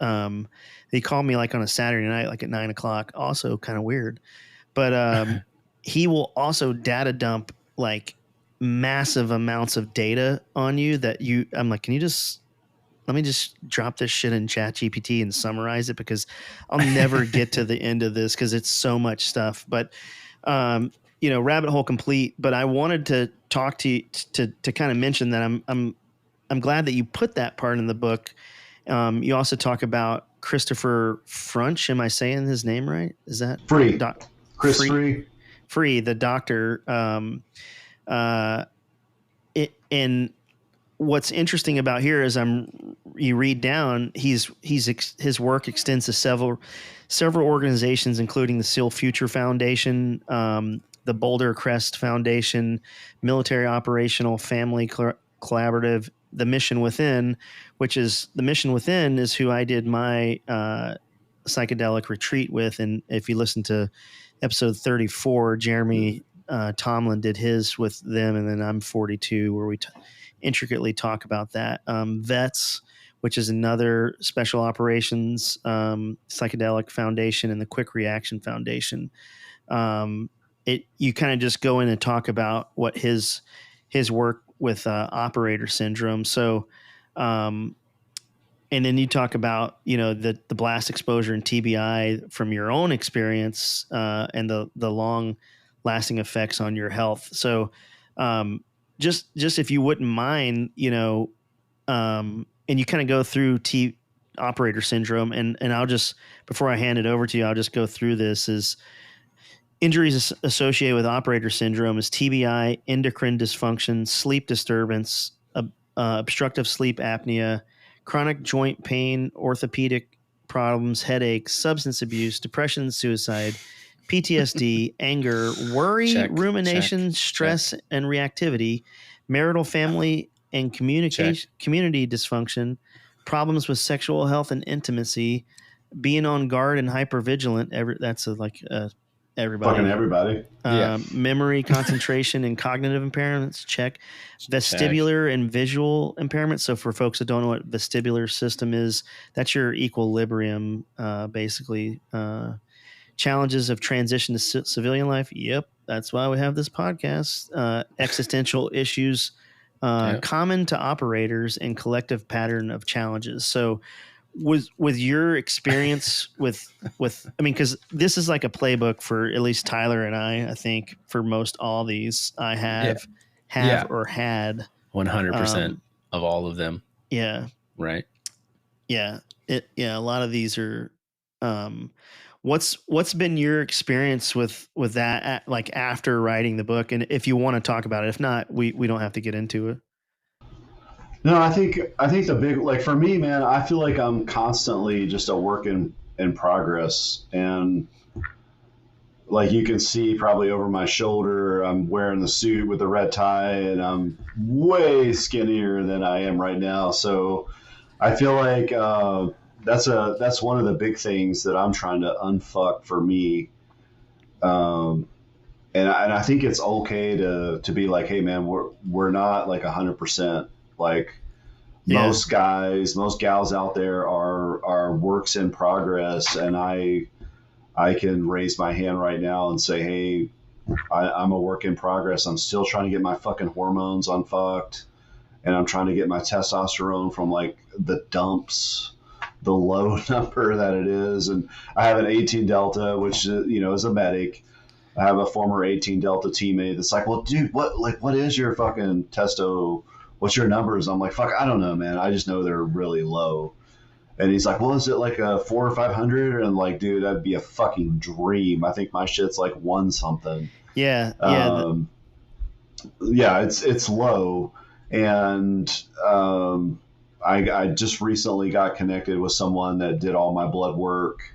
He called me like on a Saturday night, like at 9:00, also kind of weird. But he will also data dump like massive amounts of data on you that I'm like, can you let me just drop this shit in ChatGPT and summarize it, because I'll never get to the end of this because it's so much stuff. But, rabbit hole complete. But I wanted to talk to you to kind of mention that I'm glad that you put that part in the book. You also talk about Christopher Frunch. Am I saying his name right? Is that Free? Chris Free, the doctor. And what's interesting about here is you read down, his work extends to several organizations, including the SEAL Future Foundation, the Boulder Crest Foundation, Military Operational Family Collaborative, the Mission Within, is who I did my psychedelic retreat with. And if you listen to episode 34, Jeremy Tomlin did his with them, and then I'm 42, where we intricately talk about that. VETS, which is another special operations psychedelic foundation, and the Quick Reaction Foundation. You kind of just go in and talk about what his work with operator syndrome. So, and then you talk about the blast exposure and TBI from your own experience and the long lasting effects on your health. So, just if you wouldn't mind, and you kind of go through operator syndrome, and I'll just, before I hand it over to you, I'll just go through this. Is injuries associated with operator syndrome is TBI, endocrine dysfunction, sleep disturbance, obstructive sleep apnea, chronic joint pain, orthopedic problems, headaches, substance abuse, depression, suicide, PTSD, anger, worry, rumination, stress, and reactivity, marital, family, and community dysfunction, problems with sexual health and intimacy, being on guard and hypervigilant. That's everybody. Fucking everybody. Memory, concentration, and cognitive impairments, check. Vestibular and visual impairments. So for folks that don't know what vestibular system is, that's your equilibrium, basically. Challenges of transition to civilian life. Yep, that's why we have this podcast. Existential issues, common to operators, and collective pattern of challenges. So with your experience with I mean, because this is like a playbook for at least Tyler and I think for most all these I have or had 100% of all of them. Yeah. Right. Yeah. A lot of these are what's been your experience with that like after writing the book, and if you want to talk about it, if not, we don't have to get into it. No, I think the big, like for me, man, I feel like I'm constantly just a work in progress. And like you can see probably over my shoulder, I'm wearing the suit with the red tie and I'm way skinnier than I am right now. So I feel like that's one of the big things that I'm trying to unfuck for me. And I think it's okay to be like, hey man, we're not like 100%. Like most guys, most gals out there are works in progress, and I can raise my hand right now and say, hey, I'm a work in progress. I'm still trying to get my fucking hormones unfucked, and I'm trying to get my testosterone from like the dumps, the low number that it is. And I have an 18 Delta, which is a medic. I have a former 18 Delta teammate that's like, well, dude, what is your fucking testo? What's your numbers? I'm like, fuck, I don't know, man. I just know they're really low. And he's like, well, is it like a 400 or 500? And I'm like, dude, that'd be a fucking dream. I think my shit's like 1 something. Yeah. It's low. And I just recently got connected with someone that did all my blood work.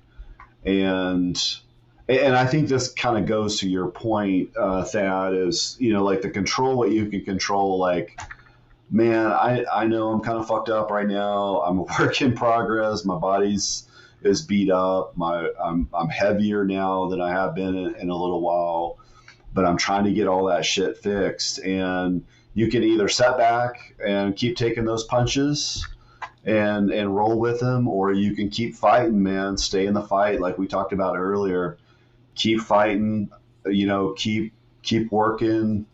And I think this kind of goes to your point, Thad, is, like the control what you can control. Like, man, I know I'm kind of fucked up right now. I'm a work in progress. My body's is beat up. I'm heavier now than I have been in a little while, but I'm trying to get all that shit fixed. And you can either set back and keep taking those punches and roll with them, or you can keep fighting, man. Stay in the fight, like we talked about earlier. Keep fighting, keep working.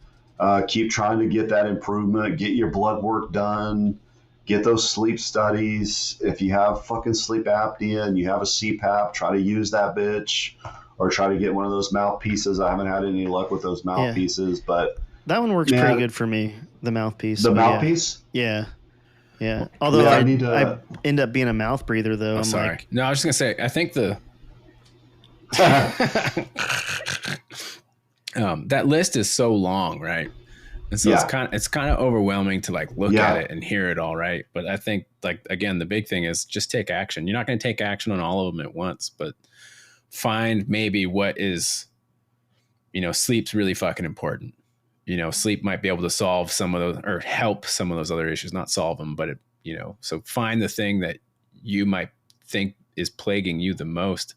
Keep trying to get that improvement, get your blood work done, get those sleep studies. If you have fucking sleep apnea and you have a CPAP, try to use that bitch, or try to get one of those mouthpieces. I haven't had any luck with those mouthpieces, but that one works pretty good for me. The mouthpiece. The mouthpiece? Yeah. Although I end up being a mouth breather though. I'm sorry. like, no, I was just gonna say, I think that list is so long, right? And so it's kind of overwhelming to like look at it and hear it all, right? But I think, like, again, the big thing is just take action. You're not going to take action on all of them at once, but find maybe what is, sleep's really fucking important. Sleep might be able to solve some of those or help some of those other issues, not solve them, but so find the thing that you might think is plaguing you the most.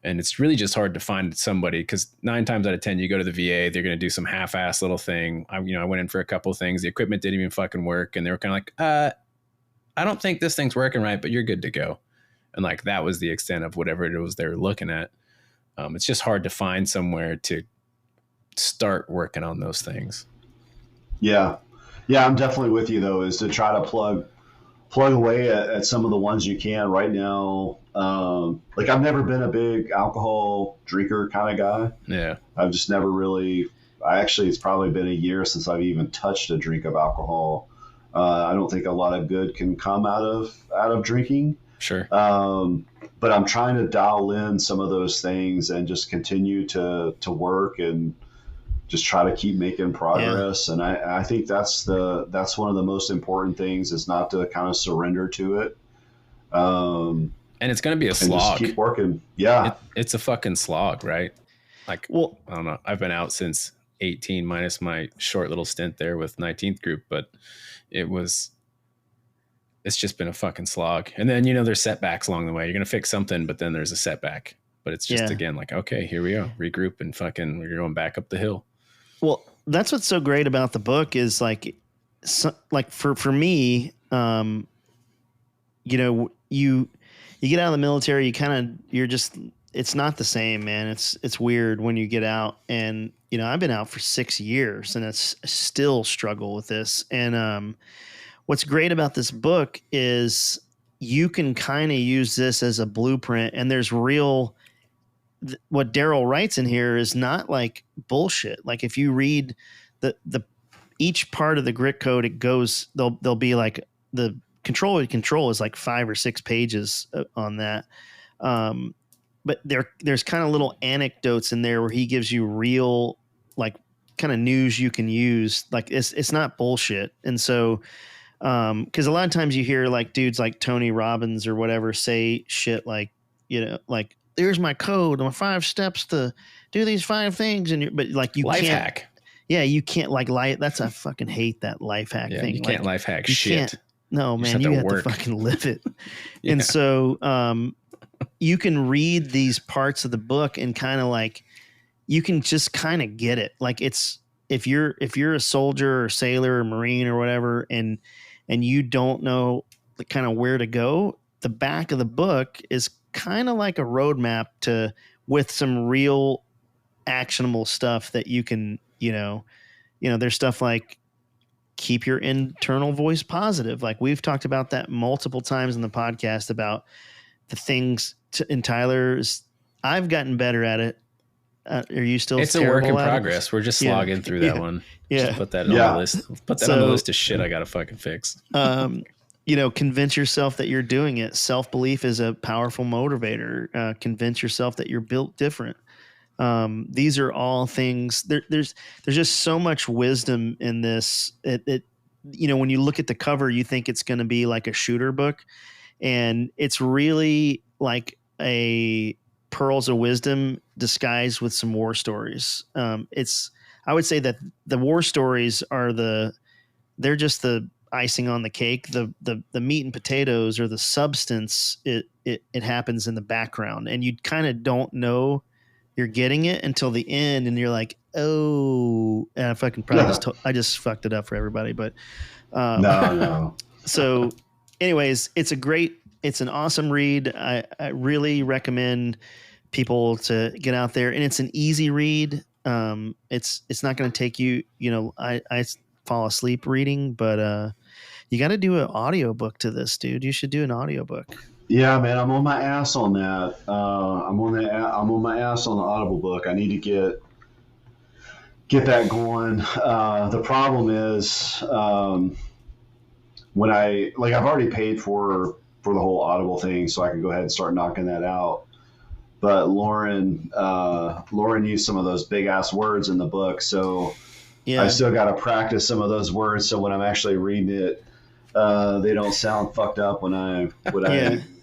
And it's really just hard to find somebody, because 9 times out of 10, you go to the VA, they're going to do some half-ass little thing. I went in for a couple of things. The equipment didn't even fucking work. And they were kind of like, I don't think this thing's working right, but you're good to go. And like, that was the extent of whatever it was they were looking at. It's just hard to find somewhere to start working on those things. Yeah. I'm definitely with you though, is to try to plug away at some of the ones you can right now. Like I've never been a big alcohol drinker kind of guy. Yeah. I've just never really, it's probably been a year since I've even touched a drink of alcohol. I don't think a lot of good can come out of drinking. Sure. But I'm trying to dial in some of those things and just continue to work and just try to keep making progress. Yeah. And I think that's one of the most important things, is not to kind of surrender to it. And it's going to be a slog. Just keep working. Yeah. It's a fucking slog, right? Like, well, I don't know. I've been out since 18 minus my short little stint there with 19th group, but it's just been a fucking slog. And then, there's setbacks along the way. You're going to fix something, but then there's a setback. But it's just, again, like, okay, here we go. Regroup and fucking, we're going back up the hill. Well, that's what's so great about the book is like for me, you know, you get out of the military, it's not the same, man. It's weird when you get out, and, you know, I've been out for 6 years and it's still struggle with this. And, what's great about this book is you can kind of use this as a blueprint, and there's what Darrell writes in here is not like bullshit. Like if you read the each part of the grit code, it goes, there'll be like the control is like 5 or 6 pages on that. But there's kind of little anecdotes in there where he gives you real, like, kind of news you can use. Like it's not bullshit. And so, cause a lot of times you hear like dudes like Tony Robbins or whatever say shit like, you know, like, here's my code, my 5 steps to do these 5 things. But like you life can't hack. Yeah. You can't like that's, I fucking hate that life hack thing. You can't life hack you shit. No, man, you have to fucking live it. Yeah. And so, you can read these parts of the book and kind of like, you can just kind of get it. Like if you're a soldier or sailor or Marine or whatever, and you don't know kind of where to go, the back of the book is kind of like a roadmap with some real actionable stuff that you can, you know, there's stuff like keep your internal voice positive. Like we've talked about that multiple times in the podcast about the things in Tyler's. I've gotten better at it. Are you still? It's a work in progress. We're just slogging through that one. Yeah. Just put that on the list. Put that on the list of shit I got to fucking fix. You know, convince yourself that you're doing it. Self-belief is a powerful motivator. Convince yourself that you're built different. These are all things. There's just so much wisdom in this. You know, when you look at the cover, you think it's going to be like a shooter book, and it's really like a pearls of wisdom disguised with some war stories. I would say that the war stories they're just the icing on the cake. The meat and potatoes or the substance, it happens in the background, and you kind of don't know you're getting it until the end, and you're like, oh, and I fucking probably I just fucked it up for everybody, but no. So anyways, it's an awesome read. I really recommend people to get out there, and it's an easy read. It's not going to take you, you know, I fall asleep reading, but you got to do an audiobook to this, dude. You should do an audiobook. Yeah, man, I'm on my ass on that. I'm on my ass on the Audible book. I need to get that going. The problem is when I've already paid for the whole Audible thing, so I can go ahead and start knocking that out. But Lauren used some of those big ass words in the book, so I still got to practice some of those words. So when I'm actually reading it, they don't sound fucked up when I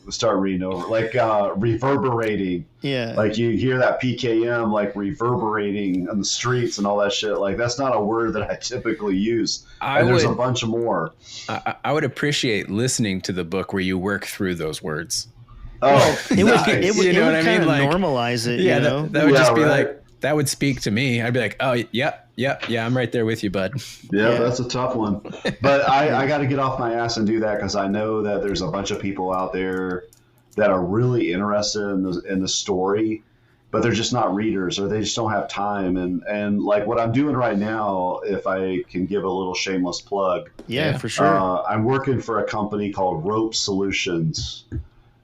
start reading over, like reverberating. Yeah, like you hear that PKM like reverberating on the streets and all that shit. Like that's not a word that I typically use. There's a bunch of more. I would appreciate listening to the book where you work through those words. Oh, it nice. would kind of normalize it. Yeah, you know? that would just be like, that would speak to me. I'd be like, oh, yep, I'm right there with you, bud. Yeah, that's a tough one. But I got to get off my ass and do that because I know that there's a bunch of people out there that are really interested in the story, but they're just not readers, or they just don't have time. And like what I'm doing right now, if I can give a little shameless plug. Yeah, for sure. I'm working for a company called Rope Solutions.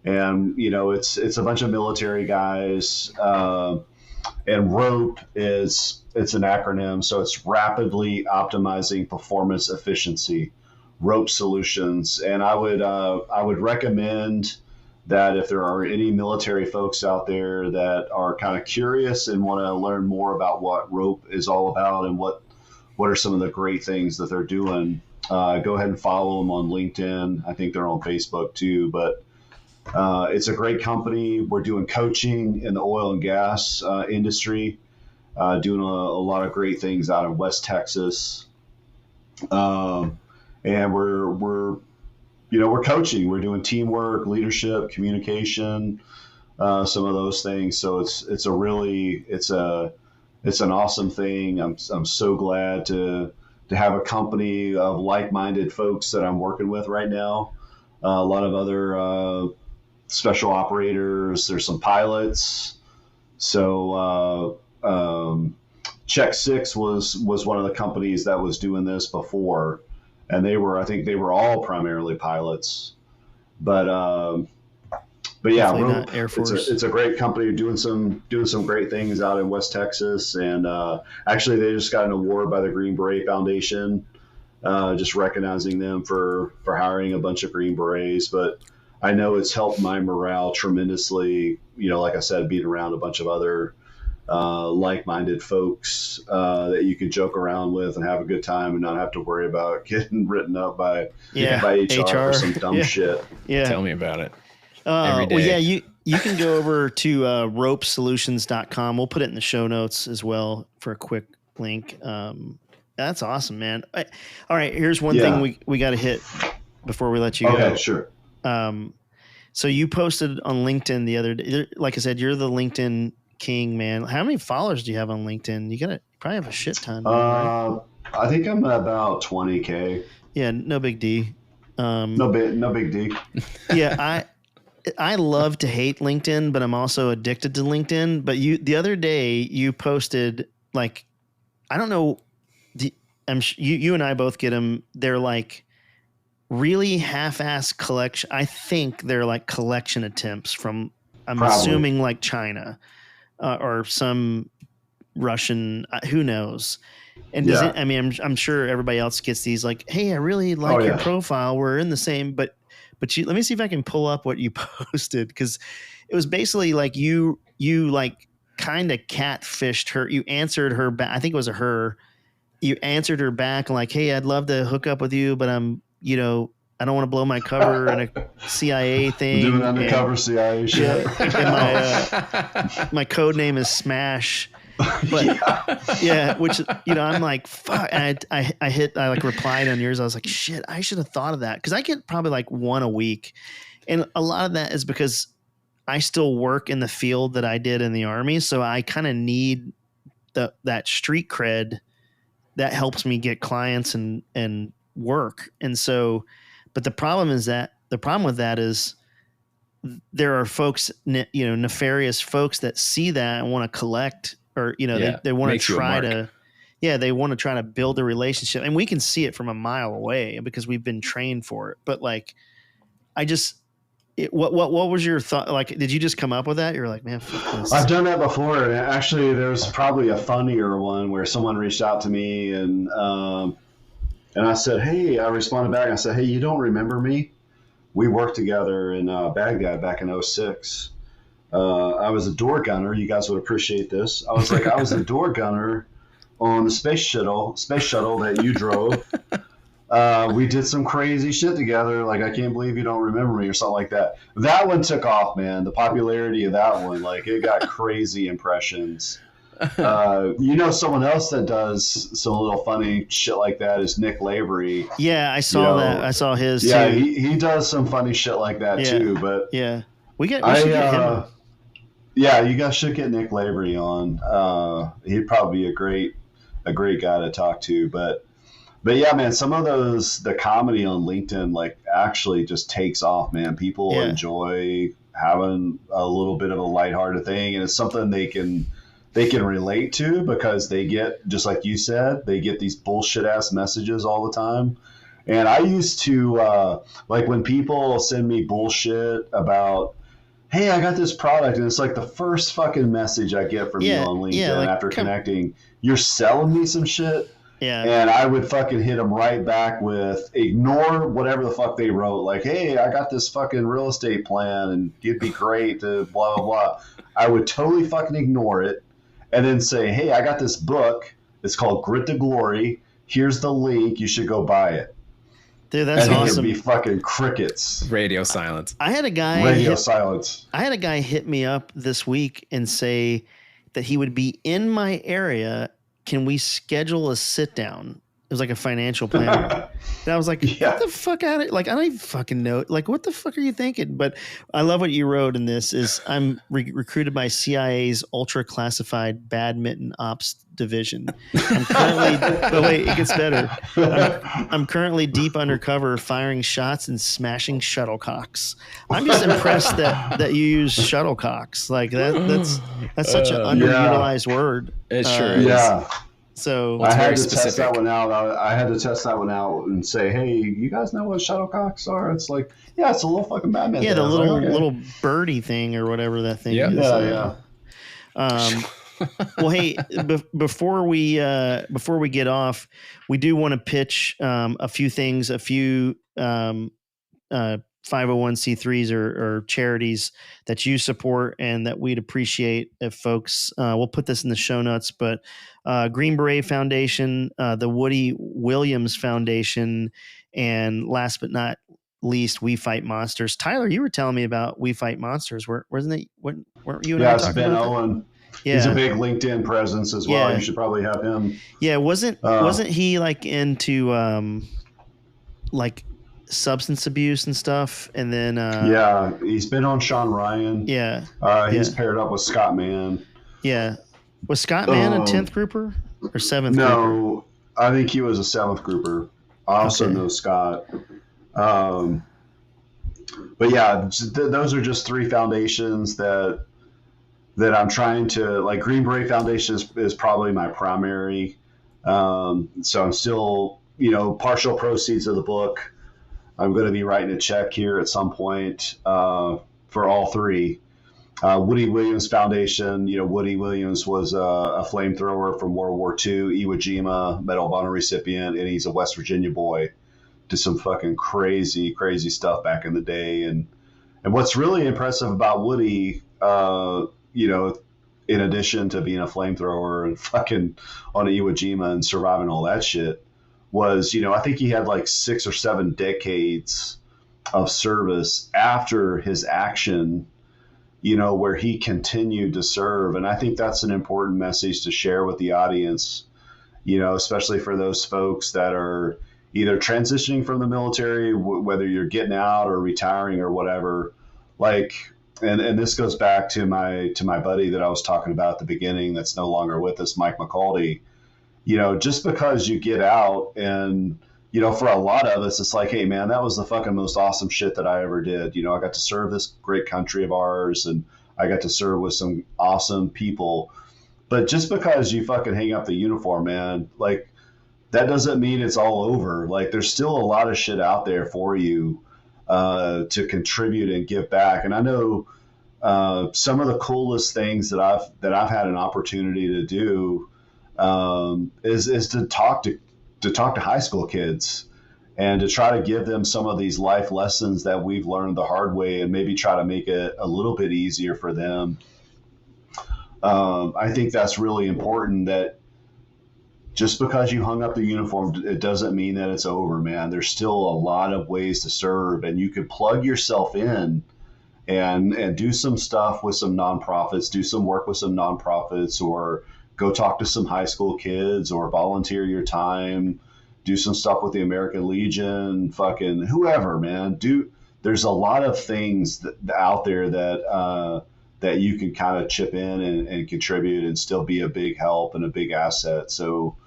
And, you know, it's a bunch of military guys. And ROPE it's an acronym, so it's Rapidly Optimizing Performance Efficiency, ROPE Solutions. And I would recommend that if there are any military folks out there that are kind of curious and want to learn more about what ROPE is all about and what are some of the great things that they're doing, go ahead and follow them on LinkedIn. I think they're on Facebook too, but it's a great company. We're doing coaching in the oil and gas industry, doing a lot of great things out in West Texas. And we're coaching. We're doing teamwork, leadership, communication, some of those things. So it's an awesome thing. I'm so glad to have a company of like-minded folks that I'm working with right now. A lot of other special operators. There's some pilots. So Check Six was one of the companies that was doing this before, and I think they were all primarily pilots. But yeah, Rope, Air Force. It's a great company doing some great things out in West Texas, and actually they just got an award by the Green Beret Foundation, just recognizing them for hiring a bunch of Green Berets. But I know it's helped my morale tremendously. Like I said, being around a bunch of other like-minded folks that you can joke around with and have a good time and not have to worry about getting written up by HR for some dumb shit. Yeah. Tell me about it. Every day. Well, yeah, you can go over to ropesolutions.com. We'll put it in the show notes as well for a quick link. That's awesome, man. All right, here's one thing we got to hit before we let you go. Okay, sure. So you posted on LinkedIn the other day. Like I said, you're the LinkedIn king, man. How many followers do you have on LinkedIn? You probably have a shit ton. Right? I think I'm at about 20K. Yeah, no big D. No big D. Yeah, I love to hate LinkedIn, but I'm also addicted to LinkedIn. But the other day you posted, like, I don't know, you and I both get them. They're like really half-ass collection. I think they're like collection attempts from, I'm Probably. assuming like China or some Russian, who knows. And does it, I mean, I'm sure everybody else gets these like, hey, I really like your profile. We're in the same, but let me see if I can pull up what you posted. Cause it was basically like you like kind of catfished her. You answered her back. I think it was her. You answered her back like, hey, I'd love to hook up with you, but I'm, I don't want to blow my cover in a CIA thing. Doing undercover CIA shit. And my code name is Smash. But which, I'm like, fuck. And I like replied on yours. I was like, shit, I should have thought of that. Cause I get probably like one a week. And a lot of that is because I still work in the field that I did in the Army. So I kind of need that street cred that helps me get clients and work. And so, but the problem with that is there are folks, nefarious folks that see that and want to collect, or, they want to try to build a relationship, and we can see it from a mile away because we've been trained for it. But like, what was your thought? Like, did you just come up with that? You're like, man, fuck this. I've done that before. And actually there's probably a funnier one where someone reached out to me and I said, hey, I responded back. I said, hey, you don't remember me? We worked together in Baghdad back in 2006. I was a door gunner. You guys would appreciate this. I was like, I was a door gunner on the space shuttle that you drove. We did some crazy shit together. Like, I can't believe you don't remember me, or something like that. That one took off, man. The popularity of that one, like, it got crazy impressions. Someone else that does some little funny shit like that is Nick Lavery. Yeah, I saw that. I saw his too. Yeah, he does some funny shit like that too. But we should get him. Yeah, you guys should get Nick Lavery on. He'd probably be a great guy to talk to. But yeah, man, some of the comedy on LinkedIn like actually just takes off, man. People enjoy having a little bit of a lighthearted thing, and it's something they can relate to because they get, just like you said, they get these bullshit ass messages all the time. And I used to, like when people send me bullshit about, hey, I got this product, and it's like the first fucking message I get from you on LinkedIn after connecting, you're selling me some shit. Yeah. And I would fucking hit them right back with, ignore whatever the fuck they wrote. Like, hey, I got this fucking real estate plan and it'd be great to blah, blah, blah. I would totally fucking ignore it. And then say, hey, I got this book. It's called Grit to Glory. Here's the link. You should go buy it. Dude, that's awesome. It'd be fucking crickets. Radio silence. I had a guy hit me up this week and say that he would be in my area. Can we schedule a sit down? It was like a financial planner. And I was like, get the fuck out of it. Like, I don't even fucking know. Like, what the fuck are you thinking? But I love what you wrote in this is I'm recruited by CIA's ultra classified badminton ops division. I'm currently, but wait, it gets better. I'm currently deep undercover firing shots and smashing shuttlecocks. I'm just impressed that you use shuttlecocks. Like that's such an underutilized word. It sure is. Yeah. So I had to test that one out. I had to test that one out and say, "Hey, you guys know what shuttlecocks are?" It's like, yeah, it's a little fucking badminton. Yeah, the little birdie thing or whatever that thing is. Yeah. Well, hey, before we get off, we do want to pitch a few things, a few 501c3s or charities that you support and that we'd appreciate if folks, we'll put this in the show notes, but Green Beret Foundation, the Woody Williams Foundation, and last but not least, We Fight Monsters. Tyler, you were telling me about We Fight Monsters. Weren't you and I talking Ben about Owen. That? Yeah. He's a big LinkedIn presence as well. Yeah. You should probably have him. Yeah, wasn't he like into like substance abuse and stuff? And then yeah, he's been on Sean Ryan. Yeah. He's paired up with Scott Mann. Yeah. Was Scott Mann a 10th grouper or 7th grouper? No, I think he was a 7th grouper. I also know Scott. But yeah, those are just 3 foundations that I'm trying to, like. Green Beret Foundation is probably my primary. So I'm still, partial proceeds of the book. I'm going to be writing a check here at some point for all 3. Woody Williams Foundation, Woody Williams was a flamethrower from World War II, Iwo Jima, Medal of Honor recipient, and he's a West Virginia boy. Did some fucking crazy, crazy stuff back in the day. And what's really impressive about Woody, in addition to being a flamethrower and fucking on Iwo Jima and surviving all that shit, was, I think he had like 6 or 7 decades of service after his action, where he continued to serve. And I think that's an important message to share with the audience, especially for those folks that are either transitioning from the military, whether you're getting out or retiring or whatever. Like, and this goes back to my buddy that I was talking about at the beginning that's no longer with us, Mike McCaldy. Just because you get out and, for a lot of us, it's like, hey, man, that was the fucking most awesome shit that I ever did. I got to serve this great country of ours, and I got to serve with some awesome people. But just because you fucking hang up the uniform, man, like, that doesn't mean it's all over. Like, there's still a lot of shit out there for you to contribute and give back. And I know some of the coolest things that I've had an opportunity to do is to talk to high school kids and to try to give them some of these life lessons that we've learned the hard way and maybe try to make it a little bit easier for them. I think that's really important, that just because you hung up the uniform, it doesn't mean that it's over, man. There's still a lot of ways to serve, and you could plug yourself in and do some stuff with some nonprofits, do some work with some nonprofits, or go talk to some high school kids, or volunteer your time, do some stuff with the American Legion, fucking whoever, man. There's a lot of things out there that you can kind of chip in and contribute and still be a big help and a big asset. So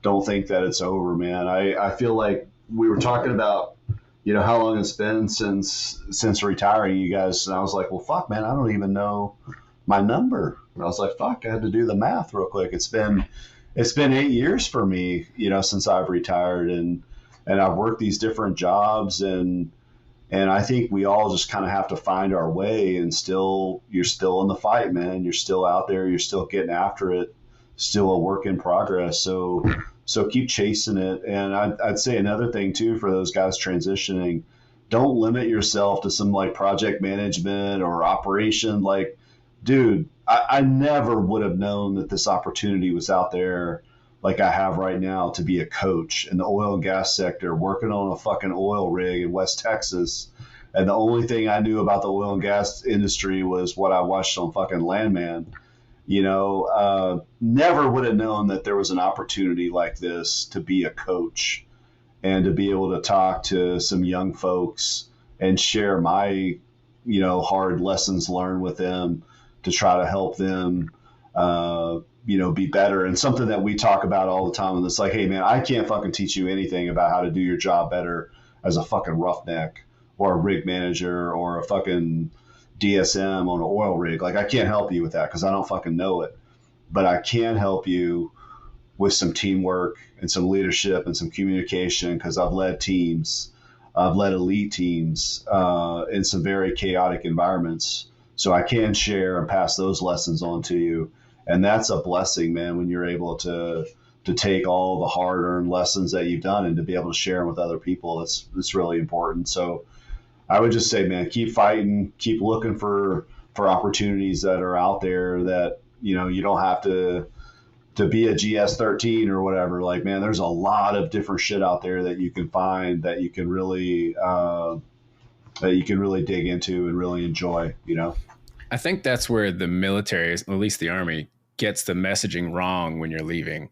don't think that it's over, man. I feel like we were talking about, how long it's been since retiring, you guys. And I was like, well, fuck, man, I don't even know my number. And I was like, fuck, I had to do the math real quick. It's been 8 years for me, since I've retired, and I've worked these different jobs, and I think we all just kind of have to find our way, and you're still in the fight, man. You're still out there. You're still getting after it. Still a work in progress. So keep chasing it. And I'd say another thing too, for those guys transitioning, don't limit yourself to some like project management or operation. Like, dude, I never would have known that this opportunity was out there like I have right now to be a coach in the oil and gas sector, working on a fucking oil rig in West Texas. And the only thing I knew about the oil and gas industry was what I watched on fucking Landman. Never would have known that there was an opportunity like this to be a coach and to be able to talk to some young folks and share my, hard lessons learned with them to try to help them, be better. And something that we talk about all the time. And it's like, hey man, I can't fucking teach you anything about how to do your job better as a fucking roughneck or a rig manager or a fucking DSM on an oil rig. Like I can't help you with that because I don't fucking know it, but I can help you with some teamwork and some leadership and some communication because I've led teams. I've led elite teams in some very chaotic environments. So I can share and pass those lessons on to you. And that's a blessing, man, when you're able to take all the hard-earned lessons that you've done and to be able to share them with other people. It's really important. So I would just say, man, keep fighting, keep looking for opportunities that are out there that, you don't have to be a GS-13 or whatever. Like, man, there's a lot of different shit out there that you can find that you can really dig into and really enjoy, I think that's where the military, at least the Army, gets the messaging wrong when you're leaving.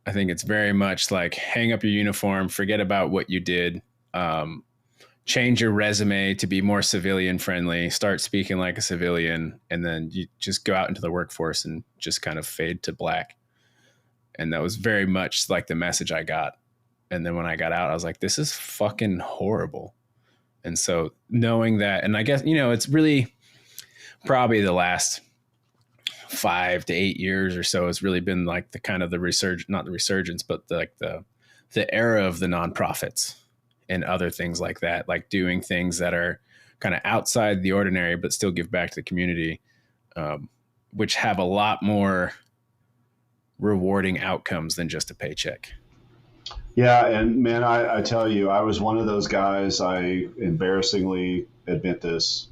I think it's very much like hang up your uniform, forget about what you did, change your resume to be more civilian friendly, start speaking like a civilian, and then you just go out into the workforce and just kind of fade to black. And that was very much like the message I got. And then when I got out, I was like, this is fucking horrible. And so knowing that, and I guess, it's really probably the last 5 to 8 years or so has really been like the kind of the not the resurgence, but the era of the nonprofits and other things like that, like doing things that are kind of outside the ordinary, but still give back to the community, which have a lot more rewarding outcomes than just a paycheck. Yeah. And man, I tell you, I was one of those guys, I embarrassingly admit this.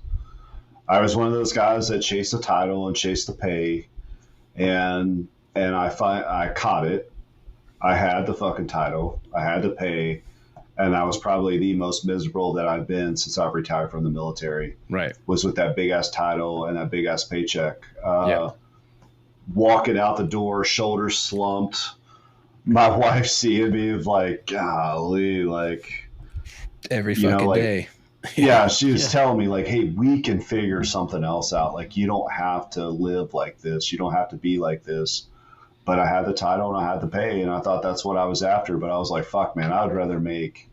I was one of those guys that chased the title and chased the pay, and I caught it. I had the fucking title. I had the pay, and I was probably the most miserable that I've been since I've retired from the military. Right, was with that big ass title and that big ass paycheck. Walking out the door, shoulders slumped. My wife seeing me like, golly, like every fucking day. Yeah, she was telling me like, hey, we can figure something else out. Like, you don't have to live like this. You don't have to be like this. But I had the title and I had the pay, and I thought that's what I was after. But I was like, fuck, man, I would rather make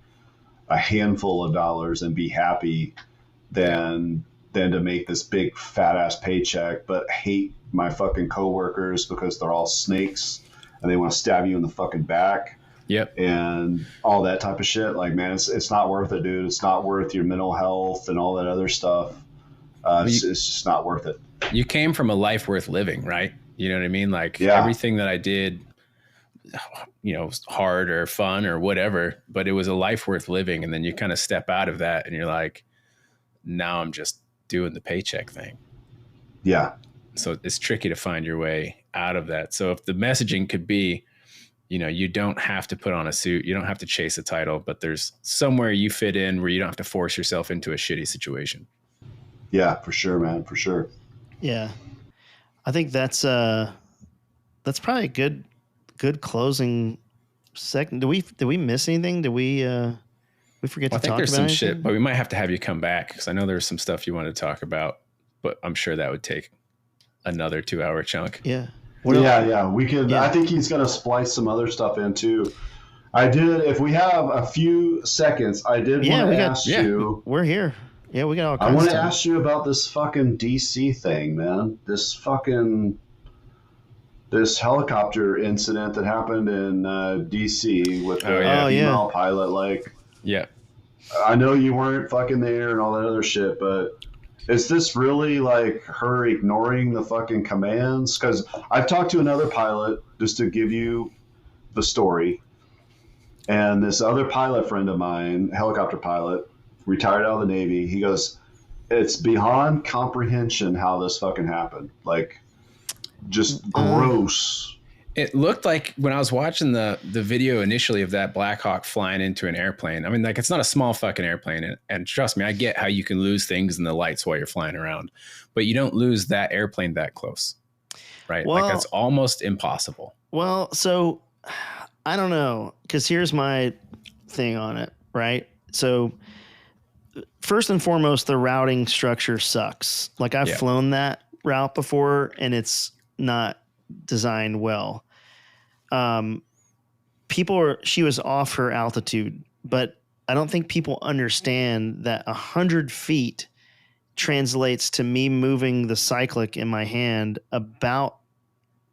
a handful of dollars and be happy than to make this big fat ass paycheck, but hate my fucking coworkers because they're all snakes and they want to stab you in the fucking back. Yep. And all that type of shit. Like, man, it's not worth it, dude. It's not worth your mental health and all that other stuff. It's just not worth it. You came from a life worth living, right? You know what I mean? Like everything that I did, hard or fun or whatever, but it was a life worth living. And then you kind of step out of that and you're like, now I'm just doing the paycheck thing. Yeah. So it's tricky to find your way out of that. So if the messaging could be, you don't have to put on a suit. You don't have to chase a title, but there's somewhere you fit in where you don't have to force yourself into a shitty situation. Yeah, for sure, man. For sure. Yeah. I think that's probably a good closing segment. Did we miss anything? Did we forget to talk about anything? I think there's some shit, but we might have to have you come back because I know there's some stuff you want to talk about, but I'm sure that would take another 2-hour chunk. Yeah. We could. Yeah. I think he's going to splice some other stuff in too. If we have a few seconds, I did want to ask you. We're here. Yeah, we got all kinds I want to ask you about this fucking DC thing, man. This helicopter incident that happened in DC with the female pilot. Like, I know you weren't fucking there and all that other shit, but is this really like her ignoring the fucking commands? Because I've talked to another pilot, just to give you the story, and this other pilot friend of mine, helicopter pilot, retired out of the Navy, he goes, it's beyond comprehension how this fucking happened. Like, just gross. It looked like when I was watching the video initially of that Black Hawk flying into an airplane. I mean, like, it's not a small fucking airplane. And trust me, I get how you can lose things in the lights while you're flying around, but you don't lose that airplane that close. right? Like Well, that's almost impossible. Well, so I don't know, because here's my thing on it, right? So first and foremost, the routing structure sucks. Like I've flown that route before, and it's not designed well. She was off her altitude, but I don't think people understand that 100 feet translates to me moving the cyclic in my hand about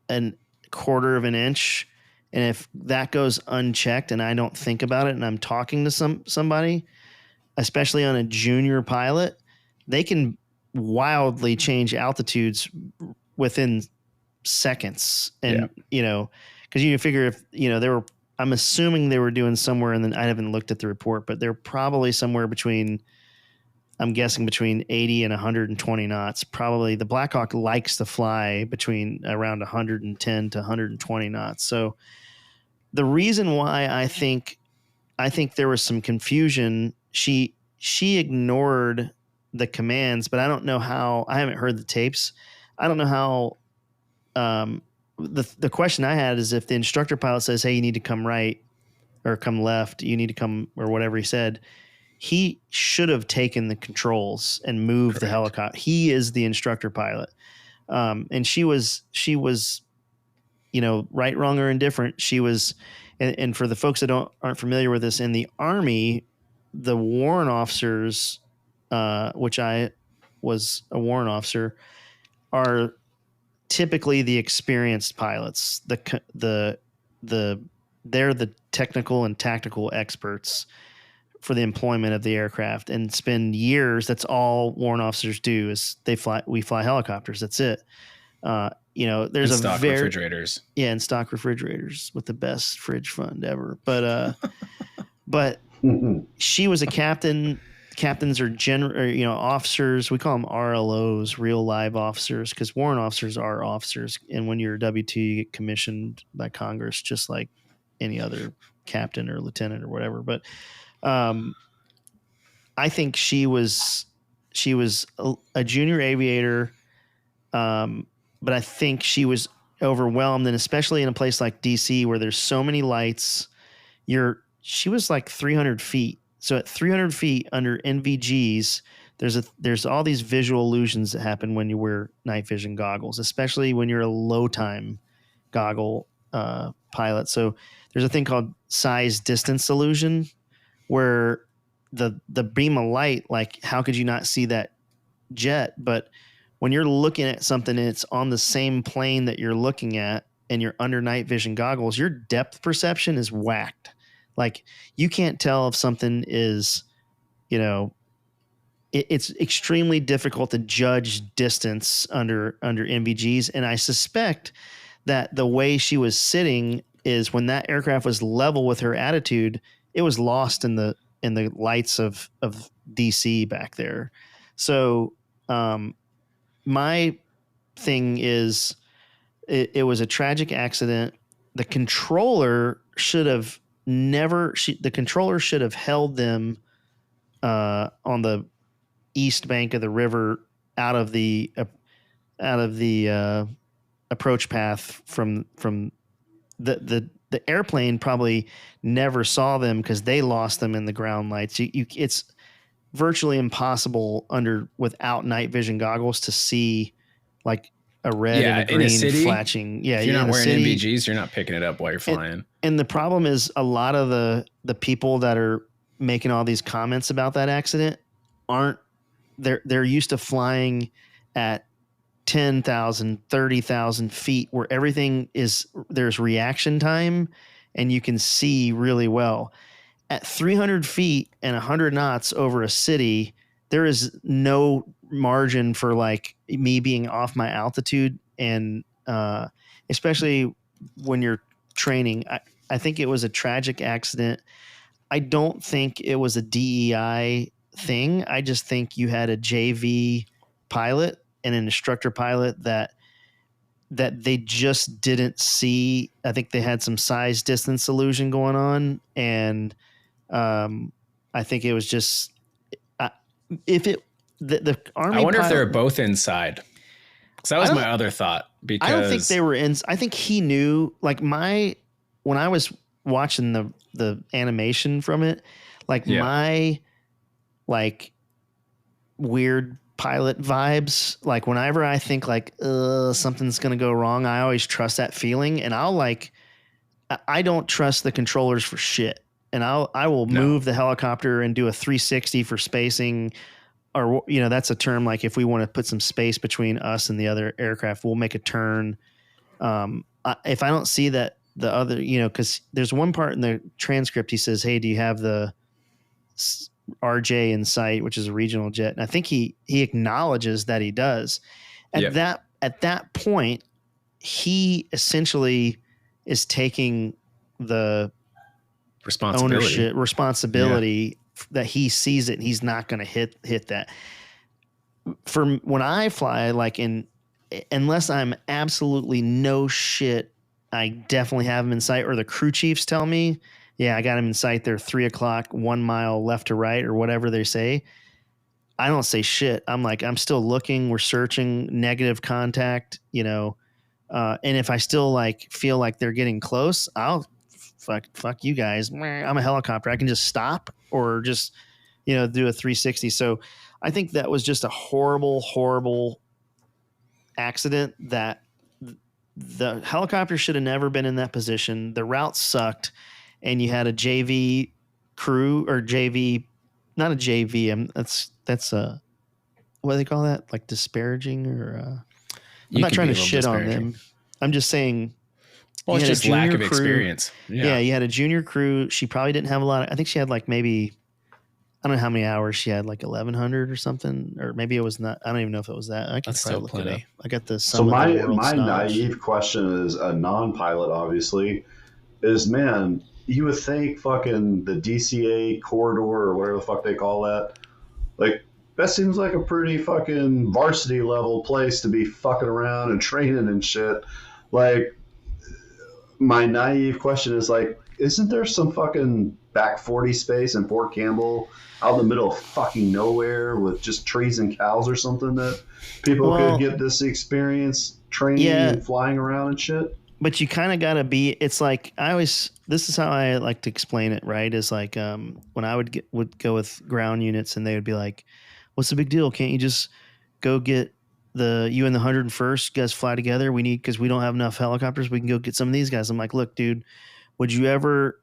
a quarter of an inch. And if that goes unchecked and I don't think about it and I'm talking to somebody, especially on a junior pilot, they can wildly change altitudes within seconds. And, because you figure if, I'm assuming they were doing somewhere, and then I haven't looked at the report, but they're probably somewhere between, I'm guessing between 80 and 120 knots. Probably the Black Hawk likes to fly between around 110 to 120 knots. So the reason why I think there was some confusion, she ignored the commands, but I don't know how. I haven't heard the tapes. I don't know how. The question I had is, if the instructor pilot says, "Hey, you need to come right or come left," you need to come, or whatever he said, he should have taken the controls and moved the helicopter. He is the instructor pilot. And she was, right, wrong, or indifferent. She was, and for the folks that aren't familiar with this, in the Army, the warrant officers, which I was a warrant officer, are typically the experienced pilots. They're the technical and tactical experts for the employment of the aircraft, and spend years. That's all warrant officers do, is we fly helicopters. That's it. There's and stock refrigerators. Yeah. And stock refrigerators with the best fridge fund ever. But, but she was a captain. Captains are officers. We call them RLOs, real live officers, because warrant officers are officers. And when you're a W-2, you get commissioned by Congress, just like any other captain or lieutenant or whatever. But I think she was a junior aviator, but I think she was overwhelmed, and especially in a place like DC where there's so many lights. She was like 300 feet. So at 300 feet under NVGs, there's all these visual illusions that happen when you wear night vision goggles, especially when you're a low time goggle pilot. So there's a thing called size distance illusion, where the beam of light, like, how could you not see that jet? But when you're looking at something and it's on the same plane that you're looking at, and you're under night vision goggles, your depth perception is whacked. Like, you can't tell if something is, it's extremely difficult to judge distance under NVGs. And I suspect that the way she was sitting is, when that aircraft was level with her attitude, it was lost in the lights of DC back there. So my thing is, it was a tragic accident. The controller should have held them on the east bank of the river, out of the approach path from the airplane. Probably never saw them because they lost them in the ground lights. It's virtually impossible without night vision goggles to see like a red and a green flashing. Yeah, if you're not wearing NVGs, you're not picking it up while you're flying. And the problem is, a lot of the people that are making all these comments about that accident they're used to flying at 10,000, 30,000 feet, where there's reaction time and you can see really well. At 300 feet and 100 knots over a city, there is no margin for like me being off my altitude. And especially when you're training, I think it was a tragic accident. I don't think it was a DEI thing. I just think you had a JV pilot and an instructor pilot that they just didn't see. I think they had some size distance illusion going on. And I think it was just, the Army I wonder pilot, if they're both inside. So that was my other thought. because I don't think they were in. I think he knew. Like when I was watching the animation from it, like my like weird pilot vibes. Like whenever I think like something's gonna go wrong, I always trust that feeling, and I don't trust the controllers for shit. And I will move the helicopter and do a 360 for spacing, or that's a term like if we want to put some space between us and the other aircraft, we'll make a turn. If I don't see that the other, because there's one part in the transcript he says, "Hey, do you have the RJ in sight?" which is a regional jet, and I think he acknowledges that he does. At that point, he essentially is taking the responsibility that he sees it and he's not going to hit that. For when I fly, like unless I'm absolutely no shit, I definitely have him in sight, or the crew chiefs tell me, I got him in sight. They're 3 o'clock, 1 mile left to right, or whatever they say. I don't say shit. I'm like, I'm still looking. We're searching, negative contact, and if I still like feel like they're getting close, I'll fuck you guys. I'm a helicopter. I can just stop or just, do a 360. So I think that was just a horrible, horrible accident that the helicopter should have never been in that position. The route sucked, and you had a JV crew or JV, not a JV. That's what do they call that? Like disparaging or I'm not trying to shit on them. I'm just saying. Well, it's just lack of experience. Yeah, you had a junior crew. She probably didn't have a lot. I think she had like maybe, I don't know how many hours she had, like 1,100 or something, or maybe it was not. I don't even know if it was that. I can probably look it up. I got the. So my naive question is a non-pilot, obviously, is man, you would think fucking the DCA corridor or whatever the fuck they call that, like that seems like a pretty fucking varsity level place to be fucking around and training and shit. Like, my naive question is like, isn't there some fucking back 40 space in Fort Campbell out in the middle of fucking nowhere with just trees and cows or something that people could get this experience training and flying around and shit? But you kind of got to be, it's like, this is how I like to explain it, right? Is like when I would go with ground units and they would be like, what's the big deal? Can't you just go get you and the 101st guys fly together? Because we don't have enough helicopters. We can go get some of these guys. I'm like, look, dude, would you ever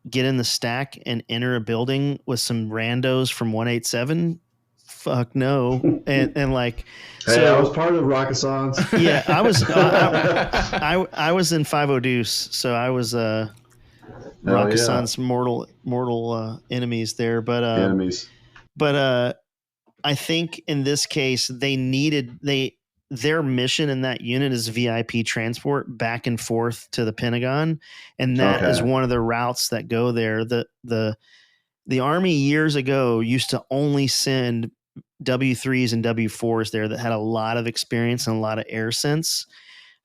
get in the stack and enter a building with some randos from 187? Fuck no. And like, hey, so I was part of Rockasans. Yeah, I was. I was in 50 Deuce, so I was Rockasans mortal enemies there. But enemies. But I think in this case their mission in that unit is VIP transport back and forth to the Pentagon, and that is one of the routes that go there. The Army years ago used to only send W3s and W4s there that had a lot of experience and a lot of air sense.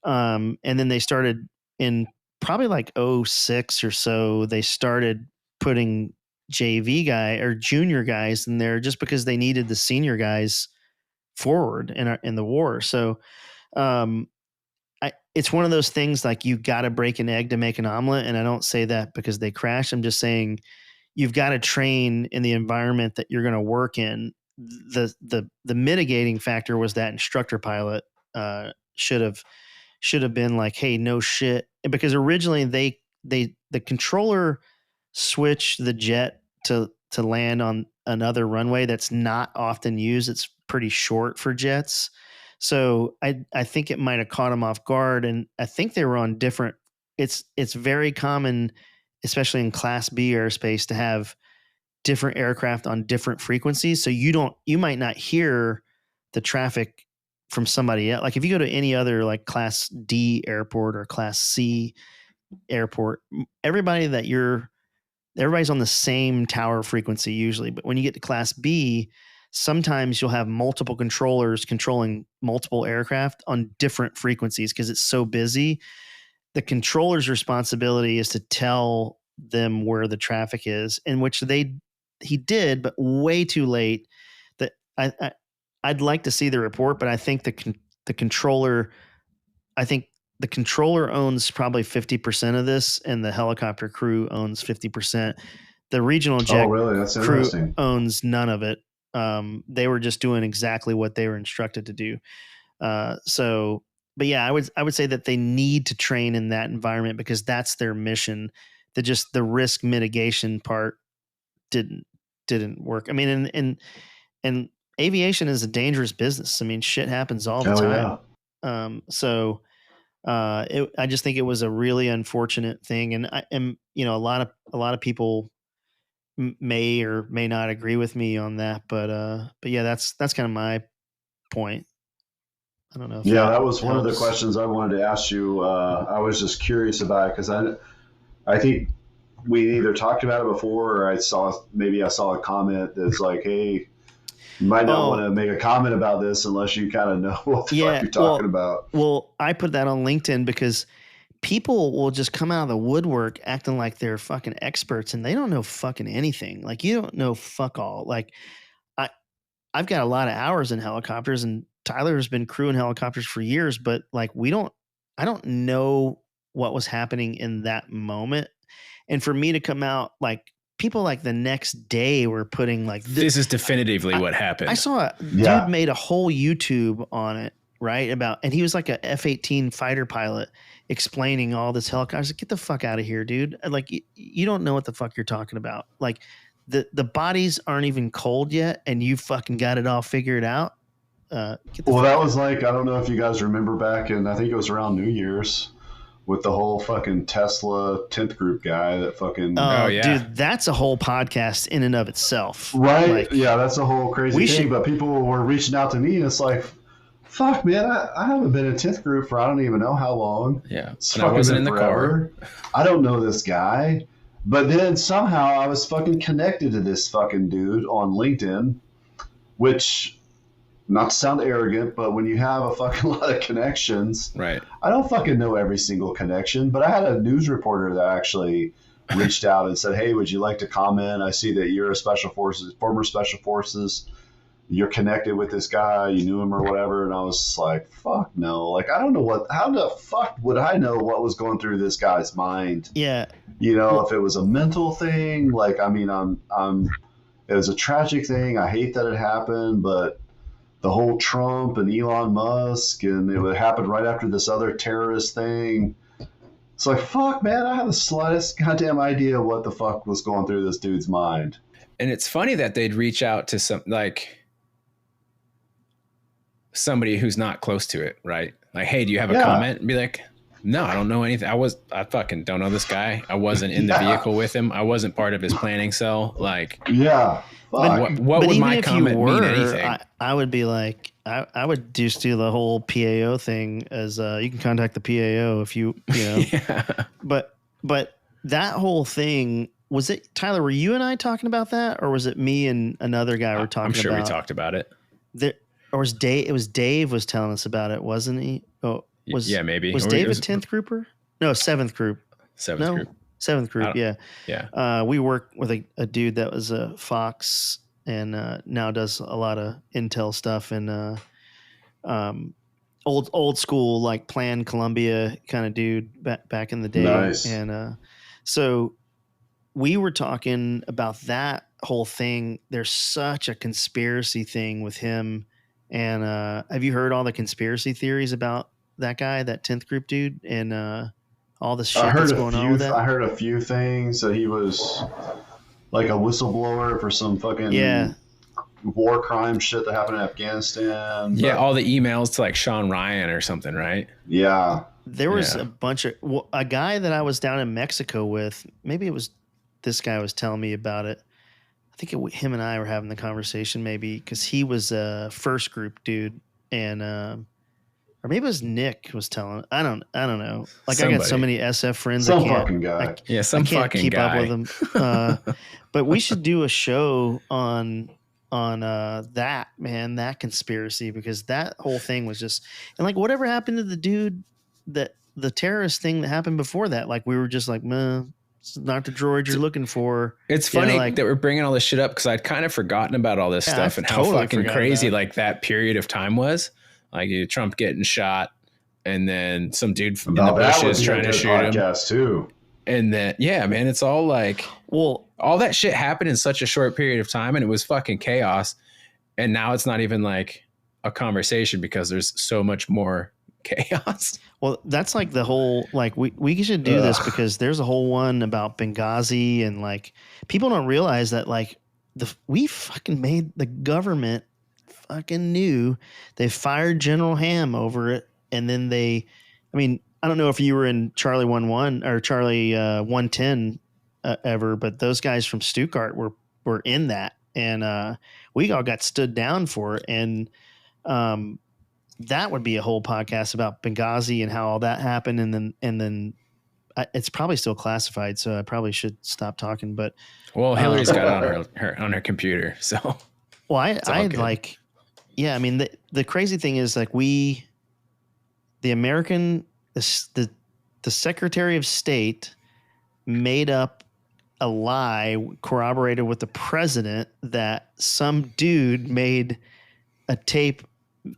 And then they started in probably like 06 or so, they started putting JV guy or junior guys in there just because they needed the senior guys forward in the war. So it's one of those things like you got to break an egg to make an omelet. And I don't say that because they crash. I'm just saying you've got to train in the environment that you're going to work in. The mitigating factor was that instructor pilot should have been like, hey, no shit, because originally the controller switched the jet to land on another runway that's not often used. It's pretty short for jets, so I think it might have caught them off guard, and I think they were on different. It's very common, especially in Class B airspace, to have different aircraft on different frequencies. So you might not hear the traffic from somebody else. Like if you go to any other like Class D airport or Class C airport, everybody's on the same tower frequency usually. But when you get to Class B, sometimes you'll have multiple controllers controlling multiple aircraft on different frequencies because it's so busy. The controller's responsibility is to tell them where the traffic is, in which he did, but way too late. That I'd like to see the report, but I think the controller I think the controller owns probably 50% of this, and the helicopter crew owns 50%. The regional jet really? That's crew interesting. owns none of it. They were just doing exactly what they were instructed to do. But yeah, I would say that they need to train in that environment because that's their mission. The risk mitigation part didn't work. I mean, and aviation is a dangerous business. I mean, shit happens all the time. Yeah. I just think it was a really unfortunate thing, and a lot of people may or may not agree with me on that, but yeah, that's kind of my point. I don't know. If that was one of the questions I wanted to ask you. I was just curious about it because I think we either talked about it before, or I saw a comment that's like, "Hey, you might not want to make a comment about this unless you kind of know what the fuck you're talking about." Well, I put that on LinkedIn because people will just come out of the woodwork acting like they're fucking experts, and they don't know fucking anything. Like, you don't know fuck all. Like, I've got a lot of hours in helicopters, and Tyler's been crewing helicopters for years, but like I don't know what was happening in that moment. And for me to come out, like, people like the next day were putting like, this is definitively what happened. I saw a dude made a whole YouTube on it, right? And he was like a F-18 fighter pilot explaining all this helicopter. I was like, get the fuck out of here, dude. Like, you don't know what the fuck you're talking about. Like, the bodies aren't even cold yet, and you fucking got it all figured out. That was like, I don't know if you guys remember back in, I think it was around New Year's, with the whole fucking Tesla 10th group guy that fucking... Dude, that's a whole podcast in and of itself. Right? Like, yeah, that's a whole crazy thing. But people were reaching out to me, and it's like, fuck, man, I haven't been in 10th group for I don't even know how long. Yeah. And I wasn't in the car. I don't know this guy. But then somehow I was fucking connected to this fucking dude on LinkedIn, which, not to sound arrogant, but when you have a fucking lot of connections, right? I don't fucking know every single connection, but I had a news reporter that actually reached out and said, "Hey, would you like to comment? I see that you're a former special forces. You're connected with this guy. You knew him or whatever." And I was like, "Fuck no! Like, I don't know how the fuck would I know what was going through this guy's mind? Yeah, if it was a mental thing. Like, I mean, it was a tragic thing. I hate that it happened, but." The whole Trump and Elon Musk, and it would happen right after this other terrorist thing. It's like, fuck, man, I have the slightest goddamn idea what the fuck was going through this dude's mind. And it's funny that they'd reach out to somebody who's not close to it, right? Like, hey, do you have a comment? And be like, no, I don't know anything. I fucking don't know this guy. I wasn't in the vehicle with him. I wasn't part of his planning cell. Like, yeah. What would my comment mean anything? I would be like, I would just do the whole PAO thing as you can contact the PAO if you know. Yeah. But that whole thing, was it, Tyler, were you and I talking about that, or was it me and another guy were talking about? I'm sure we talked about it. Or was Dave? It was Dave was telling us about it, wasn't he? Maybe. Was Dave a 10th grouper? No, 7th group. 7th group, yeah. Yeah. We worked with a dude that was a Fox and now does a lot of intel stuff and old school, like Plan Columbia kind of dude back in the day. Nice. And so we were talking about that whole thing. There's such a conspiracy thing with him. And have you heard all the conspiracy theories about that guy, that 10th group dude, and all the shit that's going on with that? I heard a few things that he was like a whistleblower for some fucking war crime shit that happened in Afghanistan. Yeah, all the emails to like Sean Ryan or something, right? Yeah. There was a bunch of a guy that I was down in Mexico with. Maybe it was this guy was telling me about it. I think him and I were having the conversation maybe because he was a first group dude, and or maybe it was Nick was telling. I don't know. Like, somebody. I got so many SF friends. Some fucking guy. Some fucking keep guy. Up with them. But we should do a show on that, man, that conspiracy, because that whole thing was just, and like whatever happened to the dude that the terrorist thing that happened before that, like we were just like, man, it's not the droid you're looking for. It's funny that we're bringing all this shit up because I'd kind of forgotten about all this stuff and how fucking crazy like that period of time was. Like Trump getting shot, and then some dude in Now the that would bushes be a trying to good shoot him. podcast too. And then, yeah, man, it's all like, Well, all that shit happened in such a short period of time, and it was fucking chaos. And now it's not even like a conversation because there's so much more chaos. well, that's like the whole, like we should do this because there's a whole one about Benghazi, and like people don't realize that like we fucking made the government fucking knew. They fired General Ham over it, and then I mean, I don't know if you were in Charlie 1-1 or Charlie 110 ever, but those guys from Stuttgart were in that, and we all got stood down for it, and that would be a whole podcast about Benghazi and how all that happened, and then it's probably still classified, so I probably should stop talking. But Well, Hillary's got it on her computer, so well, I good. like, yeah. I mean, the crazy thing is like the American, the Secretary of State made up a lie corroborated with the president that some dude made a tape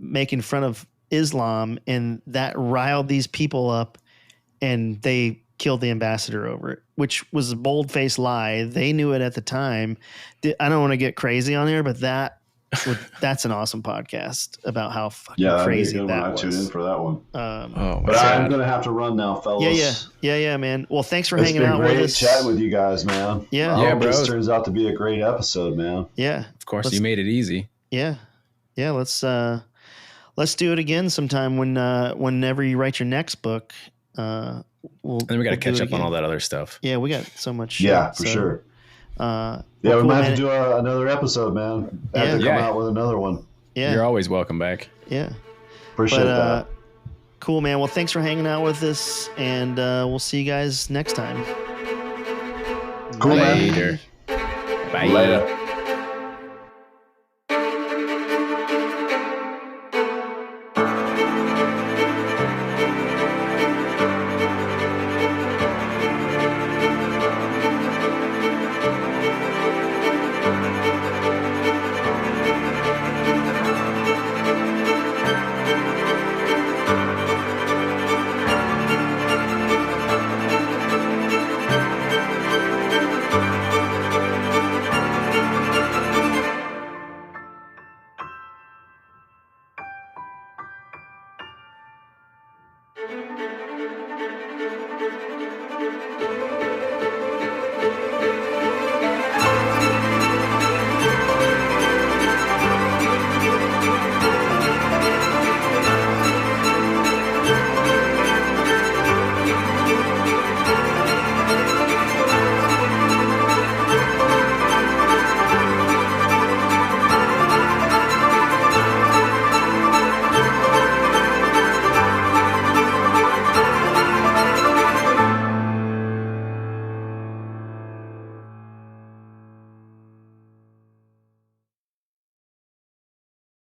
making fun of Islam, and that riled these people up, and they killed the ambassador over it, which was a bold-faced lie. They knew it at the time. I don't want to get crazy on here, but that's an awesome podcast about how fucking crazy that was. I tune in for that one. but I'm going to have to run now, fellas. Yeah, man. Well, thanks for It's hanging been out great with us. chatting with you guys, man. Yeah. I hope bro. this turns out to be a great episode, man. Yeah. of course you made it easy. Yeah. Let's do it again sometime whenever you write your next book. And then we got to catch up on all that other stuff. Yeah, we got so much. Yeah, shit, for so, sure. we We might have to do another episode, man. I have to come out with another one. Yeah, You're always welcome back. Yeah, Appreciate that. Cool, man. Well, thanks for hanging out with us, and we'll see you guys next time. Cool, man. Later. Bye. Later.